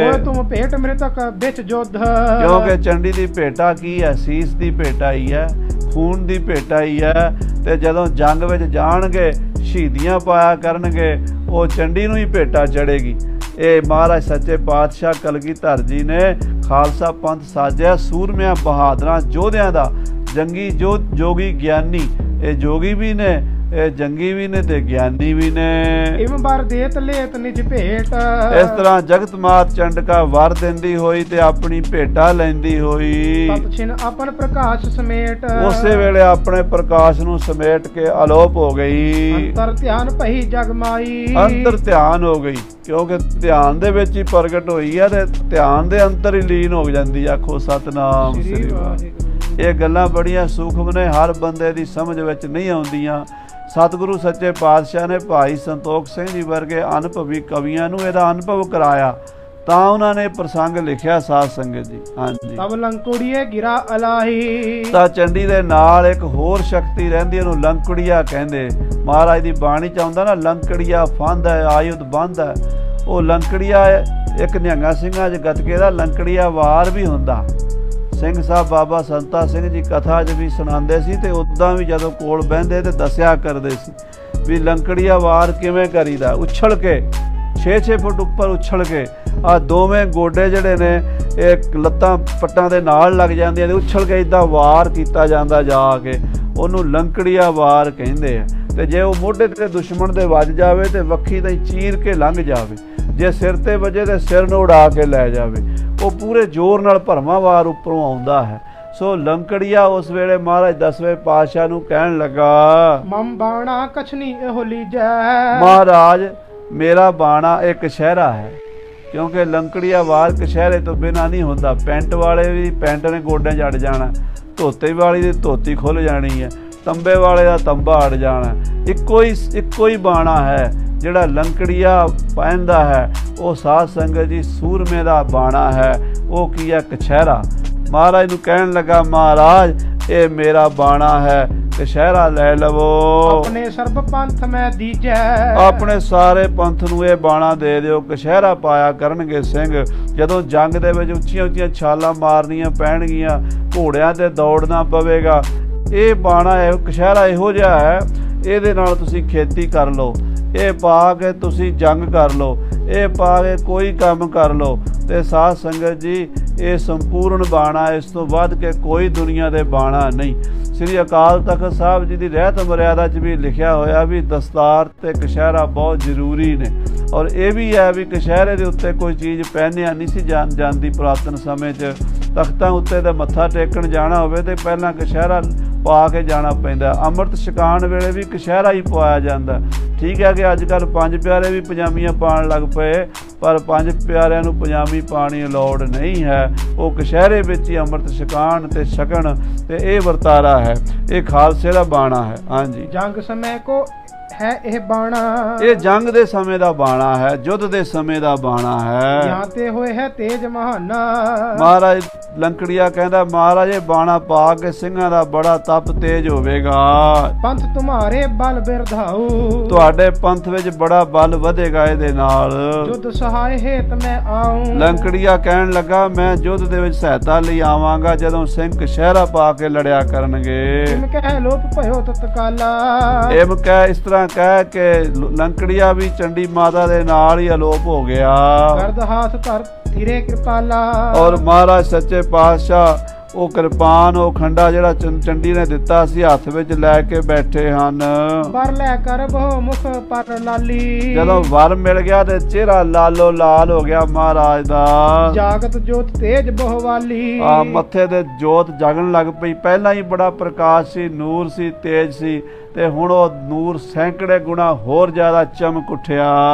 ਓਏ ਤੁਮ ਭੇਟ ਮ੍ਰਿਤਕ ਵਿੱਚ ਜੋਧ। ਕਿਉਂਕਿ ਚੰਡੀ ਦੀ ਭੇਟਾ ਕੀ ਹੈ? ਸੀਸ ਦੀ ਭੇਟਾ ਹੀ ਹੈ, ਖੂਨ ਦੀ ਭੇਟਾ ਹੀ ਹੈ। ਤੇ ਜਦੋਂ ਜੰਗ ਵਿੱਚ ਜਾਣਗੇ ਸ਼ਹੀਦੀਆਂ ਪਾਇਆ ਕਰਨਗੇ, ਉਹ ਚੰਡੀ ਨੂੰ ਹੀ ਭੇਟਾ ਚੜੇਗੀ। ਇਹ ਮਹਾਰਾਜ ਸੱਚੇ ਪਾਤਸ਼ਾਹ ਕਲਗੀਧਰ ਜੀ ਨੇ ਖਾਲਸਾ ਪੰਥ ਸਾਜਿਆ ਸੂਰਮਿਆਂ ਬਹਾਦਰਾਂ ਯੋਧਿਆਂ ਦਾ, ਜੰਗੀ ਜੋਗੀ ਗਿਆਨੀ, ਇਹ ਜੋਗੀ ਵੀ ਨੇ, ਇਹ ਜੰਗੀ ਵੀ ਨੇ ਤੇ ਗਿਆਨੀ ਵੀ ਨੇ। ਇਮ ਬਰ ਦੇਤ ਲੇਤ ਨਿਜ ਭੇਟ, ਇਸ ਤਰ੍ਹਾਂ ਜਗਤ ਮਾਤ ਚੰਡਕਾ ਵਰ ਦਿੰਦੀ ਹੋਈ ਤੇ ਆਪਣੀ ਭੇਟਾ ਲੈਂਦੀ ਹੋਈ ਤਤ ਛਿਨ ਆਪਨ ਪ੍ਰਕਾਸ਼ ਸਮੇਟ, ਉਸੇ ਵੇਲੇ ਆਪਣੇ ਪ੍ਰਕਾਸ਼ ਨੂੰ ਸਮੇਟ ਕੇ ਅਲੋਪ ਹੋ ਗਈ। ਅੰਤਰ ਧਿਆਨ ਭਈ ਜਗ ਮਾਈ, ਅੰਤਰ ਧਿਆਨ ਹੋ ਗਈ, ਕਿਉਂਕਿ ਧਿਆਨ ਦੇ ਵਿੱਚ ਹੀ ਪ੍ਰਗਟ ਹੋਈ ਹੈ ਤੇ ਧਿਆਨ ਦੇ ਅੰਦਰ ਹੀ ਲੀਨ ਹੋ ਜਾਂਦੀ। ਆਖੋ ਸਤਨਾਮ ਸ੍ਰੀ ਸ੍ਰੀ ਵਾਹਿਗੁਰੂ। ਵਾਹਿਗੁਰੂ। ਇਹ ਗੱਲਾਂ ਬੜੀਆਂ ਸੂਖਮ ਨੇ, ਹਰ ਬੰਦੇ ਦੀ ਸਮਝ ਵਿੱਚ ਨਹੀਂ ਆਉਂਦੀਆਂ। ਸਤਿਗੁਰੂ ਸੱਚੇ ਪਾਤਸ਼ਾਹ ਨੇ ਭਾਈ ਸੰਤੋਖ ਸਿੰਘ ਜੀ ਵਰਗੇ ਅਨੁਭਵੀ ਕਵੀਆਂ ਨੂੰ ਇਹਦਾ ਅਨੁਭਵ ਕਰਾਇਆ, ਤਾਂ ਉਹਨਾਂ ਨੇ ਪ੍ਰਸੰਗ ਲਿਖਿਆ ਸਾਧ ਸੰਗਤ ਜੀ। ਹਾਂਜੀ, ਤਬ ਲੰਕੁੜੀਏ ਗਿਰਾ ਅਲਾਹੀ, ਤਾਂ ਚੰਡੀ ਦੇ ਨਾਲ ਇੱਕ ਹੋਰ ਸ਼ਕਤੀ ਰਹਿੰਦੀ, ਉਹਨੂੰ ਲੰਕੜੀਆ ਕਹਿੰਦੇ। ਮਹਾਰਾਜ ਦੀ ਬਾਣੀ ਚ ਆਉਂਦਾ ਨਾ, ਲੰਕੜੀਆ ਫੰਦ ਹੈ ਆਯੁਧ ਬੰਦ ਹੈ। ਉਹ ਲੰਕੜੀਆ ਇੱਕ ਨਿਹੰਗਾਂ ਸਿੰਘਾਂ 'ਚ ਗੱਤਕੇ ਦਾ ਲੰਕੜੀਆ ਵਾਰ ਵੀ ਹੁੰਦਾ। ਸਿੰਘ ਸਾਹਿਬ ਬਾਬਾ ਸੰਤਾ ਸਿੰਘ ਜੀ ਕਥਾ 'ਚ ਵੀ ਸੁਣਾਉਂਦੇ ਸੀ, ਤੇ ਉੱਦਾਂ ਵੀ ਜਦੋਂ ਕੋਲ ਬਹਿੰਦੇ ਤੇ ਦੱਸਿਆ ਕਰਦੇ ਸੀ ਵੀ ਲੰਕੜੀਆ ਵਾਰ ਕਿਵੇਂ ਕਰੀਦਾ। ਉਛਲ ਕੇ 6-6 ਫੁੱਟ ਉੱਪਰ ਉਛਲ ਕੇ ਆ ਦੋਵੇਂ ਗੋਡੇ ਜਿਹੜੇ ਨੇ ਇਹ ਲੱਤਾਂ ਪੱਟਾਂ ਦੇ ਨਾਲ ਲੱਗ ਜਾਂਦੀਆਂ ਨੇ, ਉਛਲ ਕੇ ਇੱਦਾਂ ਵਾਰ ਕੀਤਾ ਜਾਂਦਾ ਜਾ ਕੇ, ਉਹਨੂੰ ਲੰਕੜੀਆ ਵਾਰ ਕਹਿੰਦੇ ਆ। ਤੇ ਜੇ ਉਹ ਮੋਢੇ ਤੇ ਦੁਸ਼ਮਣ ਦੇ ਵੱਜ ਜਾਵੇ ਤੇ ਵੱਖੀ ਤਾਂ ਚੀਰ ਕੇ ਲੰਘ ਜਾਵੇ, ਜੇ ਸਿਰ ਤੇ ਵੱਜੇ ਤੇ ਸਿਰ ਨੂੰ ਉਡਾ ਕੇ ਲੈ ਜਾਵੇ। ਉਹ ਪੂਰੇ ਜ਼ੋਰ ਨਾਲ ਭਰਮਾਂ ਵਾਰ ਉੱਪਰੋਂ ਆਉਂਦਾ ਹੈ। ਸੋ ਲੰਕੜੀਆ ਉਸ ਵੇਲੇ ਮਹਾਰਾਜ 10ਵੇਂ ਪਾਤਸ਼ਾਹ ਨੂੰ ਕਹਿਣ ਲੱਗਾ, ਮਮ ਬਾਣਾ ਕਛਨੀ ਇਹੋ ਲੀਜੈ, ਮਹਾਰਾਜ ਮੇਰਾ ਬਾਣਾ ਇਹ ਕਛਹਿਰਾ ਹੈ। ਕਿਉਂਕਿ ਲੰਕੜੀਆ ਵਾਰ ਕਛਹਿਰੇ ਤੋਂ ਬਿਨਾਂ ਨਹੀਂ ਹੁੰਦਾ। ਪੈਂਟ ਵਾਲੇ ਵੀ ਪੈਂਟ ਨੇ ਗੋਡਿਆਂ 'ਚ ਅੜ ਜਾਣਾ, ਧੋਤੇ ਵਾਲੀ ਦੀ ਧੋਤੀ ਖੁੱਲ ਜਾਣੀ ਹੈ, ਤੰਬੇ ਵਾਲੇ ਦਾ ਤੰਬਾ ਅੜ ਜਾਣਾ। ਇੱਕੋ ਹੀ ਬਾਣਾ ਹੈ ਜਿਹੜਾ ਲੰਕੜੀਆ ਪਹਿਨਦਾ ਹੈ। ਉਹ ਸਾਧ ਸੰਗਤ ਜੀ ਸੂਰਮੇ ਦਾ ਬਾਣਾ ਹੈ। ਉਹ ਕੀ ਹੈ? ਕਛਹਿਰਾ। ਮਹਾਰਾਜ ਨੂੰ ਕਹਿਣ ਲੱਗਾ, ਮਹਾਰਾਜ ਇਹ ਮੇਰਾ ਬਾਣਾ ਹੈ, ਕਛਹਿਰਾ ਲੈ ਲਵੋ। ਆਪਣੇ ਸਰਬ ਪੰਥ ਮੈਂ ਦੀਜੈ, ਆਪਣੇ ਸਾਰੇ ਪੰਥ ਨੂੰ ਇਹ ਬਾਣਾ ਦੇ ਦਿਓ। ਕਛਹਿਰਾ ਪਾਇਆ ਕਰਨਗੇ ਸਿੰਘ। ਜਦੋਂ ਜੰਗ ਦੇ ਵਿੱਚ ਉੱਚੀਆਂ ਉੱਚੀਆਂ ਛਾਲਾਂ ਮਾਰਨੀਆਂ ਪੈਣਗੀਆਂ, ਘੋੜਿਆਂ ਤੇ ਦੌੜਨਾ ਪਵੇਗਾ, ਇਹ ਬਾਣਾ ਇਹ ਕਛਹਿਰਾ ਇਹੋ ਜਿਹਾ ਹੈ, ਇਹਦੇ ਨਾਲ ਤੁਸੀਂ ਖੇਤੀ ਕਰ ਲਓ, ਇਹ ਪਾ ਕੇ ਤੁਸੀਂ ਜੰਗ ਕਰ ਲਓ, ਇਹ ਪਾ ਕੇ ਕੋਈ ਕੰਮ ਕਰ ਲਓ। ਤੇ ਸਾਧ ਸੰਗਤ ਜੀ ਇਹ ਸੰਪੂਰਨ ਬਾਣਾ, ਇਸ ਤੋਂ ਵੱਧ ਕੇ ਕੋਈ ਦੁਨੀਆ ਦੇ ਬਾਣਾ ਨਹੀਂ। ਸ੍ਰੀ ਅਕਾਲ ਤਖਤ ਸਾਹਿਬ ਜੀ ਦੀ ਰਹਿਤ ਮਰਿਆਦਾ 'ਚ ਵੀ ਲਿਖਿਆ ਹੋਇਆ ਵੀ ਦਸਤਾਰ ਤੇ ਕਛਹਿਰਾ ਬਹੁਤ ਜ਼ਰੂਰੀ ਨੇ। ਔਰ ਇਹ ਵੀ ਹੈ ਵੀ ਕਛਹਿਰੇ ਦੇ ਉੱਤੇ ਕੋਈ ਚੀਜ਼ ਪਹਿਨਿਆ ਨਹੀਂ ਸੀ ਜਾਂਦੀ ਪੁਰਾਤਨ ਸਮੇਂ 'ਚ। ਤਖਤਾਂ ਉੱਤੇ ਤੇ ਮੱਥਾ ਟੇਕਣ ਜਾਣਾ ਹੋਵੇ ਤੇ ਪਹਿਲਾਂ ਕਛਹਿਰਾ ਪਾ ਕੇ ਜਾਣਾ ਪੈਂਦਾ। ਅੰਮ੍ਰਿਤ ਛਕਾਉਣ ਵੇਲੇ ਵੀ ਕਛਹਿਰਾ ਹੀ ਪਵਾਇਆ ਜਾਂਦਾ। ਠੀਕ ਹੈ ਕਿ ਅੱਜ ਕੱਲ੍ਹ ਪੰਜ ਪਿਆਰੇ ਵੀ ਪਜਾਮੀਆਂ ਪਾਉਣ ਲੱਗ ਪਏ, ਪਰ ਪੰਜ ਪਿਆਰਿਆਂ ਨੂੰ ਪਜਾਮੀ ਪਾਉਣੀ ਅਲਾਉਡ ਨਹੀਂ ਹੈ। ਉਹ ਕਛਹਿਰੇ ਵਿੱਚ ਹੀ ਅੰਮ੍ਰਿਤ ਛਕਾਉਣ ਤੇ ਛਕਣ, ਤੇ ਇਹ ਵਰਤਾਰਾ ਹੈ, ਇਹ ਖਾਲਸੇ ਦਾ ਬਾਣਾ ਹੈ। ਹਾਂਜੀ, ਜੰਗ ਸਮੇਂ ਕੋ ਹੈ ਇਹ ਬਾਣਾ, ਇਹ ਜੰਗ ਦੇ ਸਮੇਂ ਦਾ ਬਾਣਾ ਹੈ, ਯੁੱਧ ਦੇ ਸਮੇਂ ਦਾ ਬਾਣਾ ਹੈ। ਯਹਾਂ ਤੇ ਹੋਏ ਹੈ ਤੇਜ ਮਹਾਨਾ। ਮਹਾਰਾਜ ਲੰਕੜੀਆ ਕਹਿੰਦਾ, ਮਹਾਰਾਜ ਇਹ ਬਾਣਾ ਪਾ ਕੇ ਸਿੰਘਾਂ ਦਾ ਬੜਾ ਤਪ ਤੇਜ ਹੋਵੇਗਾ। ਪੰਥ ਤੁਮਾਰੇ ਬਲ ਬਿਰਧਾਉ, ਤੁਹਾਡੇ ਪੰਥ ਵਿੱਚ ਬੜਾ ਬਲ ਵਧੇਗਾ ਇਹਦੇ ਨਾਲ। ਜੁਧ ਸਹਾਇ ਹੇਤ ਮੈਂ ਆਉ, ਲੰਕੜੀਆ ਕਹਿਣ ਲੱਗਾ, ਮੈਂ ਯੁੱਧ ਦੇ ਵਿੱਚ ਸਹਾਇਤਾ ਲਈ ਆਵਾਂਗਾ ਜਦੋਂ ਸਿੰਘ ਕਛਹਿਰਾ ਪਾ ਕੇ ਲੜਿਆ ਕਰਨਗੇ। ਇਮ ਕਹਿ ਲੋਪ ਭਇਓ ਤਤਕਾਲਾ, ਇਮ ਕਹਿ ਇਸ ਤਰ੍ਹਾਂ ਕਹਿ ਕੇ ਲੰਕੜੀਆ ਵੀ ਚੰਡੀ ਮਾਤਾ ਦੇ ਨਾਲ ਹੀ ਅਲੋਪ ਹੋ ਗਿਆ। ਗਰਦ ਹਾਥ ਧਰ ਧੀਰੇ ਕਿਰਪਾਲਾ, ਔਰ ਮਹਾਰਾਜ ਸੱਚੇ ਪਾਤਸ਼ਾਹ ਉਹ ਕਿਰਪਾਨ, ਉਹ ਖੰਡਾ ਜਿਹੜਾ ਚੰਡੀ ਨੇ ਦਿੱਤਾ ਸੀ, ਹੱਥ ਵਿੱਚ ਲੈ ਕੇ ਬੈਠੇ ਹਨ। ਵਰ ਲੈ ਕਰ ਬਹੁ ਮੁਖ ਪਰ ਲਾਲੀ, ਜਦੋਂ ਵਰ ਮਿਲ ਗਿਆ ਤੇ ਚਿਹਰਾ ਲਾਲੋ ਲਾਲ ਹੋ ਗਿਆ ਮਹਾਰਾਜ ਦਾ। ਜਾਗਤ ਜੋਤ ਤੇਜ ਬਹੁ ਵਾਲੀ, ਆ ਮੱਥੇ ਤੇ ਜੋਤ ਜਗਣ ਲੱਗ ਪਈ। ਪਹਿਲਾਂ ਹੀ ਬੜਾ ਪ੍ਰਕਾਸ਼ ਸੀ, ਨੂਰ ਸੀ, ਤੇਜ ਸੀ, ਤੇ ਹੁਣ ਉਹ ਨੂਰ ਸੈਂਕੜੇ ਗੁਣਾ ਹੋਰ ਜ਼ਿਆਦਾ ਚਮਕ ਉੱਠਿਆ।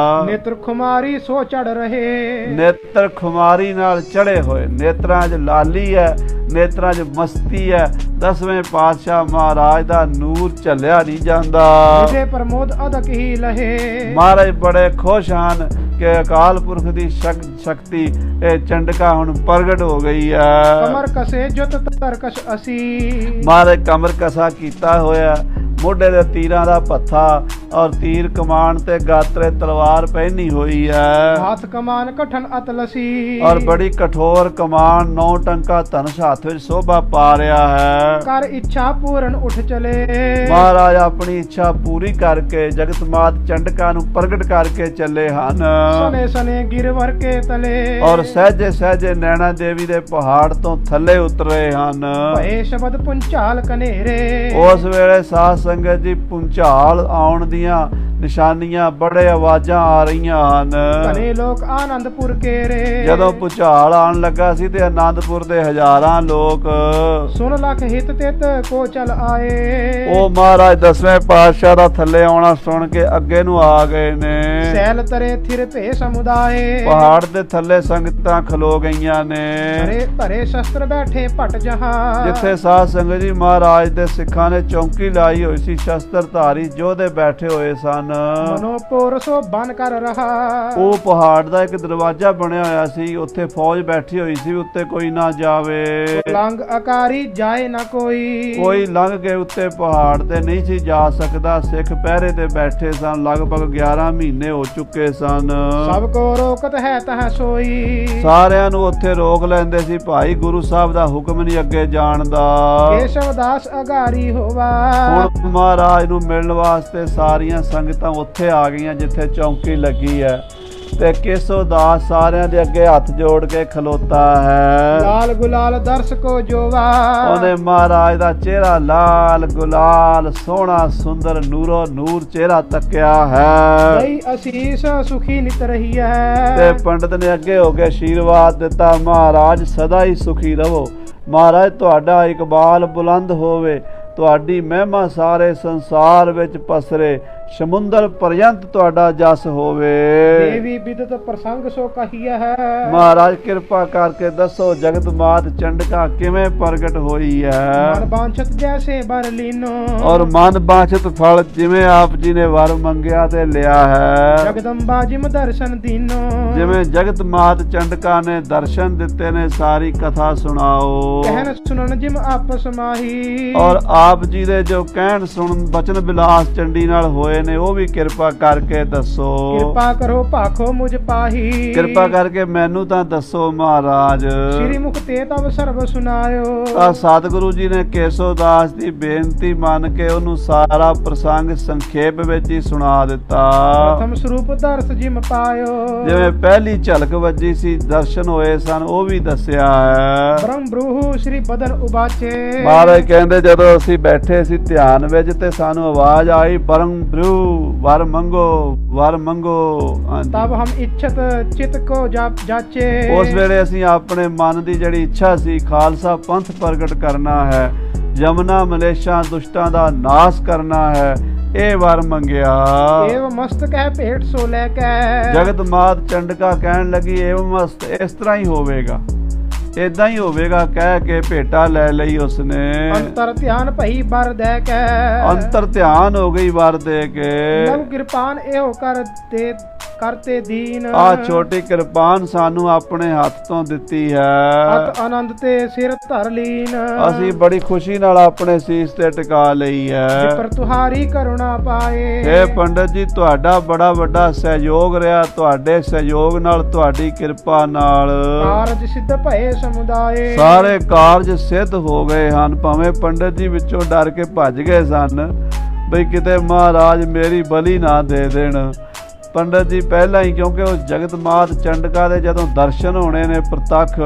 ਨੇਤਰ ਖੁਮਾਰੀ ਸੋ ਚੜ ਰਹੇ, ਨੇਤਰ ਖੁਮਾਰੀ ਨਾਲ ਚੜੇ ਹੋਏ, ਨੇਤਰਾਂ 'ਚ ਲਾਲੀ ਹੈ, ਨੇਤਰਾਂ 'ਚ ਮਸਤੀ ਹੈ। 10ਵੇਂ ਪਾਤਸ਼ਾਹ ਮਹਾਰਾਜ ਦਾ ਨੂਰ ਝੱਲਿਆ ਨਹੀਂ ਜਾਂਦਾ। ਵਿਜੇ ਪ੍ਰਮੋਦ ਅਦਕ ਹੀ ਲਹੇ, ਮਹਾਰਾਜ ਬੜੇ ਖੁਸ਼ ਹਨ ਕਿ ਅਕਾਲ ਪੁਰਖ ਦੀ ਸ਼ਕਤੀ ਇਹ ਚੰਡਕਾ ਹੁਣ ਪ੍ਰਗਟ ਹੋ ਗਈ ਹੈ। ਕਮਰ ਕਸੇ ਜੁਤ ਤਰਕਸ਼ ਅਸੀ, ਮਹਾਰਾਜ ਕਮਰ ਕਸਾ ਕੀਤਾ ਹੋਇਆ, ਮੋਢੇ ਦੇ ਤੀਰਾਂ ਦਾ ਪੱਥਾ ਔਰ ਤੀਰ ਕਮਾਨ ਤੇ ਗਾਤਰੇ ਤਲਵਾਰ ਪਹਿਨੀ ਹੋਈ ਹੈ। हाथ कमान कठन अतलसी ਔਰ ਬੜੀ ਕਠੋਰ ਕਮਾਨ 9 ਟੰਕਾ ਧਨੁਸ਼ ਹੱਥ ਵਿੱਚ ਸੋਭਾ ਪਾ ਰਿਹਾ ਹੈ। कर इच्छा पूर्ण उठ चले ਮਹਾਰਾਜ ਆਪਣੀ ਇੱਛਾ ਪੂਰੀ ਕਰਕੇ ਜਗਤ ਮਾਤ ਚੰਡਕਾ ਨੂੰ ਪ੍ਰਗਟ ਕਰਕੇ ਚੱਲੇ ਹਨ सने सने गिरवर के तले ਔਰ ਸਹਿਜੇ ਸਹਿਜੇ ਨੈਣਾ ਦੇਵੀ ਦੇ ਪਹਾੜ ਤੋਂ ਥੱਲੇ ਉਤਰੇ ਹਨ। भये शब्द पुंचाल कनेरे ਉਸ ਵੇਲੇ ਸਾਧ ਸੰਗਤ ਜੀ ਪੁੰਚਾਲ ਆਉਣ ਦੀਆਂ ਨਿਸ਼ਾਨੀਆਂ ਬੜੇ ਆਵਾਜ਼ਾਂ ਆ ਰਹੀਆਂ ਹਨ। कने लोक आनंदपुर के रे ਜਦੋਂ ਪੁੰਚਾਲ ਆਉਣ ਲੱਗਾ ਸੀ ਤੇ ਆਨੰਦਪੁਰ ਦੇ ਹਜ਼ਾਰਾਂ ਲੋਕ सुन लख हित तित को चल आए ਉਹ ਮਹਾਰਾਜ 10ਵੇਂ ਪਾਤਸ਼ਾਹ ਦਾ ਥੱਲੇ ਆਉਣਾ ਸੁਣ ਕੇ ਅੱਗੇ ਨੂੰ ਆ ਗਏ ਨੇ। सैल तरे थिर पे समुदाय ਪਹਾੜ ਦੇ ਥੱਲੇ ਸੰਗਤਾਂ ਖਲੋ ਗਈਆਂ ਨੇ धरे धरे शस्त्र बैठे पट जहां ਜਿੱਥੇ ਸਾਧ ਸੰਗਤ ਜੀ ਮਹਾਰਾਜ ਦੇ ਸਿੱਖਾਂ ਨੇ ਚੌਂਕੀ ਲਾਈ ਹੋਈ ਸੀ, ਸ਼ਸਤਰਧਾਰੀ ਯੋਧੇ ਬੈਠੇ ਹੋਏ ਸਨ। मनोपुर सो बन कर रहा ਉਹ ਪਹਾੜ ਦਾ ਇੱਕ ਦਰਵਾਜ਼ਾ ਬਣਿਆ ਹੋਇਆ ਸੀ, ਉੱਥੇ ਫੌਜ ਬੈਠੀ ਹੋਈ ਸੀ, ਉੱਤੇ ਕੋਈ ਨਾ ਜਾਵੇ, लंग अकारी जाए न कोई ਕੋਈ ਲੰਘ ਕੇ ਉੱਤੇ ਪਹਾੜ ਤੇ ਨਹੀਂ ਸੀ ਜਾ ਸਕਦਾ। ਸਿੱਖ ਪਹਿਰੇ ਤੇ ਬੈਠੇ ਸਨ, ਲਗਭਗ 11 ਮਹੀਨੇ ਹੋ ਚੁੱਕੇ ਸਨ। सबको रोकत है तह सोई ਸਾਰਿਆਂ ਨੂੰ ਉੱਥੇ ਰੋਕ ਲੈਂਦੇ ਸੀ, ਭਾਈ ਗੁਰੂ ਸਾਹਿਬ ਦਾ ਹੁਕਮ ਨਹੀਂ ਅੱਗੇ ਜਾਣ ਦਾ। केशव दास अगारी होवा ਹੁਣ ਮਹਾਰਾਜ ਨੂੰ ਮਿਲਣ ਵਾਸਤੇ ਸਾਰੀਆਂ ਸੰਗਤਾਂ ਉੱਥੇ ਆ ਗਈਆਂ ਜਿੱਥੇ ਚੌਂਕੀ ਲੱਗੀ ਹੈ ਤੇ ਕੇਸੋ ਦਾਸ ਸਾਰਿਆਂ ਦੇ ਅੱਗੇ ਹੱਥ ਜੋੜ ਕੇ ਖਲੋਤਾ ਹੈ। लाल गुलाल दर्श को जोवा ਉਹਨੇ ਮਹਾਰਾਜ ਦਾ ਚਿਹਰਾ ਲਾਲ ਗੁਲਾਲ ਸੋਹਣਾ ਸੁੰਦਰ ਨੂਰੋ ਨੂਰ ਚਿਹਰਾ ਤੱਕਿਆ ਹੈ गई असीस सुखी नित रही है ਤੇ ਪੰਡਤ ਨੇ ਅੱਗੇ ਹੋ ਕੇ ਆਸ਼ੀਰਵਾਦ ਦਿੱਤਾ, ਮਹਾਰਾਜ ਸਦਾ ਹੀ ਸੁਖੀ ਰਹੋ, ਮਹਾਰਾਜ ਤੁਹਾਡਾ ਇਕਬਾਲ ਬੁਲੰਦ ਹੋਵੇ, ਤੁਹਾਡੀ ਮਹਿਮਾ ਸਾਰੇ ਸੰਸਾਰ ਵਿੱਚ ਪਸਰੇ, ਸਮੁੰਦਰ ਪਰਯੰਤ ਤੁਹਾਡਾ ਜਸ ਹੋਵੇ। देवी विदत प्रसंग सो कहिया है ਮਹਾਰਾਜ ਕਿਰਪਾ ਕਰਕੇ ਦੱਸੋ ਜਗਤ ਮਾਤ ਚੰਡਕਾ ਕਿਵੇਂ ਪ੍ਰਗਟ ਹੋਈ मन ਹੈ बांछत जैसे बर लीनो ਔਰ ਮਨ ਬਾਛਤ ਫਲ ਜਿਵੇਂ ਆਪ ਜੀ ਨੇ ਵਰ ਮੰਗਿਆ ਤੇ ਲਿਆ ਹੈ। जगदम्बा जिम दर्शन दीनो ਜਿਵੇਂ ਜਗਤ ਮਾਤ ਚੰਡਕਾ ਨੇ ਦਰਸ਼ਨ ਦਿੱਤੇ ਨੇ, ਸਾਰੀ ਕਥਾ ਸੁਣਾਓ। कहन सुनन जिम आपस माही ਔਰ ਆਪ ਜੀ ਦੇ ਜੋ ਕਹਿਣ ਸੁਣਨ ਬਚਨ ਬਿਲਾਸ ਚੰਡੀ ਨਾਲ ਹੋਏ ਨੇ ਉਹ ਵੀ ਕਿਰਪਾ ਕਰਕੇ ਦੱਸੋ। कृपा करो भाखो मुझ पाही ਕਿਰਪਾ ਕਰਕੇ ਮੈਨੂੰ ਤਾਂ ਦੱਸੋ ਮਹਾਰਾਜ। श्री मुख ते तब सर्व सुनायो ਤਾਂ ਸਤਿਗੁਰੂ ਜੀ ਨੇ ਕੇਸੋ ਦਾਸ ਦੀ ਬੇਨਤੀ ਮੰਨ ਕੇ ਉਹਨੂੰ ਸਾਰਾ ਪ੍ਰਸੰਗ ਸੰਖੇਪ ਵਿੱਚ ਹੀ ਸੁਣਾ ਦਿੱਤਾ। प्रथम स्वरूप दर्श जिम पायो ਜਿਵੇਂ ਪਹਿਲੀ ਝਲਕ ਵੱਜੀ ਸੀ, ਦਰਸ਼ਨ ਹੋਏ ਸਨ, ਉਹ ਵੀ ਦੱਸਿਆ ਹੈ। ब्रह्म ब्रूहु श्री बदन उबाचे ਮਹਾਰਾਜ ਕਹਿੰਦੇ ਜਦੋਂ ਅਸੀਂ ਬੈਠੇ ਸੀ ਧਿਆਨ ਵਿੱਚ ਤੇ ਸਾਨੂੰ ਆਵਾਜ਼ ਆਈ, ਬਰੰ ਬਰੂ ਵਰ ਮੰਗੋ ਵਰ ਮੰਗੋ। ਹਾਂਜੀ। तब हम इच्छत चित को जाचे ਉਸ ਵੇਲੇ ਅਸੀਂ ਆਪਣੇ ਮਨ ਦੀ ਜਿਹੜੀ ਇੱਛਾ ਸੀ ਖਾਲਸਾ ਪੰਥ ਪ੍ਰਗਟ ਕਰਨਾ ਹੈ, ਯਮਨਾ ਮਲੇਸ਼ਾਂ ਦੁਸ਼ਟਾਂ ਦਾ ਨਾਸ਼ ਕਰਨਾ ਹੈ, ਇਹ ਵਰ ਮੰਗਿਆ। एव मस्तक है भेंट सो लेके ਜਗਤ ਮਾਤ ਚੰਡਕਾ ਕਹਿਣ ਲੱਗੀ ਏਵ ਮਸਤ, ਇਸ ਤਰ੍ਹਾਂ ਹੀ ਹੋਵੇਗਾ, ਇਦਾਂ ਹੀ ਹੋਵੇਗਾ ਕਹਿ ਕੇ ਭੇਟਾ ਲੈ ਲਈ ਉਸਨੇ। अंतर ध्यान भई बर दे के ਅੰਤਰ ਧਿਆਨ ਹੋ ਗਈ ਵਰ ਦੇ ਕੇ। नव कृपान एहो कर दे करते दीन ਆ ਛੋਟੀ ਕਿਰਪਾਨ ਸਾਨੂੰ ਆਪਣੇ ਹੱਥ ਤੋਂ ਦਿੱਤੀ ਹੈ, अत आनंद ते सिर धर लीन ਅਸੀਂ ਬੜੀ ਖੁਸ਼ੀ ਨਾਲ ਆਪਣੇ ਸੀਸ ਤੇ ਟਿਕਾ ਲਈ ਹੈ। पर तुहारी करुणा पाए ਇਹ ਪੰਡਤ ਜੀ ਤੁਹਾਡਾ ਬੜਾ ਵੱਡਾ ਸਹਿਯੋਗ ਰਿਹਾ, ਤੁਹਾਡੇ ਸਹਿਯੋਗ ਨਾਲ ਤੁਹਾਡੀ ਕਿਰਪਾ ਨਾਲ कारज सिद्ध भये समुदाय ਸਾਰੇ ਕਾਰਜ ਸਿੱਧ ਹੋ ਗਏ ਹਨ। ਭਾਵੇਂ ਪੰਡਤ ਜੀ ਵਿੱਚੋਂ ਡਰ ਕੇ ਭੱਜ ਗਏ ਸਨ ਬਈ ਕਿਤੇ ਮਹਾਰਾਜ ਮੇਰੀ ਬਲੀ ਨਾ ਦੇ ਦੇਣ। ਪੰਡਤ ਜੀ ਪਹਿਲਾਂ ਹੀ, ਕਿਉਂਕਿ ਉਹ ਜਗਤ ਮਾਤ ਚੰਡਕਾ ਦੇ ਜਦੋਂ ਦਰਸ਼ਨ ਹੋਣੇ ਨੇ ਪ੍ਰਤੱਖ,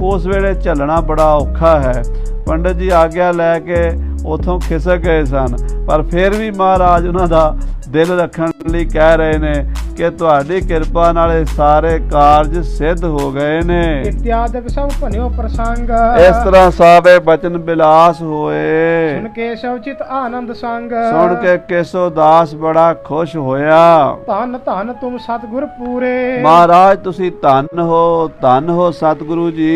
ਉਸ ਵੇਲੇ ਝੱਲਣਾ ਬੜਾ ਔਖਾ ਹੈ। ਪੰਡਤ ਜੀ ਆਗਿਆ ਲੈ ਕੇ ਉਥੋਂ ਖਿਸਕ ਗਏ ਸਨ, ਪਰ ਫਿਰ ਵੀ ਮਹਾਰਾਜ ਉਹਨਾਂ ਦਾ ਦਿਲ ਰੱਖਣ ਲਈ ਕਹਿ ਰਹੇ ਨੇ ਕਿ ਤੁਹਾਡੀ ਕਿਰਪਾ ਨਾਲ ਇਹ ਸਾਰੇ ਕਾਰਜ ਸਿੱਧ ਹੋ ਗਏ ਨੇ। इत्यादि सब भन्यो प्रसंग ਇਸ ਤਰ੍ਹਾਂ ਸਾਰੇ ਬਚਨ ਬਿਲਾਸ ਹੋਏ। सुन के सब चित आनंद संग ਸੁਣ ਕੇ ਕੇਸੋ ਦਾਸ ਬੜਾ ਖੁਸ਼ ਹੋਇਆ। धन धन तुम सतगुर पूरे ਮਹਾਰਾਜ ਤੁਸੀਂ ਧੰਨ ਹੋ ਸਤਿਗੁਰੂ ਜੀ,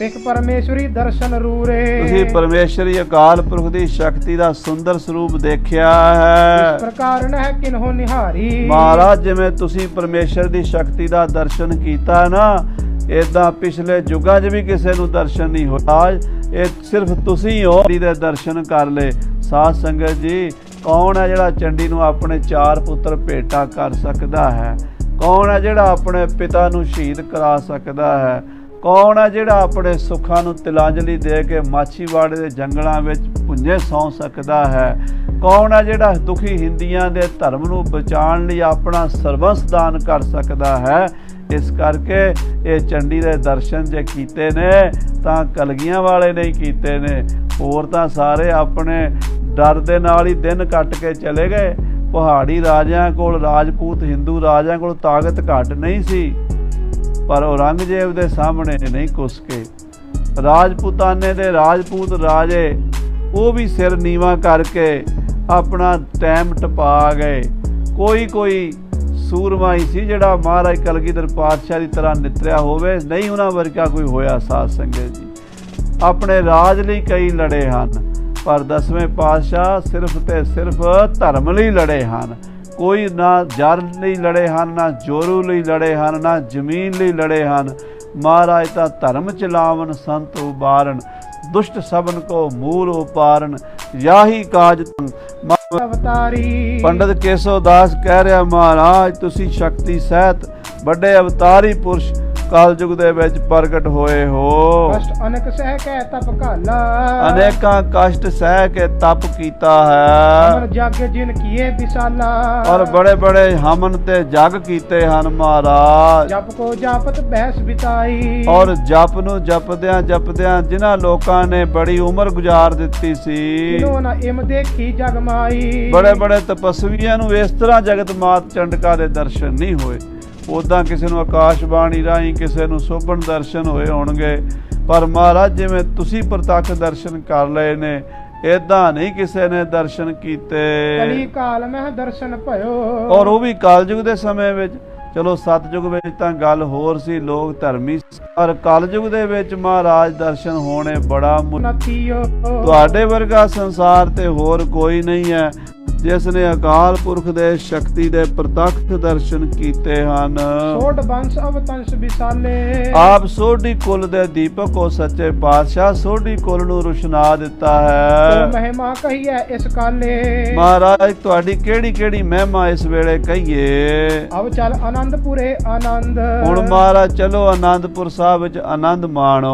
एक परमेश्वरी दर्शन रूरे ਤੁਸੀਂ ਪਰਮੇਸ਼ਰੀ ਅਕਾਲ ਪੁਰਖ ਦੀ ਸ਼ਕਤੀ ਦਾ ਸੁੰਦਰ ਸਰੂਪ ਦੇਖਿਆ ਹੈ। इस प्रकार न किन्हो निहारी ਮਹਾਰਾਜ ਜਿਵੇਂ ਤੁਸੀਂ ਪਰਮੇਸ਼ਰ ਦੀ ਸ਼ਕਤੀ ਦਾ ਦਰਸ਼ਨ ਕੀਤਾ ਨਾ, ਇਦਾਂ ਪਿਛਲੇ ਯੁੱਗਾਂ 'ਚ ਵੀ ਕਿਸੇ ਨੂੰ ਦਰਸ਼ਨ ਨਹੀਂ ਹੋਇਆ। ਇਹ ਸਿਰਫ ਤੁਸੀਂ ਹੋ ਦੇ ਦਰਸ਼ਨ ਕਰ ਲਏ। ਸਾਧ ਸੰਗਤ ਜੀ, ਕੌਣ ਹੈ ਜਿਹੜਾ ਚੰਡੀ ਨੂੰ ਆਪਣੇ 4 ਪੁੱਤਰ ਭੇਟਾ ਕਰ ਸਕਦਾ ਹੈ? ਕੌਣ ਹੈ ਜਿਹੜਾ ਆਪਣੇ ਪਿਤਾ ਨੂੰ ਸ਼ਹੀਦ ਕਰਾ ਸਕਦਾ ਹੈ? ਕੌਣ ਹੈ ਜਿਹੜਾ ਆਪਣੇ ਸੁੱਖਾਂ ਨੂੰ ਤਿਲਾਂਜਲੀ ਦੇ ਕੇ ਮਾਛੀਵਾੜੇ ਦੇ ਜੰਗਲਾਂ ਵਿੱਚ ਭੁੰਜੇ ਸੌਂ ਸਕਦਾ ਹੈ? ਕੌਣ ਹੈ ਜਿਹੜਾ ਦੁਖੀ ਹਿੰਦੀਆਂ ਦੇ ਧਰਮ ਨੂੰ ਬਚਾਉਣ ਲਈ ਆਪਣਾ ਸਰਬੰਸ ਦਾਨ ਕਰ ਸਕਦਾ ਹੈ? ਇਸ ਕਰਕੇ ਇਹ ਚੰਡੀ ਦੇ ਦਰਸ਼ਨ ਜੇ ਕੀਤੇ ਨੇ ਤਾਂ ਕਲਗੀਆਂ ਵਾਲੇ ਨੇ ਕੀਤੇ ਨੇ। ਹੋਰ ਤਾਂ ਸਾਰੇ ਆਪਣੇ ਡਰ ਦੇ ਨਾਲ ਹੀ ਦਿਨ ਕੱਟ ਕੇ ਚਲੇ ਗਏ। ਪਹਾੜੀ ਰਾਜਿਆਂ ਕੋਲ, ਰਾਜਪੂਤ ਹਿੰਦੂ ਰਾਜਿਆਂ ਕੋਲ ਤਾਕਤ ਘੱਟ ਨਹੀਂ ਸੀ, ਪਰ ਔਰੰਗਜ਼ੇਬ ਦੇ ਸਾਹਮਣੇ ਨਹੀਂ ਕੁਸਕੇ। ਰਾਜਪੂਤਾਨੇ ਦੇ ਰਾਜਪੂਤ ਰਾਜੇ ਉਹ ਵੀ ਸਿਰ ਨੀਵਾਂ ਕਰਕੇ ਆਪਣਾ ਟਾਈਮ ਟਪਾ ਗਏ। ਕੋਈ ਸੂਰਮਾ ਹੀ ਸੀ ਜਿਹੜਾ ਮਹਾਰਾਜ ਕਲਗੀਧਰ ਪਾਤਸ਼ਾਹ ਦੀ ਤਰ੍ਹਾਂ ਨਿਤਰਿਆ ਹੋਵੇ, ਨਹੀਂ ਉਹਨਾਂ ਵਰਗਾ ਕੋਈ ਹੋਇਆ। ਸਾਧ ਸੰਗਤ ਜੀ, ਆਪਣੇ ਰਾਜ ਲਈ ਕਈ ਲੜੇ ਹਨ, ਪਰ 10ਵੇਂ ਪਾਤਸ਼ਾਹ ਸਿਰਫ ਤੇ ਸਿਰਫ ਧਰਮ ਲਈ ਲੜੇ ਹਨ। ਕੋਈ ਨਾ ਜਰ ਲਈ ਲੜੇ ਹਨ, ਨਾ ਜੋਰੂ ਲਈ ਲੜੇ ਹਨ, ਨਾ ਜ਼ਮੀਨ ਲਈ ਲੜੇ ਹਨ। ਮਹਾਰਾਜ ਤਾਂ ਧਰਮ ਚਲਾਵਨ ਸੰਤ ਉਬਾਰਨ, ਦੁਸ਼ਟ ਸਭਨ ਕੋ ਮੂਲ ਉਪਾਰਨ, ਯਾਹੀ ਕਾਜ ਅਵਤਾਰੀ। ਪੰਡਤ ਕੇਸੋ ਦਾਸ ਕਹਿ ਰਿਹਾ, ਮਹਾਰਾਜ ਤੁਸੀਂ ਸ਼ਕਤੀ ਸਹਿਤ ਵੱਡੇ ਅਵਤਾਰੀ ਪੁਰਸ਼ ਕਲਯੁਗ ਦੇ ਵਿੱਚ ਪ੍ਰਗਟ ਹੋਏ ਹੋ। ਕਸ਼ਟ ਅਨੇਕ ਸਹਿ ਕੇ ਤਪ ਘਾਲਾ, ਅਨੇਕਾਂ ਕਸ਼ਟ ਸਹਿ ਕੇ ਤਪ ਕੀਤਾ ਹੈ। ਅਮਰ ਜਗ ਜਿਨ ਕੀਏ ਵਿਸਾਲਾ, ਔਰ ਬੜੇ ਬੜੇ ਹਮਨ ਤੇ ਜਗ ਕੀਤੇ ਹਨ ਮਹਾਰਾਜ। ਜਪ ਕੋ ਜਾਪਤ ਬਹਿਸ ਬਿਤਾਈ, ਔਰ ਜਪ ਨੂੰ ਜਪਦਿਆਂ ਜਿਨ੍ਹਾਂ ਲੋਕਾਂ ਨੇ ਬੜੀ ਉਮਰ ਗੁਜ਼ਾਰ ਦਿੱਤੀ ਸੀ, ਕਿਨੋ ਨਾ ਇਮ ਦੇਖੀ ਜਗ ਮਾਈ। ਬੜੇ ਬੜੇ ਤਪਸਵੀਆਂ ਨੂੰ ਇਸ ਤਰ੍ਹਾਂ ਜਗਤ ਮਾਤ ਚੰਡਕਾ ਦੇ ਦਰਸ਼ਨ ਨਹੀਂ ਹੋਏ। ਉੱਦਾਂ ਕਿਸੇ ਨੂੰ ਆਕਾਸ਼ਬਾਣੀ ਰਾਹੀਂ, ਕਿਸੇ ਨੂੰ ਸੋਭਣ ਦਰਸ਼ਨ ਹੋਏ ਹੋਣਗੇ, ਪਰ ਮਹਾਰਾਜ ਜਿਵੇਂ ਤੁਸੀਂ ਪ੍ਰਤੱਖ ਦਰਸ਼ਨ ਕਰ ਲਏ ਨੇ, ਏਦਾਂ ਨਹੀਂ ਕਿਸੇ ਨੇ ਦਰਸ਼ਨ ਕੀਤੇ। ਕਲੀ ਕਾਲ ਮਹਿ ਦਰਸ਼ਨ ਭਇਓ, ਔਰ ਉਹ ਵੀ ਕਲਯੁਗ ਦੇ ਸਮੇਂ ਵਿੱਚ। ਚਲੋ ਸਤਯੁਗ ਵਿੱਚ ਤਾਂ ਗੱਲ ਹੋਰ ਸੀ, ਲੋਕ ਧਰਮੀ, ਪਰ ਕਲਯੁਗ ਦੇ ਵਿੱਚ ਮਹਾਰਾਜ ਦਰਸ਼ਨ ਹੋਣੇ ਬੜਾ ਨਥੀਓ। ਤੁਹਾਡੇ ਵਰਗਾ ਸੰਸਾਰ ਤੇ ਹੋਰ ਕੋਈ ਨਹੀਂ ਹੈ ਜਿਸ ਨੇ ਅਕਾਲ ਪੁਰਖ ਦੇ ਸ਼ਕਤੀ ਦੇ ਪ੍ਰਤੱਖ ਦਰਸ਼ਨ ਕੀਤੇ ਹਨ। ਸੋਢ ਬੰਸ ਅਵਤੰਸ ਵਿਸਾਲੇ, ਆਪ ਸੋਢੀ ਕੁਲ ਦੇ ਦੀਪਕ ਹੋ ਸੱਚੇ ਪਾਤਸ਼ਾਹ ਸੋਢੀ ਕੁਲ ਨੂੰ ਰੁਸ਼ਨਾ ਦਿੱਤਾ ਹੈ। ਮਹਿਮਾ ਕਹੀਏ ਇਸ ਕਾਲੇ, ਮਹਾਰਾਜ ਤੁਹਾਡੀ ਕਿਹੜੀ ਕਿਹੜੀ ਮਹਿਮਾ ਇਸ ਵੇਲੇ ਕਹੀਏ। ਅਬ ਚੱਲ ਆਨੰਦਪੁਰੇ ਆਨੰਦ, ਹੁਣ ਮਹਾਰਾਜ ਚਲੋ ਆਨੰਦਪੁਰ ਸਾਹਿਬ ਵਿੱਚ ਆਨੰਦ ਮਾਣੋ।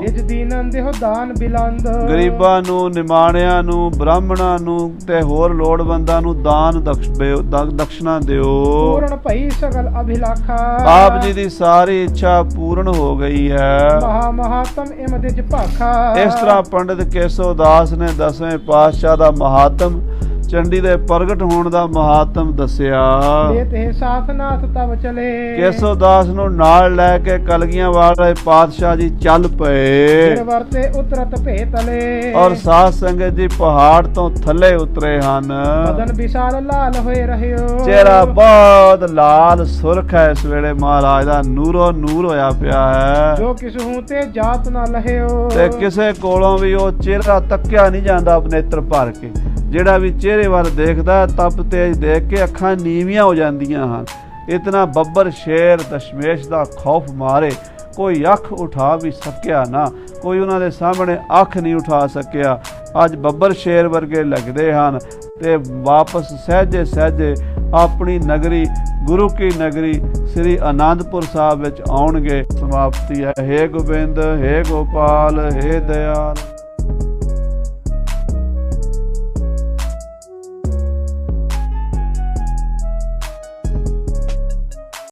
ਨਿਜ ਦੀਨਨ ਦੇਹੁ ਦਾਨ ਬਿਲੰਦ, ਗਰੀਬਾਂ ਨੂੰ, ਨਿਮਾਣਿਆਂ ਨੂੰ, ਬ੍ਰਾਹਮਣਾਂ ਨੂੰ ਤੇ ਹੋਰ ਲੋੜਵੰਦਾਂ ਨੂੰ ਦਾਨ ਦਕਸ਼ਨਾ ਦਿਓ। ਪੂਰਨ ਭਈ ਸਗਲ ਅਭਿਲਾਖਾ, ਆਪ ਜੀ ਦੀ ਸਾਰੀ ਇੱਛਾ ਪੂਰਨ ਹੋ ਗਈ ਹੈ। ਮਹਾ ਮਹਾਤਮ ਇਮ ਦਿਜ ਭਾਖਾ। ਇਸ ਤਰ੍ਹਾਂ ਪੰਡਤ ਕੇਸੋ ਦਾਸ ਨੇ 10ਵੇਂ ਪਾਤਸ਼ਾਹ ਦਾ ਮਹਾਤਮ, ਚੰਡੀ ਦੇ ਪ੍ਰਗਟ ਹੋਣ ਦਾ ਮਹਾਤਮ ਦੱਸਿਆ। ਤੇ ਸਾਥਨਾਥ ਤਬ ਚਲੇ, ਕੇਸੋ ਦਾਸ ਨੂੰ ਨਾਲ ਲੈ ਕੇ ਕਲਗੀਆਂ ਵਾਲੇ ਪਾਤਸ਼ਾਹ ਜੀ ਚੱਲ ਪਏ। ਫਿਰ ਵਰਤੇ ਉਤਰਤ ਭੇ ਤਲੇ, ਔਰ ਸਾਧ ਸੰਗਤ ਜੀ ਪਹਾੜ ਤੋਂ ਥੱਲੇ ਉਤਰੇ ਹਨ। ਬਦਨ ਵਿਸ਼ਾਲ ਲਾਲ ਹੋਏ ਰਹਿਓ, ਚਿਹਰਾ ਬਹੁਤ ਲਾਲ ਸੁਰਖ ਹੈ ਇਸ ਵੇਲੇ ਮਹਾਰਾਜ ਦਾ, ਨੂਰੋ ਨੂਰ ਹੋਇਆ ਪਿਆ ਹੈ। ਜੋ ਕਿਸਹੂ ਤੇ ਜਾਤ ਨਾ ਲਹਿਓ, ਤੇ ਕਿਸੇ ਕੋਲੋਂ ਵੀ ਉਹ ਚਿਹਰਾ ਤੱਕਿਆ ਨਹੀਂ ਜਾਂਦਾ ਆਪਣੇ ਨੇਤਰ ਭਰ ਕੇ। ਜਿਹੜਾ ਵੀ ਚਿਹਰੇ ਵੱਲ ਦੇਖਦਾ ਤਪ ਤੇਜ ਦੇਖ ਕੇ ਅੱਖਾਂ ਨੀਵੀਆਂ ਹੋ ਜਾਂਦੀਆਂ ਹਨ। ਇਤਨਾ ਬੱਬਰ ਸ਼ੇਰ ਦਸ਼ਮੇਸ਼ ਦਾ ਖੌਫ ਮਾਰੇ ਕੋਈ ਅੱਖ ਉਠਾ ਵੀ ਸਕਿਆ ਨਾ, ਕੋਈ ਉਹਨਾਂ ਦੇ ਸਾਹਮਣੇ ਅੱਖ ਨਹੀਂ ਉਠਾ ਸਕਿਆ। ਅੱਜ ਬੱਬਰ ਸ਼ੇਰ ਵਰਗੇ ਲੱਗਦੇ ਹਨ ਤੇ ਵਾਪਸ ਸਹਿਜੇ ਸਹਿਜੇ ਆਪਣੀ ਨਗਰੀ, ਗੁਰੂ ਕੀ ਨਗਰੀ ਸ੍ਰੀ ਆਨੰਦਪੁਰ ਸਾਹਿਬ ਵਿੱਚ ਆਉਣਗੇ। ਸਮਾਪਤੀ ਹੈ। ਹੇ ਗੋਬਿੰਦ, ਹੇ ਗੋਪਾਲ, ਹੇ ਦਇਆਲ।